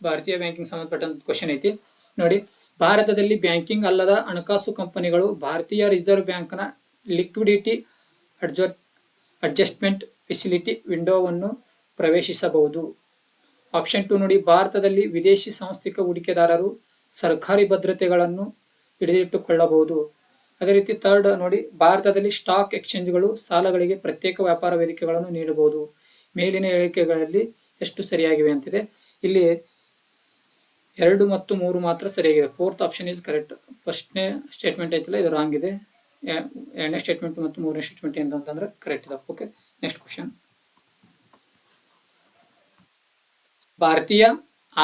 ಭಾರತೀಯ ಬ್ಯಾಂಕಿಂಗ್ ಸಂಬಂಧಪಟ್ಟಂತ ಕ್ವಶನ್ ಐತಿ ನೋಡಿ. ಭಾರತದಲ್ಲಿ ಬ್ಯಾಂಕಿಂಗ್ ಅಲ್ಲದ ಹಣಕಾಸು ಕಂಪನಿಗಳು ಭಾರತೀಯ ರಿಸರ್ವ್ ಬ್ಯಾಂಕ್ನ ಲಿಕ್ವಿಡಿಟಿ ಅಡ್ಜಸ್ಟ್ಮೆಂಟ್ ಫೆಸಿಲಿಟಿ ವಿಂಡೋವನ್ನು ಪ್ರವೇಶಿಸಬಹುದು. ಆಪ್ಷನ್ 2 ನೋಡಿ, ಭಾರತದಲ್ಲಿ ವಿದೇಶಿ ಸಾಂಸ್ಥಿಕ ಹೂಡಿಕೆದಾರರು ಸರ್ಕಾರಿ ಭದ್ರತೆಗಳನ್ನು ಹಿಡಿದಿಟ್ಟುಕೊಳ್ಳಬಹುದು. ಅದೇ ರೀತಿ ಥರ್ಡ್ ನೋಡಿ, ಭಾರತದಲ್ಲಿ ಸ್ಟಾಕ್ ಎಕ್ಸ್ಚೇಂಜ್ಗಳು ಸಾಲಗಳಿಗೆ ಪ್ರತ್ಯೇಕ ವ್ಯಾಪಾರ ವೇದಿಕೆಗಳನ್ನು ನೀಡಬಹುದು. ಮೇಲಿನ ಹೇಳಿಕೆಗಳಲ್ಲಿ ಎಷ್ಟು ಸರಿಯಾಗಿವೆ ಅಂತಿದೆ. ಇಲ್ಲಿ 2 ಮತ್ತು 3 ಮಾತ್ರ ಸರಿಯಾಗಿದೆ. 4th option is correct. ಫಸ್ಟ್ನೇ ಸ್ಟೇಟ್ಮೆಂಟ್ ಐತಿಲ್ಲ, ಇದು ರಾಂಗ್ ಇದೆ. 2ನೇ ಸ್ಟೇಟ್ಮೆಂಟ್ ಮತ್ತು 3ನೇ ಸ್ಟೇಟ್ಮೆಂಟ್ ಏನು ಅಂತಂದ್ರೆ ಕರೆಕ್ಟ್ ಇದೆ. Okay, next question. ಭಾರತೀಯ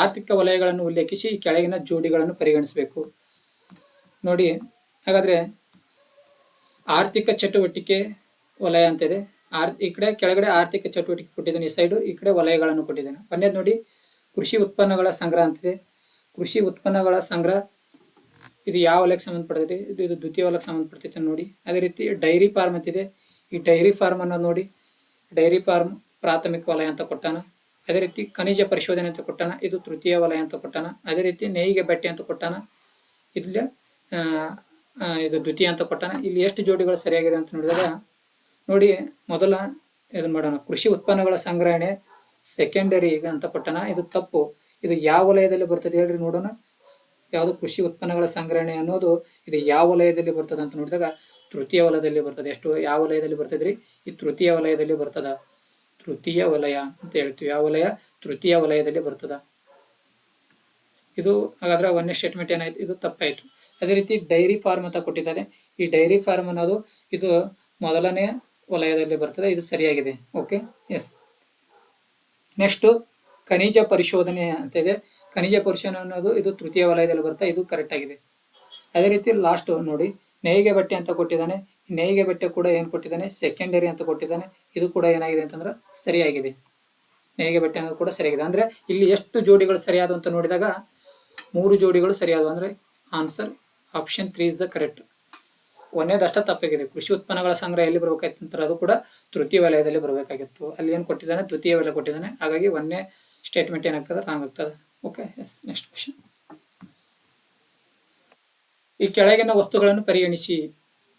ಆರ್ಥಿಕ ವಲಯಗಳನ್ನು ಉಲ್ಲೇಖಿಸಿ ಈ ಕೆಳಗಿನ ಜೋಡಿಗಳನ್ನು ಪರಿಗಣಿಸಬೇಕು. ನೋಡಿ, ಹಾಗಾದ್ರೆ ಆರ್ಥಿಕ ಚಟುವಟಿಕೆ ವಲಯ ಅಂತಿದೆ. ಈ ಕಡೆ ಕೆಳಗಡೆ ಆರ್ಥಿಕ ಚಟುವಟಿಕೆ ಕೊಟ್ಟಿದ್ದಾನೆ, ಈ ಸೈಡು ಈ ಕಡೆ ವಲಯಗಳನ್ನು ಕೊಟ್ಟಿದ್ದಾನೆ. ಒಂದೇದು ನೋಡಿ, ಕೃಷಿ ಉತ್ಪನ್ನಗಳ ಸಂಗ್ರಹ ಅಂತಿದೆ. ಕೃಷಿ ಉತ್ಪನ್ನಗಳ ಸಂಗ್ರಹ ಇದು ಯಾವ ವಲಯಕ್ಕೆ ಸಂಬಂಧಪಡ್ತದೆ? ಇದು ದ್ವಿತೀಯ ವಲಯಕ್ಕೆ ಸಂಬಂಧಪಡ್ತೈತೆ ನೋಡಿ. ಅದೇ ರೀತಿ ಡೈರಿ ಫಾರ್ಮ್ ಅಂತಿದೆ. ಈ ಡೈರಿ ಫಾರ್ಮ್ ಅನ್ನು ನೋಡಿ, ಡೈರಿ ಫಾರ್ಮ್ ಪ್ರಾಥಮಿಕ ವಲಯ ಅಂತ ಕೊಟ್ಟಾನ. ಅದೇ ರೀತಿ ಖನಿಜ ಪರಿಶೋಧನೆ ಅಂತ ಕೊಟ್ಟಾನ, ಇದು ತೃತೀಯ ವಲಯ ಅಂತ ಕೊಟ್ಟಾನ. ಅದೇ ರೀತಿ ನೇಯ್ಗೆ ಬಟ್ಟೆ ಅಂತ ಕೊಟ್ಟಾನ, ಇಲ್ಲಿ ಇದು ದ್ವಿತೀಯ ಅಂತ ಕೊಟ್ಟಾನ. ಇಲ್ಲಿ ಎಷ್ಟು ಜೋಡಿಗಳು ಸರಿಯಾಗಿದೆ ಅಂತ ನೋಡಿದಾಗ ನೋಡಿ, ಮೊದಲ ಇದನ್ನ ಮಾಡೋಣ. ಕೃಷಿ ಉತ್ಪನ್ನಗಳ ಸಂಗ್ರಹಣೆ ಸೆಕೆಂಡರಿ ಅಂತ ಕೊಟ್ಟಾನ, ಇದು ತಪ್ಪು. ಇದು ಯಾವ ವಲಯದಲ್ಲಿ ಬರ್ತದೆ ಹೇಳ್ರಿ ನೋಡೋಣ. ಯಾವುದು ಕೃಷಿ ಉತ್ಪನ್ನಗಳ ಸಂಗ್ರಹಣೆ ಅನ್ನೋದು ಇದು ಯಾವ ವಲಯದಲ್ಲಿ ಬರ್ತದೆ ಅಂತ ನೋಡಿದಾಗ ತೃತೀಯ ವಲಯದಲ್ಲಿ ಬರ್ತದೆ. ಎಷ್ಟು ಯಾವ ವಲಯದಲ್ಲಿ ಬರ್ತದ್ರಿ? ಈ ತೃತೀಯ ವಲಯದಲ್ಲಿ ಬರ್ತದ. ತೃತೀಯ ವಲಯ ಅಂತ ಹೇಳ್ತೀವಿ. ಯಾವ ವಲಯ? ತೃತೀಯ ವಲಯದಲ್ಲಿ ಬರ್ತದ. ಇದು ಹಾಗಾದ್ರೆ 1ನೇ ಸ್ಟೇಟ್ಮೆಂಟ್ ಏನಾಯ್ತು? ಇದು ತಪ್ಪಾಯ್ತು. ಅದೇ ರೀತಿ ಡೈರಿ ಫಾರ್ಮ್ ಅಂತ ಕೊಟ್ಟಿದ್ದಾರೆ. ಈ ಡೈರಿ ಫಾರ್ಮ್ ಅನ್ನೋದು ಇದು ಮೊದಲನೇ ವಲಯದಲ್ಲಿ ಬರ್ತದೆ, ಇದು ಸರಿಯಾಗಿದೆ. Okay, yes. ನೆಕ್ಸ್ಟ್ ಖನಿಜ ಪರಿಶೋಧನೆ ಅಂತ ಇದೆ. ಖನಿಜ ಪರಿಶೋಧನೆ ಅನ್ನೋದು ಇದು ತೃತೀಯ ವಲಯದಲ್ಲಿ ಬರುತ್ತೆ, ಇದು ಕರೆಕ್ಟ್ ಆಗಿದೆ. ಅದೇ ರೀತಿ ಲಾಸ್ಟ್ ನೋಡಿ, ನೇಯ್ಗೆ ಬಟ್ಟೆ ಅಂತ ಕೊಟ್ಟಿದ್ದಾನೆ. ನೇಯ್ಗೆ ಬಟ್ಟೆ ಕೂಡ ಏನು ಕೊಟ್ಟಿದ್ದಾನೆ? ಸೆಕೆಂಡರಿ ಅಂತ ಕೊಟ್ಟಿದ್ದಾನೆ. ಇದು ಕೂಡ ಏನಾಗಿದೆ ಅಂತಂದ್ರೆ ಸರಿಯಾಗಿದೆ. ನೇಯ್ಗೆ ಬಟ್ಟೆ ಅನ್ನೋದು ಕೂಡ ಸರಿಯಾಗಿದೆ. ಅಂದ್ರೆ ಇಲ್ಲಿ ಎಷ್ಟು ಜೋಡಿಗಳು ಸರಿಯಾದ ಅಂತ ನೋಡಿದಾಗ 3 ಜೋಡಿಗಳು ಸರಿಯಾದವು. ಅಂದ್ರೆ answer option 3 is the correct. ಒಂದೇದಷ್ಟ ತಪ್ಪಾಗಿದೆ. ಕೃಷಿ ಉತ್ಪನ್ನಗಳ ಸಂಗ್ರಹ ಎಲ್ಲಿ ಬರ್ಬೇಕಾಯ್ತು ಅಂತಾರೆ? ಅದು ಕೂಡ ತೃತೀಯ ವಲಯದಲ್ಲಿ ಬರಬೇಕಾಗಿತ್ತು. ಅಲ್ಲಿ ಏನು ಕೊಟ್ಟಿದ್ದಾನೆ? ದ್ವಿತೀಯ ವಲಯ ಕೊಟ್ಟಿದ್ದಾನೆ. ಹಾಗಾಗಿ 1ನೇ ಸ್ಟೇಟ್ಮೆಂಟ್ ಏನಾಗ್ತದೆ? ರಾಂಗ್ ಆಗ್ತದೆ. Okay, yes. Next question. ಈ ಕೆಳಗಿನ ವಸ್ತುಗಳನ್ನು ಪರಿಗಣಿಸಿ.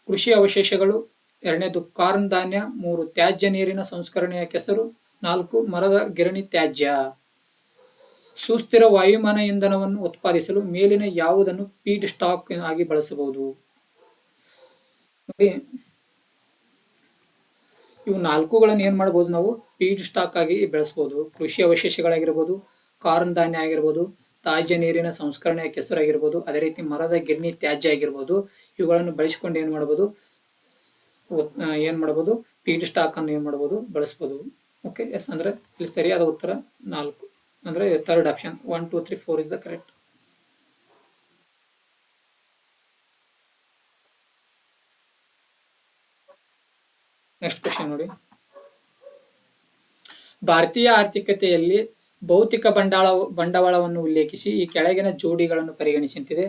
ಕೃಷಿ ಅವಶೇಷಗಳು, 2ನೇದು ಕಾರ್ನ್ ಧಾನ್ಯ, 3 ತ್ಯಾಜ್ಯ ನೀರಿನ ಸಂಸ್ಕರಣೆಯ ಕೆಸರು, 4 ಮರದ ಗಿರಣಿ ತ್ಯಾಜ್ಯ. ಸುಸ್ಥಿರ ವಾಯುಮಾನ ಇಂಧನವನ್ನು ಉತ್ಪಾದಿಸಲು ಮೇಲಿನ ಯಾವುದನ್ನು ಫೀಡ್ ಸ್ಟಾಕ್ ಆಗಿ ಬಳಸಬಹುದು? ನೋಡಿ, ಇವು 4ಗಳನ್ನು ಏನ್ ಮಾಡಬಹುದು? ನಾವು ಫೀಡ್ ಸ್ಟಾಕ್ ಆಗಿ ಬೆಳೆಸಬಹುದು. ಕೃಷಿ ಅವಶೇಷಗಳಾಗಿರ್ಬೋದು, ಕಾರ್ನ್ ಧಾನ್ಯ ಆಗಿರ್ಬೋದು, ತ್ಯಾಜ್ಯ ನೀರಿನ ಸಂಸ್ಕರಣೆಯ ಕೆಸರು ಆಗಿರ್ಬೋದು, ಅದೇ ರೀತಿ ಮರದ ಗಿರಣಿ ತ್ಯಾಜ್ಯ ಆಗಿರ್ಬೋದು. ಇವುಗಳನ್ನು ಬಳಸಿಕೊಂಡು ಏನ್ ಮಾಡಬಹುದು? ಫೀಡ್ ಸ್ಟಾಕ್ ಅನ್ನು ಏನ್ ಮಾಡಬಹುದು? ಬಳಸಬಹುದು. Okay, yes. ಅಂದ್ರೆ ಇಲ್ಲಿ ಸರಿಯಾದ ಉತ್ತರ 4. ಅಂದ್ರೆ third option 1 2 3 4 is the correct. Next question ನೋಡಿ. ಭಾರತೀಯ ಆರ್ಥಿಕತೆಯಲ್ಲಿ ಭೌತಿಕ ಬಂಡವಾಳವನ್ನು ಉಲ್ಲೇಖಿಸಿ ಈ ಕೆಳಗಿನ ಜೋಡಿಗಳನ್ನು ಪರಿಗಣಿಸಿದೆ.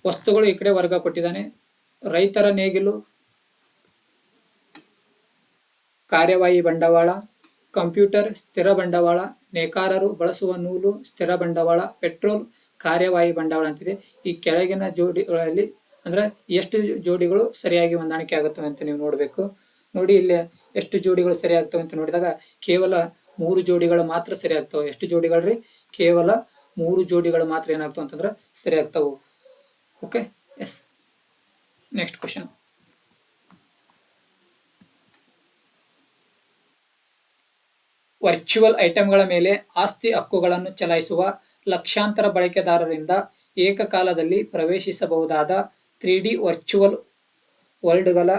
ವಸ್ತುಗಳು ಈ ಕಡೆ ವರ್ಗ ಕೊಟ್ಟಿದ್ದಾನೆ. ರೈತರ ನೇಗಿಲು ಕಾರ್ಯವಾಹಿ ಬಂಡವಾಳ, ಕಂಪ್ಯೂಟರ್ ಸ್ಥಿರ ಬಂಡವಾಳ, ನೇಕಾರರು ಬಳಸುವ ನೂಲು ಸ್ಥಿರ ಬಂಡವಾಳ, ಪೆಟ್ರೋಲ್ ಕಾರ್ಯವಾಹಿ ಬಂಡವಾಳ ಅಂತಿದೆ. ಈ ಕೆಳಗಿನ ಜೋಡಿಗಳಲ್ಲಿ ಅಂದ್ರೆ ಎಷ್ಟು ಜೋಡಿಗಳು ಸರಿಯಾಗಿ ಹೊಂದಾಣಿಕೆ ಆಗುತ್ತವೆ ಅಂತ ನೀವು ನೋಡಬೇಕು. ನೋಡಿ ಇಲ್ಲಿ ಎಷ್ಟು ಜೋಡಿಗಳು ಸರಿ ಆಗ್ತವೆ ಅಂತ ನೋಡಿದಾಗ ಕೇವಲ 3 ಜೋಡಿಗಳು ಮಾತ್ರ ಸರಿ ಆಗ್ತವೆ. ಎಷ್ಟು ಜೋಡಿಗಳ್ರಿ? ಕೇವಲ 3 ಜೋಡಿಗಳು ಮಾತ್ರ ಏನಾಗ್ತವೆ ಅಂತಂದ್ರೆ ಸರಿ ಆಗ್ತಾವು. Okay, yes. Next question. Virtual ಐಟಂಗಳ ಮೇಲೆ ಆಸ್ತಿ ಹಕ್ಕುಗಳನ್ನು ಚಲಾಯಿಸುವ ಲಕ್ಷಾಂತರ ಬಳಕೆದಾರರಿಂದ ಏಕಕಾಲದಲ್ಲಿ ಪ್ರವೇಶಿಸಬಹುದಾದ 3D ವರ್ಚುವಲ್ ವರ್ಲ್ಡ್ಗಳ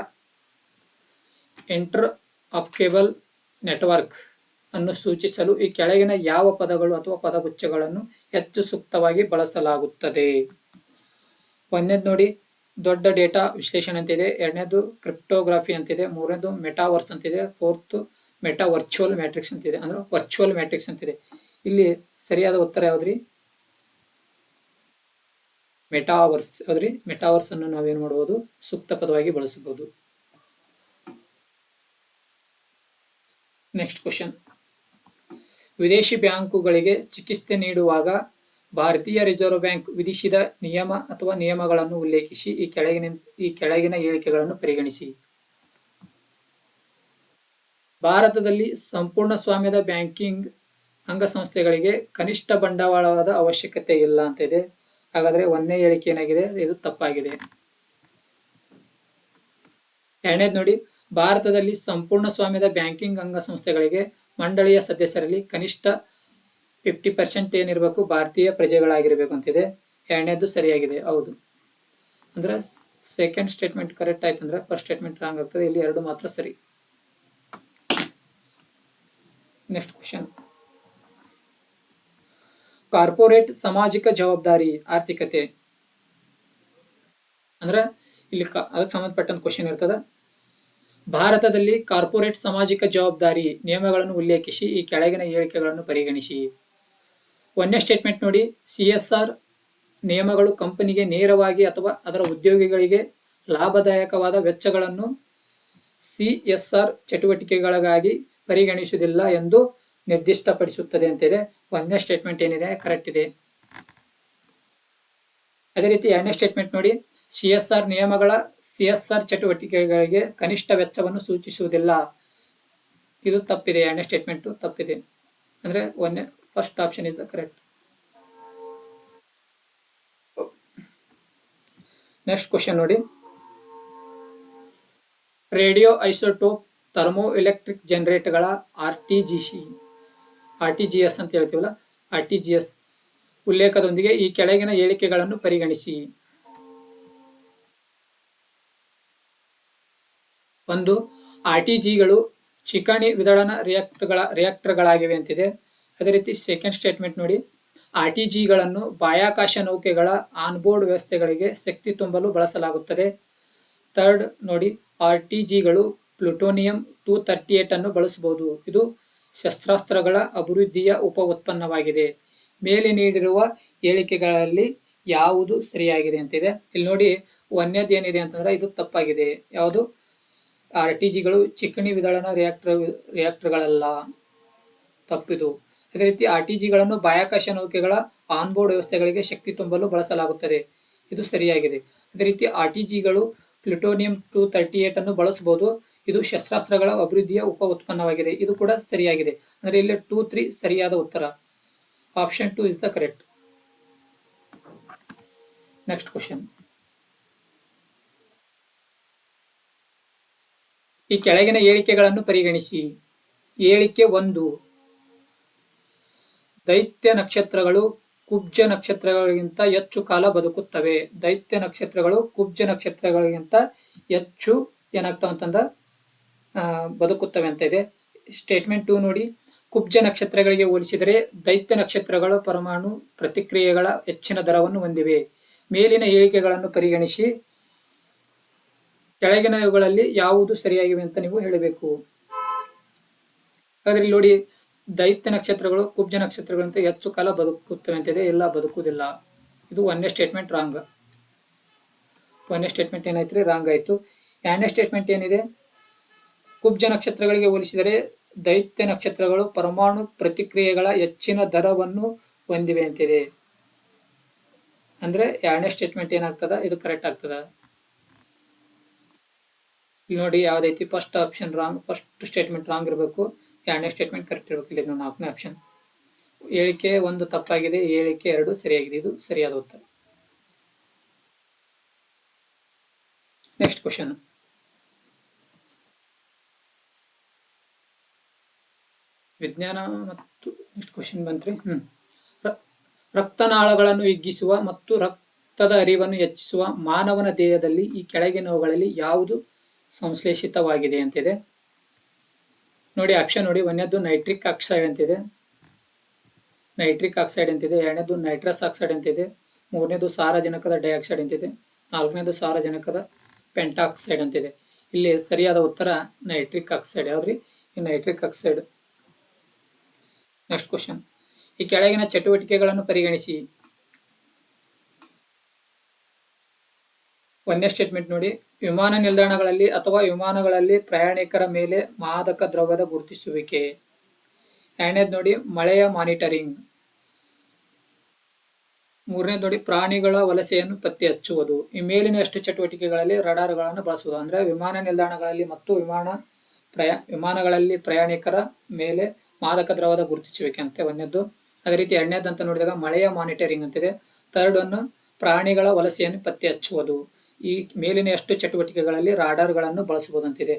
ಇಂಟರ್ ಆಪರೇಬಲ್ ನೆಟ್ವರ್ಕ್ ಅನ್ನು ಸೂಚಿಸಲು ಈ ಕೆಳಗಿನ ಯಾವ ಪದಗಳು ಅಥವಾ ಪದಗುಚ್ಛಗಳನ್ನು ಹೆಚ್ಚು ಸೂಕ್ತವಾಗಿ ಬಳಸಲಾಗುತ್ತದೆ? ಒಂದನೇದು ನೋಡಿ, ದೊಡ್ಡ ಡೇಟಾ ವಿಶ್ಲೇಷಣೆ ಅಂತಿದೆ. ಎರಡನೇದು ಕ್ರಿಪ್ಟೋಗ್ರಫಿ ಅಂತಿದೆ. ಮೂರನೇದು ಮೆಟಾವರ್ಸ್ ಅಂತಿದೆ. ಫೋರ್ತ್ ಮೆಟಾ ವರ್ಚುವಲ್ ಮ್ಯಾಟ್ರಿಕ್ಸ್ ಅಂತಿದೆ, ಅಂದ್ರೆ ವರ್ಚುವಲ್ ಮ್ಯಾಟ್ರಿಕ್ಸ್ ಅಂತಿದೆ. ಇಲ್ಲಿ ಸರಿಯಾದ ಉತ್ತರ ಯಾವ್ದ್ರಿ? ಮೆಟಾವರ್ಸ್. ಯಾವ್ದ್ರಿ? ಮೆಟಾವರ್ಸ್ ಅನ್ನು ನಾವೇನ್ ಮಾಡಬಹುದು? ಸೂಕ್ತ ಪದವಾಗಿ ಬಳಸಬಹುದು. Next question. ವಿದೇಶಿ ಬ್ಯಾಂಕುಗಳಿಗೆ ಚಿಕಿತ್ಸೆ ನೀಡುವಾಗ ಭಾರತೀಯ ರಿಸರ್ವ್ ಬ್ಯಾಂಕ್ ವಿಧಿಸಿದ ನಿಯಮ ಅಥವಾ ನಿಯಮಗಳನ್ನು ಉಲ್ಲೇಖಿಸಿ ಈ ಕೆಳಗಿನ ಹೇಳಿಕೆಗಳನ್ನು ಪರಿಗಣಿಸಿ. ಭಾರತದಲ್ಲಿ ಸಂಪೂರ್ಣ ಸ್ವಾಮ್ಯದ ಬ್ಯಾಂಕಿಂಗ್ ಅಂಗಸಂಸ್ಥೆಗಳಿಗೆ ಕನಿಷ್ಠ ಬಂಡವಾಳದ ಅವಶ್ಯಕತೆ ಇಲ್ಲ ಅಂತ ಇದೆ. ಹಾಗಾದ್ರೆ ಒಂದನೇ ಹೇಳಿಕೆ ಏನಾಗಿದೆ? ಇದು ತಪ್ಪಾಗಿದೆ. ಎರಡನೇದು ನೋಡಿ, ಭಾರತದಲ್ಲಿ ಸಂಪೂರ್ಣ ಸ್ವಾಮ್ಯದ ಬ್ಯಾಂಕಿಂಗ್ ಅಂಗಸಂಸ್ಥೆಗಳಿಗೆ ಮಂಡಳಿಯ ಸದಸ್ಯರಲ್ಲಿ ಕನಿಷ್ಠ 50% ಏನಿರಬೇಕು? ಭಾರತೀಯ ಪ್ರಜೆಗಳಾಗಿರ್ಬೇಕು ಅಂತಿದೆ. ಎರಡನೇದು ಸರಿಯಾಗಿದೆ, ಹೌದು. ಅಂದ್ರೆ ಸೆಕೆಂಡ್ ಸ್ಟೇಟ್ಮೆಂಟ್ ಕರೆಕ್ಟ್ ಆಯ್ತು ಅಂದ್ರೆ ಫಸ್ಟ್ ಸ್ಟೇಟ್ಮೆಂಟ್ ರಾಂಗ್ ಆಗ್ತದೆ. ಇಲ್ಲಿ ಎರಡು ಮಾತ್ರ ಸರಿ. Next question. ಕಾರ್ಪೊರೇಟ್ ಸಾಮಾಜಿಕ ಜವಾಬ್ದಾರಿ ಆರ್ಥಿಕತೆ ಅಂದ್ರೆ ಇಲ್ಲಿ ಅದಕ್ಕೆ ಸಂಬಂಧಪಟ್ಟಂತ ಕ್ವಶನ್ ಇರ್ತದ. ಭಾರತದಲ್ಲಿ ಕಾರ್ಪೊರೇಟ್ ಸಾಮಾಜಿಕ ಜವಾಬ್ದಾರಿ ನಿಯಮಗಳನ್ನು ಉಲ್ಲೇಖಿಸಿ ಈ ಕೆಳಗಿನ ಹೇಳಿಕೆಗಳನ್ನು ಪರಿಗಣಿಸಿ. ಒಂದನೇ ಸ್ಟೇಟ್ಮೆಂಟ್ ನೋಡಿ, CSR ನಿಯಮಗಳು ಕಂಪನಿಗೆ ನೇರವಾಗಿ ಅಥವಾ ಅದರ ಉದ್ಯೋಗಿಗಳಿಗೆ ಲಾಭದಾಯಕವಾದ ವೆಚ್ಚಗಳನ್ನು CSR ಚಟುವಟಿಕೆಗಳಿಗಾಗಿ ಪರಿಗಣಿಸುವುದಿಲ್ಲ ಎಂದು ನಿರ್ದಿಷ್ಟಪಡಿಸುತ್ತದೆ ಅಂತಿದೆ. ಒಂದನೇ ಸ್ಟೇಟ್ಮೆಂಟ್ ಏನಿದೆ ಕರೆಕ್ಟ್ ಇದೆ. ಅದೇ ರೀತಿ ಎರಡನೇ ಸ್ಟೇಟ್ಮೆಂಟ್ ನೋಡಿ, CSR ನಿಯಮಗಳ CSR ಚಟುವಟಿಕೆಗಳಿಗೆ ಕನಿಷ್ಠ ವೆಚ್ಚವನ್ನು ಸೂಚಿಸುವುದಿಲ್ಲ. ಇದು ತಪ್ಪಿದೆ. ಎರಡನೇ ಸ್ಟೇಟ್ಮೆಂಟ್ ತಪ್ಪಿದೆ. ಅಂದ್ರೆ first option is the correct. Next question ನೋಡಿ, ರೇಡಿಯೋ ಐಸೋಟೋಪ್ ಥರ್ಮೋ ಎಲೆಕ್ಟ್ರಿಕ್ ಜನರೇಟರ್ಗಳ RTGS ಅಂತ ಹೇಳ್ತೀವಲ್ಲ, RTGS ಉಲ್ಲೇಖದೊಂದಿಗೆ ಈ ಕೆಳಗಿನ ಹೇಳಿಕೆಗಳನ್ನು ಪರಿಗಣಿಸಿ. ಒಂದು, RTGಗಳು ಚಿಕಣಿ ವಿದಳನ ರಿಯಾಕ್ಟರ್ಗಳಾಗಿವೆ ಅಂತಿದೆ. ಅದೇ ರೀತಿ ಸೆಕೆಂಡ್ ಸ್ಟೇಟ್ಮೆಂಟ್ ನೋಡಿ, RTGಗಳನ್ನು ಬಾಹ್ಯಾಕಾಶ ನೌಕೆಗಳ ಆನ್ಬೋರ್ಡ್ ವ್ಯವಸ್ಥೆಗಳಿಗೆ ಶಕ್ತಿ ತುಂಬಲು ಬಳಸಲಾಗುತ್ತದೆ. ಥರ್ಡ್ ನೋಡಿ, RTGಗಳು ಪ್ಲುಟೋನಿಯಂ 238 ಅನ್ನು ಬಳಸಬಹುದು. ಇದು ಶಸ್ತ್ರಾಸ್ತ್ರಗಳ ಅಭಿವೃದ್ಧಿಯ ಉಪ ಉತ್ಪನ್ನವಾಗಿದೆ. ಮೇಲೆ ನೀಡಿರುವ ಹೇಳಿಕೆಗಳಲ್ಲಿ ಯಾವುದು ಸರಿಯಾಗಿದೆ ಅಂತಿದೆ. ಇಲ್ಲಿ ನೋಡಿ, ಒಂದನೇದು ಏನಿದೆ ಅಂತಂದ್ರೆ ಇದು ತಪ್ಪಾಗಿದೆ. ಯಾವುದು? RTGಗಳು ಚಿಕಣಿ ವಿದಳನ ರಿಯಾಕ್ಟರ್ಗಳಲ್ಲ, ತಪ್ಪಿದು. ಅದೇ ರೀತಿ RTGಗಳನ್ನು ಬಾಹ್ಯಾಕಾಶ ನೌಕೆಗಳ ಆನ್ಬೋರ್ಡ್ ವ್ಯವಸ್ಥೆಗಳಿಗೆ ಶಕ್ತಿ ತುಂಬಲು ಬಳಸಲಾಗುತ್ತದೆ. ಇದು ಸರಿಯಾಗಿದೆ. ಅದೇ ರೀತಿ RTGಗಳು ಪ್ಲುಟೋನಿಯಂ 238 ಅನ್ನು ಬಳಸಬಹುದು. ಇದು ಶಸ್ತ್ರಾಸ್ತ್ರಗಳ ಅಭಿವೃದ್ಧಿಯ ಉಪ ಉತ್ಪನ್ನವಾಗಿದೆ. ಇದು ಕೂಡ ಸರಿಯಾಗಿದೆ. ಅಂದ್ರೆ ಇಲ್ಲಿ 2, 3 ಸರಿಯಾದ ಉತ್ತರ. Option 2 is the correct. Next question. ಈ ಕೆಳಗಿನ ಹೇಳಿಕೆಗಳನ್ನು ಪರಿಗಣಿಸಿ. ಹೇಳಿಕೆ 1, ದೈತ್ಯ ನಕ್ಷತ್ರಗಳು ಕುಬ್ಜ ನಕ್ಷತ್ರಗಳಿಗಿಂತ ಹೆಚ್ಚು ಕಾಲ ಬದುಕುತ್ತವೆ. ದೈತ್ಯ ನಕ್ಷತ್ರಗಳು ಕುಬ್ಜ ನಕ್ಷತ್ರಗಳಿಗಿಂತ ಹೆಚ್ಚು ಏನಾಗ್ತಾವ ಅಂತಂದ ಬದುಕುತ್ತವೆ ಅಂತ ಇದೆ. ಸ್ಟೇಟ್ಮೆಂಟ್ 2 ನೋಡಿ, ಕುಬ್ಜ ನಕ್ಷತ್ರಗಳಿಗೆ ಹೋಲಿಸಿದರೆ ದೈತ್ಯ ನಕ್ಷತ್ರಗಳ ಪರಮಾಣು ಪ್ರತಿಕ್ರಿಯೆಗಳ ಹೆಚ್ಚಿನ ದರವನ್ನು ಹೊಂದಿವೆ. ಮೇಲಿನ ಹೇಳಿಕೆಗಳನ್ನು ಪರಿಗಣಿಸಿ ಕೆಳಗಿನ ಇವುಗಳಲ್ಲಿ ಯಾವುದು ಸರಿಯಾಗಿವೆ ಅಂತ ನೀವು ಹೇಳಬೇಕು. ಹಾಗಾದ್ರೆ ಇಲ್ಲಿ ನೋಡಿ, ದೈತ್ಯ ನಕ್ಷತ್ರಗಳು ಕುಬ್ಜ ನಕ್ಷತ್ರಗಳಂತೆ ಹೆಚ್ಚು ಕಾಲ ಬದುಕುತ್ತವೆ ಅಂತಿದೆ. ಇಲ್ಲ, ಬದುಕುವುದಿಲ್ಲ. ಇದು ಒಂದನೇ ಸ್ಟೇಟ್ಮೆಂಟ್ ರಾಂಗ್. ಒಂದನೇ ಸ್ಟೇಟ್ಮೆಂಟ್ ಏನಾಯ್ತು? ರಾಂಗ್ ಆಯ್ತು. ಎರಡನೇ ಸ್ಟೇಟ್ಮೆಂಟ್ ಏನಿದೆ? ಕುಬ್ಜ ನಕ್ಷತ್ರಗಳಿಗೆ ಹೋಲಿಸಿದರೆ ದೈತ್ಯ ನಕ್ಷತ್ರಗಳು ಪರಮಾಣು ಪ್ರತಿಕ್ರಿಯೆಗಳ ಹೆಚ್ಚಿನ ದರವನ್ನು ಹೊಂದಿವೆ ಅಂತಿದೆ. ಅಂದ್ರೆ ಎರಡನೇ ಸ್ಟೇಟ್ಮೆಂಟ್ ಏನಾಗ್ತದ? ಇದು ಕರೆಕ್ಟ್ ಆಗ್ತದ. ಇಲ್ಲಿ ನೋಡಿ ಯಾವ್ದೈತಿ? First option wrong. First statement wrong ಇರಬೇಕು, ಎರಡನೇ ಸ್ಟೇಟ್ಮೆಂಟ್ ಕರೆಕ್ಟ್ ಇರಬೇಕು. ಇಲ್ಲಿ ನಾಲ್ಕನೇ ಆಪ್ಷನ್. ಹೇಳಿಕೆ 1 ತಪ್ಪಾಗಿದೆ, ಹೇಳಿಕೆ 2 ಸರಿಯಾಗಿದೆ. ಇದು ಸರಿಯಾದ ಉತ್ತರ. Next question. ವಿಜ್ಞಾನ ಮತ್ತು ನೆಕ್ಸ್ಟ್ ಕ್ವಶನ್ ಬಂತ್ರಿ. ರಕ್ತನಾಳಗಳನ್ನು ಹಿಗ್ಗಿಸುವ ಮತ್ತು ರಕ್ತದ ಹರಿವನ್ನು ಹೆಚ್ಚಿಸುವ ಮಾನವನ ದೇಹದಲ್ಲಿ ಈ ಕೆಳಗಿನವುಗಳಲ್ಲಿ ಯಾವುದು ಸಂಶ್ಲೇಷಿತವಾಗಿದೆ ಅಂತಿದೆ. ನೋಡಿ ಆಪ್ಷನ್ ನೋಡಿ. ಒಂದನೇದು ನೈಟ್ರಿಕ್ ಆಕ್ಸೈಡ್ ಅಂತಿದೆ, ನೈಟ್ರಿಕ್ ಆಕ್ಸೈಡ್ ಅಂತಿದೆ. ಎರಡನೇದು ನೈಟ್ರಸ್ ಆಕ್ಸೈಡ್ ಅಂತಿದೆ. ಮೂರನೇದು ಸಾರಜನಕದ ಡೈಆಕ್ಸೈಡ್ ಅಂತಿದೆ. ನಾಲ್ಕನೇದು ಸಾರಜನಕದ ಪೆಂಟಾಕ್ಸೈಡ್ ಅಂತಿದೆ. ಇಲ್ಲಿ ಸರಿಯಾದ ಉತ್ತರ ನೈಟ್ರಿಕ್ ಆಕ್ಸೈಡ್. ಯಾವ್ದ್ರಿ? ಈ ನೈಟ್ರಿಕ್ ಆಕ್ಸೈಡ್. Next question. ಈ ಕೆಳಗಿನ ಚಟುವಟಿಕೆಗಳನ್ನು ಪರಿಗಣಿಸಿ. ಒಂದನೇ ಸ್ಟೇಟ್ಮೆಂಟ್ ನೋಡಿ, ವಿಮಾನ ನಿಲ್ದಾಣಗಳಲ್ಲಿ ಅಥವಾ ವಿಮಾನಗಳಲ್ಲಿ ಪ್ರಯಾಣಿಕರ ಮೇಲೆ ಮಾದಕ ದ್ರವ್ಯದ ಗುರುತಿಸುವಿಕೆ. ಎರಡನೇದು ನೋಡಿ, ಮಳೆಯ ಮಾನಿಟರಿಂಗ್. ಮೂರನೇದು ನೋಡಿ, ಪ್ರಾಣಿಗಳ ವಲಸೆಯನ್ನು ಪತ್ತೆ ಹಚ್ಚುವುದು. ಈ ಮೇಲಿನ ಎಷ್ಟು ಚಟುವಟಿಕೆಗಳಲ್ಲಿ ರಡಾರ್ಗಳನ್ನು ಬಳಸುವುದು? ಅಂದ್ರೆ ವಿಮಾನ ನಿಲ್ದಾಣಗಳಲ್ಲಿ ಮತ್ತು ವಿಮಾನಗಳಲ್ಲಿ ಪ್ರಯಾಣಿಕರ ಮೇಲೆ ಮಾದಕ ದ್ರವದ ಗುರುತಿಸುವಿಕೆ ಅಂತ ಒಂದನೇದ್ದು. ಅದೇ ರೀತಿ ಎರಡನೇದು ಅಂತ ನೋಡಿದಾಗ ಮಳೆಯ ಮಾನಿಟರಿಂಗ್ ಅಂತಿದೆ. ಥರ್ಡ್ ಅನ್ನು ಪ್ರಾಣಿಗಳ ವಲಸೆಯನ್ನು ಪತ್ತೆ ಹಚ್ಚುವುದು. ಈ ಮೇಲಿನ ಎಷ್ಟು ಚಟುವಟಿಕೆಗಳಲ್ಲಿ ರಾಡಾರ್ಗಳನ್ನು ಬಳಸಬಹುದು ಅಂತಿದೆ.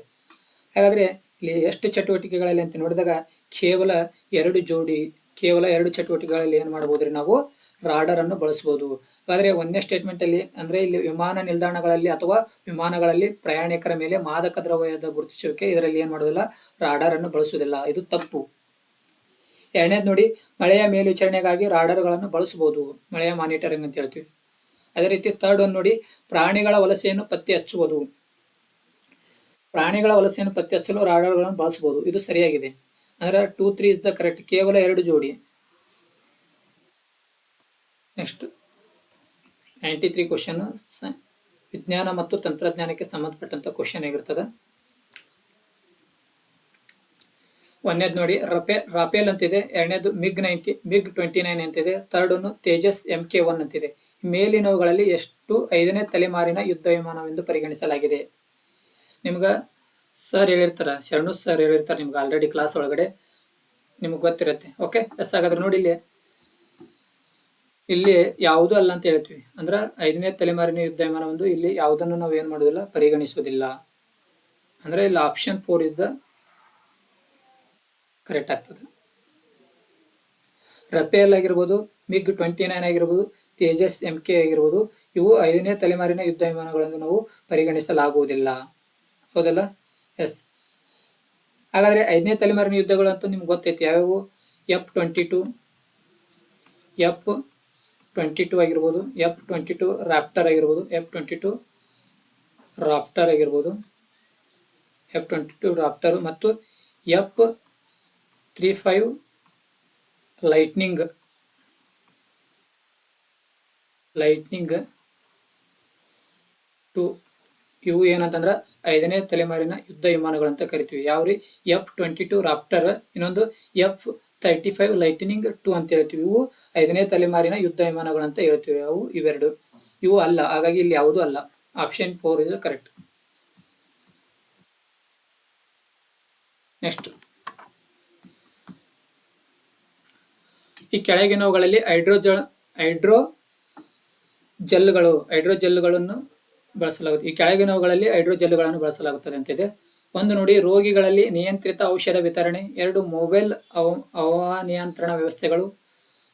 ಹಾಗಾದ್ರೆ ಇಲ್ಲಿ ಎಷ್ಟು ಚಟುವಟಿಕೆಗಳಲ್ಲಿ ಅಂತ ನೋಡಿದಾಗ ಕೇವಲ 2 ಚಟುವಟಿಕೆಗಳಲ್ಲಿ ಏನ್ ಮಾಡಬಹುದ್ರಿ? ನಾವು ರಾಡಾರ್ ಅನ್ನು ಬಳಸಬಹುದು. ಹಾಗಾದ್ರೆ ಒಂದನೇ ಸ್ಟೇಟ್ಮೆಂಟ್ ಅಲ್ಲಿ ಅಂದ್ರೆ ಇಲ್ಲಿ ವಿಮಾನ ನಿಲ್ದಾಣಗಳಲ್ಲಿ ಅಥವಾ ವಿಮಾನಗಳಲ್ಲಿ ಪ್ರಯಾಣಿಕರ ಮೇಲೆ ಮಾದಕ ದ್ರವ್ಯದ ಗುರುತಿಸುವಿಕೆ, ಇದರಲ್ಲಿ ಏನ್ ಮಾಡೋದಿಲ್ಲ? ರಾಡಾರ್ ಅನ್ನು ಬಳಸುವುದಿಲ್ಲ. ಇದು ತಪ್ಪು. ಎರಡನೇದು ನೋಡಿ, ಮಳೆಯ ಮೇಲ್ವಿಚಾರಣೆಗಾಗಿ ರಾಡಾರ್ಗಳನ್ನು ಬಳಸಬಹುದು, ಮಳೆಯ ಮಾನಿಟರಿಂಗ್ ಅಂತ ಹೇಳ್ತೀವಿ. ಅದೇ ರೀತಿ ಥರ್ಡ್ ಒಂದು ನೋಡಿ, ಪ್ರಾಣಿಗಳ ವಲಸೆಯನ್ನು ಪತ್ತೆ ಹಚ್ಚುವುದು. ಪ್ರಾಣಿಗಳ ವಲಸೆಯನ್ನು ಪತ್ತೆ ಹಚ್ಚಲು ರಾಡಾರ್ಗಳನ್ನು ಬಳಸಬಹುದು. ಇದು ಸರಿಯಾಗಿದೆ. ಅಂದ್ರೆ 2, 3 ಇಸ್ ದ ಕರೆಕ್ಟ್. ಕೇವಲ 2 ಜೋಡಿ. ನೆಕ್ಸ್ಟ್ 93 ಕ್ವಶನ್ ವಿಜ್ಞಾನ ಮತ್ತು ತಂತ್ರಜ್ಞಾನಕ್ಕೆ ಸಂಬಂಧಪಟ್ಟಂತ ಕ್ವಶನ್ ಆಗಿರ್ತದೆ. ಒಂದನೇದು ನೋಡಿ, ರಾಫೇಲ್ ಅಂತಿದೆ. ಎರಡನೇದು MiG-29 ಅಂತಿದೆ. ಥರ್ಡ್ ಅನ್ನು ತೇಜಸ್ MK1 ಅಂತಿದೆ. ಮೇಲಿನವುಗಳಲ್ಲಿ ಎಷ್ಟು 5ನೇ ತಲೆಮಾರಿನ ಯುದ್ಧ ವಿಮಾನವೆಂದು ಪರಿಗಣಿಸಲಾಗಿದೆ? ನಿಮ್ಗ ಸರ್ ಹೇಳಿರ್ತಾರ, ಶರಣು ಸರ್ ಹೇಳಿರ್ತಾರೆ ನಿಮ್ಗೆ ಆಲ್ರೆಡಿ ಕ್ಲಾಸ್ ಒಳಗಡೆ, ನಿಮ್ಗೆ ಗೊತ್ತಿರುತ್ತೆ. Okay, yes. ಹಾಗಾದ್ರೆ ನೋಡಿ, ಇಲ್ಲಿ ಯಾವುದು ಅಲ್ಲ ಅಂತ ಹೇಳ್ತೀವಿ. ಅಂದ್ರ 5ನೇ ತಲೆಮಾರಿನ ಯುದ್ಧ ವಿಮಾನ ಒಂದು ಇಲ್ಲಿ ಯಾವುದನ್ನು ನಾವು ಏನ್ ಮಾಡೋದಿಲ್ಲ? ಪರಿಗಣಿಸುವುದಿಲ್ಲ. ಅಂದ್ರೆ ಇಲ್ಲಿ ಆಪ್ಷನ್ 4 ಇದ್ದ ಕರೆಕ್ಟ್ ಆಗ್ತದೆ. ರಫೇಲ್ ಆಗಿರ್ಬೋದು, MiG-29 ಆಗಿರ್ಬೋದು, ತೇಜಸ್ MK ಆಗಿರ್ಬೋದು, ಇವು 5ನೇ ತಲೆಮಾರಿನ ಯುದ್ಧ ವಿಮಾನಗಳನ್ನು ನಾವು ಪರಿಗಣಿಸಲಾಗುವುದಿಲ್ಲ. ಹೌದಲ್ಲ? ಎಸ್. ಹಾಗಾದ್ರೆ 5ನೇ ತಲೆಮಾರಿನ ಯುದ್ಧಗಳು ಅಂತ ನಿಮ್ಗೆ ಗೊತ್ತೈತಿ. ಯಾವ್ಯಾವು? F-22 ಆಗಿರ್ಬೋದು, F-22 ರಾಪ್ಟರ್ ಆಗಿರ್ಬೋದು, F-22 ರಾಪ್ಟರ್ ಮತ್ತು F-35 ಲೈಟ್ನಿಂಗ್ 2. ಇವು ಏನಂತಂದ್ರ 5ನೇ ತಲೆಮಾರಿನ ಯುದ್ಧ ವಿಮಾನಗಳಂತ ಕರಿತೀವಿ. ಯಾವ್ರಿ? F-22 ರಾಪ್ಟರ್, ಇನ್ನೊಂದು F-35 ಲೈಟ್ನಿಂಗ್ 2 ಅಂತ ಹೇಳ್ತೀವಿ. ಇವು 5ನೇ ತಲೆಮಾರಿನ ಯುದ್ಧ ವಿಮಾನಗಳಂತ ಹೇಳ್ತೀವಿ. ಅವು ಇವೆರಡು. ಇವು ಅಲ್ಲ. ಹಾಗಾಗಿ ಇಲ್ಲಿ ಯಾವುದು ಅಲ್ಲ. Option 4 is correct. ನೆಕ್ಸ್ಟ್, ಈ ಕೆಳಗಿನವುಗಳಲ್ಲಿ ಹೈಡ್ರೋಜೆಲ್ಗಳನ್ನು ಬಳಸಲಾಗುತ್ತದೆ. ಈ ಕೆಳಗಿನವುಗಳಲ್ಲಿ ಹೈಡ್ರೋಜೆಲ್ಗಳನ್ನು ಬಳಸಲಾಗುತ್ತದೆ ಅಂತಿದೆ. ಒಂದು ನೋಡಿ, ರೋಗಿಗಳಲ್ಲಿ ನಿಯಂತ್ರಿತ ಔಷಧ ವಿತರಣೆ. 2 ಮೊಬೈಲ್ ಹವಾನಿಯಂತ್ರಣ ವ್ಯವಸ್ಥೆಗಳು.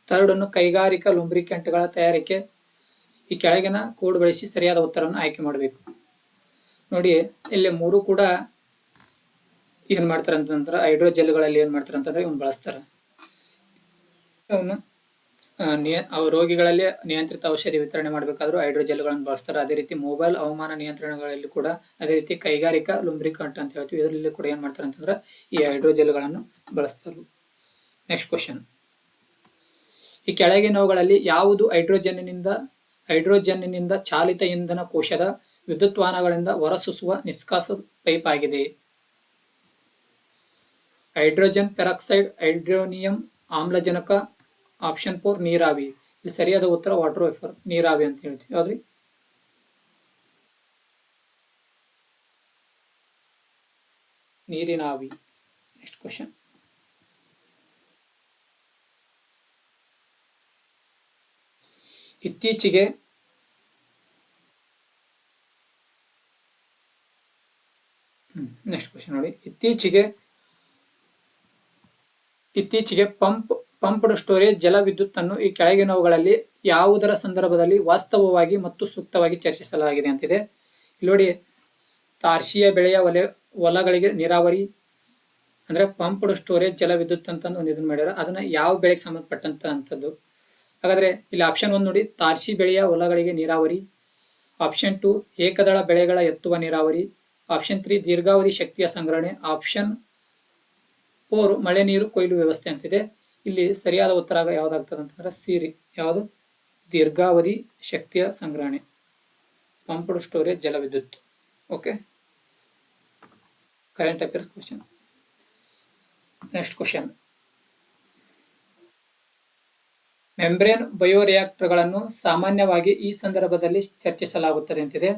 ಥರ್ಡ್ ಅನ್ನು ಕೈಗಾರಿಕಾ ಲುಬ್ರಿಕೆಂಟ್ಗಳ ತಯಾರಿಕೆ. ಈ ಕೆಳಗಿನ ಕೋಡ್ ಬಳಸಿ ಸರಿಯಾದ ಉತ್ತರವನ್ನು ಆಯ್ಕೆ ಮಾಡಬೇಕು. ನೋಡಿ, ಇಲ್ಲಿ 3 ಕೂಡ ಏನ್ ಮಾಡ್ತಾರೆ ಅಂತಂದ್ರೆ ಹೈಡ್ರೋಜೆಲ್ಗಳಲ್ಲಿ ಏನ್ ಮಾಡ್ತಾರೆ ಅಂತಂದ್ರೆ ಇವನ್ ಬಳಸ್ತಾರೆ. ಅವನು ರೋಗಿಗಳಲ್ಲಿ ನಿಯಂತ್ರಿತ ಔಷಧಿ ವಿತರಣೆ ಮಾಡಬೇಕಾದ್ರೂ ಹೈಡ್ರೋಜೆಲ್ಗಳನ್ನು ಬಳಸ್ತಾರೆ. ಅದೇ ರೀತಿ ಮೊಬೈಲ್ ಹವಾಮಾನ ನಿಯಂತ್ರಣಗಳಲ್ಲಿ ಕೂಡ, ಅದೇ ರೀತಿ ಕೈಗಾರಿಕಾ ಲುಂಬ್ರಿಕಂಟ್ ಅಂತ ಹೇಳ್ತೀವಿ, ಇದರಲ್ಲಿ ಕೂಡ ಏನ್ ಮಾಡ್ತಾರೆ ಅಂತಂದ್ರೆ ಈ ಹೈಡ್ರೋಜೆಲ್ಗಳನ್ನು ಬಳಸ್ತಾರೆ. ನೆಕ್ಸ್ಟ್ ಕ್ವಶನ್, ಈ ಕೆಳಗಿನವುಗಳಲ್ಲಿ ಯಾವುದು ಹೈಡ್ರೋಜನ್ನಿನಿಂದ ಚಾಲಿತ ಇಂಧನ ಕೋಶದ ವಿದ್ಯುತ್ವಾಹನಗಳಿಂದ ಹೊರಸೂಸುವ ನಿಷ್ಕಾಸ ಪೈಪ್ ಆಗಿದೆ? ಹೈಡ್ರೋಜನ್ ಪೆರಾಕ್ಸೈಡ್, ಹೈಡ್ರೋನಿಯಂ ಆಮ್ಲಜನಕ, ಆಪ್ಷನ್ 4 ನೀರಾವಿ. ಇಲ್ಲಿ ಸರಿಯಾದ ಉತ್ತರ ವಾಟರ್ ವೇಪರ್, ನೀರಾವಿ ಅಂತ ಹೇಳ್ತೀವಿ. ಯಾವ್ದ್ರಿ? ನೀರಿನ ಆವಿ. ನೆಕ್ಸ್ಟ್ ಕ್ವಶನ್, ಇತ್ತೀಚೆಗೆ ನೆಕ್ಸ್ಟ್ ಕ್ವಶನ್ ನೋಡಿ, ಇತ್ತೀಚೆಗೆ ಪಂಪ್ಡ್ ಸ್ಟೋರೇಜ್ ಜಲ ವಿದ್ಯುತ್ ಅನ್ನು ಈ ಕೆಳಗಿನವುಗಳಲ್ಲಿ ಯಾವುದರ ಸಂದರ್ಭದಲ್ಲಿ ವಾಸ್ತವವಾಗಿ ಮತ್ತು ಸೂಕ್ತವಾಗಿ ಚರ್ಚಿಸಲಾಗಿದೆ ಅಂತಿದೆ. ಇಲ್ಲಿ ನೋಡಿ, ತಾರಸಿಯ ಬೆಳೆಯ ಹೊಲಗಳಿಗೆ ನೀರಾವರಿ ಅಂದ್ರೆ ಪಂಪ್ಡ್ ಸ್ಟೋರೇಜ್ ಜಲ ವಿದ್ಯುತ್ ಅಂತ ಒಂದು ಇದನ್ನ ಮಾಡ್ಯಾರ. ಅದನ್ನ ಯಾವ ಬೆಳೆಗೆ ಸಂಬಂಧಪಟ್ಟಂತ ಅಂತದ್ದು. ಹಾಗಾದ್ರೆ ಇಲ್ಲಿ ಆಪ್ಷನ್ 1 ನೋಡಿ, ತಾರಸಿ ಬೆಳೆಯ ಹೊಲಗಳಿಗೆ ನೀರಾವರಿ. ಆಪ್ಷನ್ 2 ಏಕದಳ ಬೆಳೆಗಳ ಎತ್ತುವ ನೀರಾವರಿ. ಆಪ್ಷನ್ 3 ದೀರ್ಘಾವಧಿ ಶಕ್ತಿಯ ಸಂಗ್ರಹಣೆ. ಆಪ್ಷನ್ 4 ಮಳೆ ನೀರು ಕೊಯ್ಲು ವ್ಯವಸ್ಥೆ ಅಂತಿದೆ. ಇಲ್ಲಿ ಸರಿಯಾದ ಉತ್ತರ ಯಾವ್ದಾಗ್ತದೆ ಅಂತಂದ್ರೆ ಸಿರಿ, ಯಾವುದು? ದೀರ್ಘಾವಧಿ ಶಕ್ತಿಯ ಸಂಗ್ರಹಣೆ, ಪಂಪ್ಡ್ ಸ್ಟೋರೇಜ್ ಜಲ ವಿದ್ಯುತ್. Okay, current affairs question. Next question, membrane ಬಯೋರಿಯಾಕ್ಟರ್ಗಳನ್ನು ಸಾಮಾನ್ಯವಾಗಿ ಈ ಸಂದರ್ಭದಲ್ಲಿ ಚರ್ಚಿಸಲಾಗುತ್ತದೆ ಅಂತಿದೆ.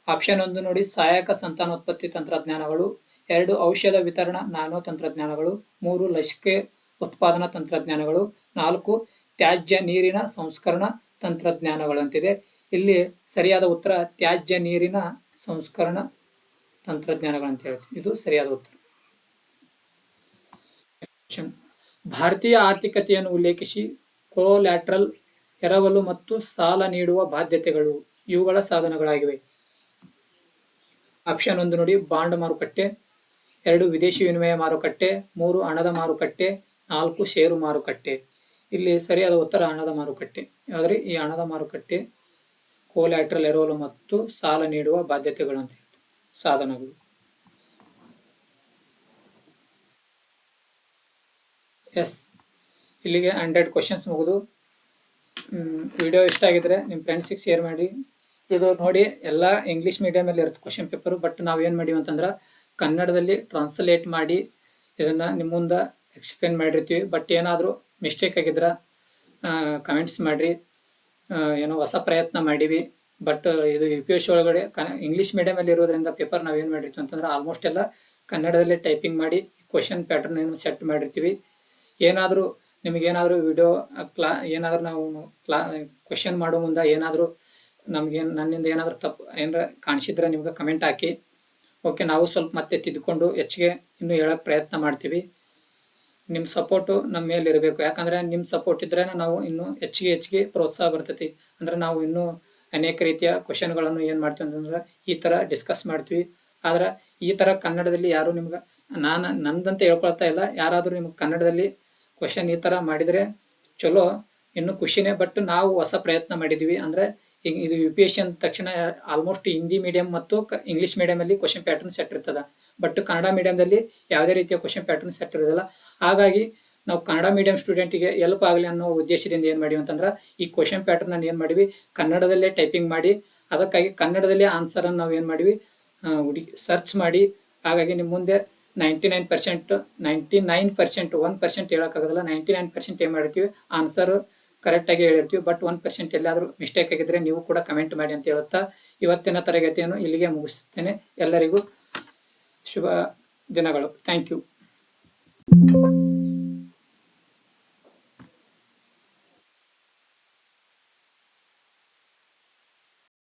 ಆಪ್ಷನ್ 1 ನೋಡಿ, ಸಹಾಯಕ ಸಂತಾನೋತ್ಪತ್ತಿ ತಂತ್ರಜ್ಞಾನಗಳು. 2 ಔಷಧ ವಿತರಣಾ ನ್ಯಾನೋ ತಂತ್ರಜ್ಞಾನಗಳು. 3 ಲಸಿಕೆ ಉತ್ಪಾದನಾ ತಂತ್ರಜ್ಞಾನಗಳು. 4 ತ್ಯಾಜ್ಯ ನೀರಿನ ಸಂಸ್ಕರಣಾ ತಂತ್ರಜ್ಞಾನಗಳು ಅಂತಿದೆ. ಇಲ್ಲಿ ಸರಿಯಾದ ಉತ್ತರ ತ್ಯಾಜ್ಯ ನೀರಿನ ಸಂಸ್ಕರಣಾ ತಂತ್ರಜ್ಞಾನಗಳು ಅಂತ ಹೇಳ್ತೀವಿ. ಇದು ಸರಿಯಾದ ಉತ್ತರ. ಭಾರತೀಯ ಆರ್ಥಿಕತೆಯನ್ನು ಉಲ್ಲೇಖಿಸಿ ಕೊಲ್ಯಾಟ್ರಲ್, ಎರವಲು ಮತ್ತು ಸಾಲ ನೀಡುವ ಬಾಧ್ಯತೆಗಳು ಇವುಗಳ ಸಾಧನಗಳಾಗಿವೆ. ಆಪ್ಷನ್ 1 ನೋಡಿ, ಬಾಂಡ್ ಮಾರುಕಟ್ಟೆ. 2 ವಿದೇಶಿ ವಿನಿಮಯ ಮಾರುಕಟ್ಟೆ. 3 ಹಣದ ಮಾರುಕಟ್ಟೆ. 4 ಷೇರು ಮಾರುಕಟ್ಟೆ. ಇಲ್ಲಿ ಸರಿಯಾದ ಉತ್ತರ ಹಣದ ಮಾರುಕಟ್ಟೆ. ಯಾವ್ದ್ರಿ? ಈ ಹಣದ ಮಾರುಕಟ್ಟೆ ಕೊಲ್ಯಾಟ್ರಲ್, ಎರವಲು ಮತ್ತು ಸಾಲ ನೀಡುವ ಬಾಧ್ಯತೆಗಳು ಅಂತ ಹೇಳ್ತೀವಿ, ಸಾಧನಗಳು. ಎಸ್, ಇಲ್ಲಿಗೆ 100 ಕ್ವಶನ್ಸ್ ಮುಗಿದು. ವಿಡಿಯೋ ಇಷ್ಟ ಆಗಿದ್ರೆ ನಿಮ್ಮ ಫ್ರೆಂಡ್ಸಿಗೆ ಶೇರ್ ಮಾಡಿ. ಇದು ನೋಡಿ, ಎಲ್ಲ ಇಂಗ್ಲೀಷ್ ಮೀಡಿಯಮಲ್ಲಿ ಇರುತ್ತೆ ಕ್ವಶನ್ ಪೇಪರು. ಬಟ್ ನಾವೇನು ಮಾಡಿವಿ ಅಂತಂದ್ರೆ ಕನ್ನಡದಲ್ಲಿ ಟ್ರಾನ್ಸ್ಲೇಟ್ ಮಾಡಿ ಇದನ್ನು ನಿಮ್ಮ ಮುಂದೆ ಎಕ್ಸ್ಪ್ಲೇನ್ ಮಾಡಿರ್ತೀವಿ. ಬಟ್ ಏನಾದರೂ ಮಿಸ್ಟೇಕ್ ಆಗಿದ್ರೆ ಕಮೆಂಟ್ಸ್ ಮಾಡಿರಿ. ಏನೋ ಹೊಸ ಪ್ರಯತ್ನ ಮಾಡೀವಿ. ಬಟ್ ಇದು UPSC ಒಳಗಡೆ ಇಂಗ್ಲೀಷ್ ಮೀಡಿಯಮಲ್ಲಿ ಇರೋದ್ರಿಂದ ಪೇಪರ್ ನಾವೇನು ಮಾಡಿರ್ತೀವಿ ಅಂತಂದ್ರೆ ಆಲ್ಮೋಸ್ಟ್ ಎಲ್ಲ ಕನ್ನಡದಲ್ಲೇ ಟೈಪಿಂಗ್ ಮಾಡಿ ಕ್ವಶನ್ ಪ್ಯಾಟರ್ನ್ ಏನು ಸೆಟ್ ಮಾಡಿರ್ತೀವಿ. ಏನಾದರೂ ನಿಮಗೇನಾದರೂ ವಿಡಿಯೋ ಏನಾದರೂ ನಾವು ಕ್ವಶನ್ ಮಾಡೋ ಮುಂದೆ ಏನಾದರೂ ನನ್ನಿಂದ ಏನಾದರೂ ತಪ್ಪು ಏನಾರ ಕಾಣಿಸಿದ್ರೆ ನಿಮ್ಗೆ ಕಮೆಂಟ್ ಹಾಕಿ. ಓಕೆ, ನಾವು ಸ್ವಲ್ಪ ಮತ್ತೆ ತಿದ್ದುಕೊಂಡು ಹೆಚ್ಚಿಗೆ ಇನ್ನೂ ಹೇಳೋಕ್ಕೆ ಪ್ರಯತ್ನ ಮಾಡ್ತೀವಿ. ನಿಮ್ಮ ಸಪೋರ್ಟು ನಮ್ಮ ಮೇಲೆ ಇರಬೇಕು. ಯಾಕಂದರೆ ನಿಮ್ಮ ಸಪೋರ್ಟ್ ಇದ್ರೇ ನಾವು ಇನ್ನೂ ಹೆಚ್ಚಿಗೆ ಪ್ರೋತ್ಸಾಹ ಬರ್ತೈತಿ. ಅಂದರೆ ನಾವು ಇನ್ನೂ ಅನೇಕ ರೀತಿಯ ಕ್ವಶನ್ಗಳನ್ನು ಏನು ಮಾಡ್ತೀವಿ ಅಂತಂದ್ರೆ ಈ ಥರ ಡಿಸ್ಕಸ್ ಮಾಡ್ತೀವಿ. ಆದ್ರೆ ಈ ಥರ ಕನ್ನಡದಲ್ಲಿ ಯಾರು ನಿಮ್ಗೆ ನಂದಂತ ಹೇಳ್ಕೊಳ್ತಾ ಇಲ್ಲ. ಯಾರಾದರೂ ನಿಮ್ಗೆ ಕನ್ನಡದಲ್ಲಿ ಕ್ವಶನ್ ಈ ಥರ ಮಾಡಿದರೆ ಚಲೋ, ಇನ್ನೂ ಖುಷಿನೇ. ಬಟ್ ನಾವು ಹೊಸ ಪ್ರಯತ್ನ ಮಾಡಿದ್ದೀವಿ. ಅಂದರೆ ಇದು UPSC ಅಂದ ತಕ್ಷಣ ಆಲ್ಮೋಸ್ಟ್ ಹಿಂದಿ ಮೀಡಿಯಂ ಮತ್ತು ಇಂಗ್ಲೀಷ್ ಮೀಡಿಯಮಲ್ಲಿ ಕ್ವಶನ್ ಪ್ಯಾಟರ್ನ್ ಸೆಟ್ ಇರ್ತದೆ. ಬಟ್ ಕನ್ನಡ ಮೀಡಿಯಂದಲ್ಲಿ ಯಾವುದೇ ರೀತಿಯ ಕ್ವಶನ್ ಪ್ಯಾಟರ್ನ್ ಸೆಟ್ ಇರೋದಿಲ್ಲ. ಹಾಗಾಗಿ ನಾವು ಕನ್ನಡ ಮೀಡಿಯಂ ಸ್ಟೂಡೆಂಟಿಗೆ ಹೆಲ್ಪ್ ಆಗಲಿ ಅನ್ನೋ ಉದ್ದೇಶದಿಂದ ಏನು ಮಾಡಿವಿ ಅಂತಂದ್ರೆ ಈ ಕ್ವಶನ್ ಪ್ಯಾಟರ್ನ್ ಏನು ಮಾಡಿವಿ, ಕನ್ನಡದಲ್ಲೇ ಟೈಪಿಂಗ್ ಮಾಡಿ, ಅದಕ್ಕಾಗಿ ಕನ್ನಡದಲ್ಲೇ ಆನ್ಸರನ್ನು ನಾವು ಏನು ಮಾಡಿವಿ ಸರ್ಚ್ ಮಾಡಿ. ಹಾಗಾಗಿ ನಿಮ್ಮ ಮುಂದೆ 99%, 1% ಹೇಳೋಕ್ಕಾಗೋದಿಲ್ಲ. 99% ಏನು ಮಾಡಿರ್ತೀವಿ ಆನ್ಸರ್ ಕರೆಕ್ಟಾಗಿ ಹೇಳಿರ್ತೀವಿ. ಬಟ್ 1% ಎಲ್ಲಾದರೂ ಮಿಸ್ಟೇಕ್ ಆಗಿದ್ರೆ ನೀವು ಕೂಡ ಕಮೆಂಟ್ ಮಾಡಿ ಅಂತ ಹೇಳುತ್ತಾ ಇವತ್ತಿನ ತರಗತಿಯನ್ನು ಇಲ್ಲಿಗೆ ಮುಗಿಸುತ್ತೇನೆ. ಎಲ್ಲರಿಗೂ ಶುಭ ದಿನಗಳು. Thank you.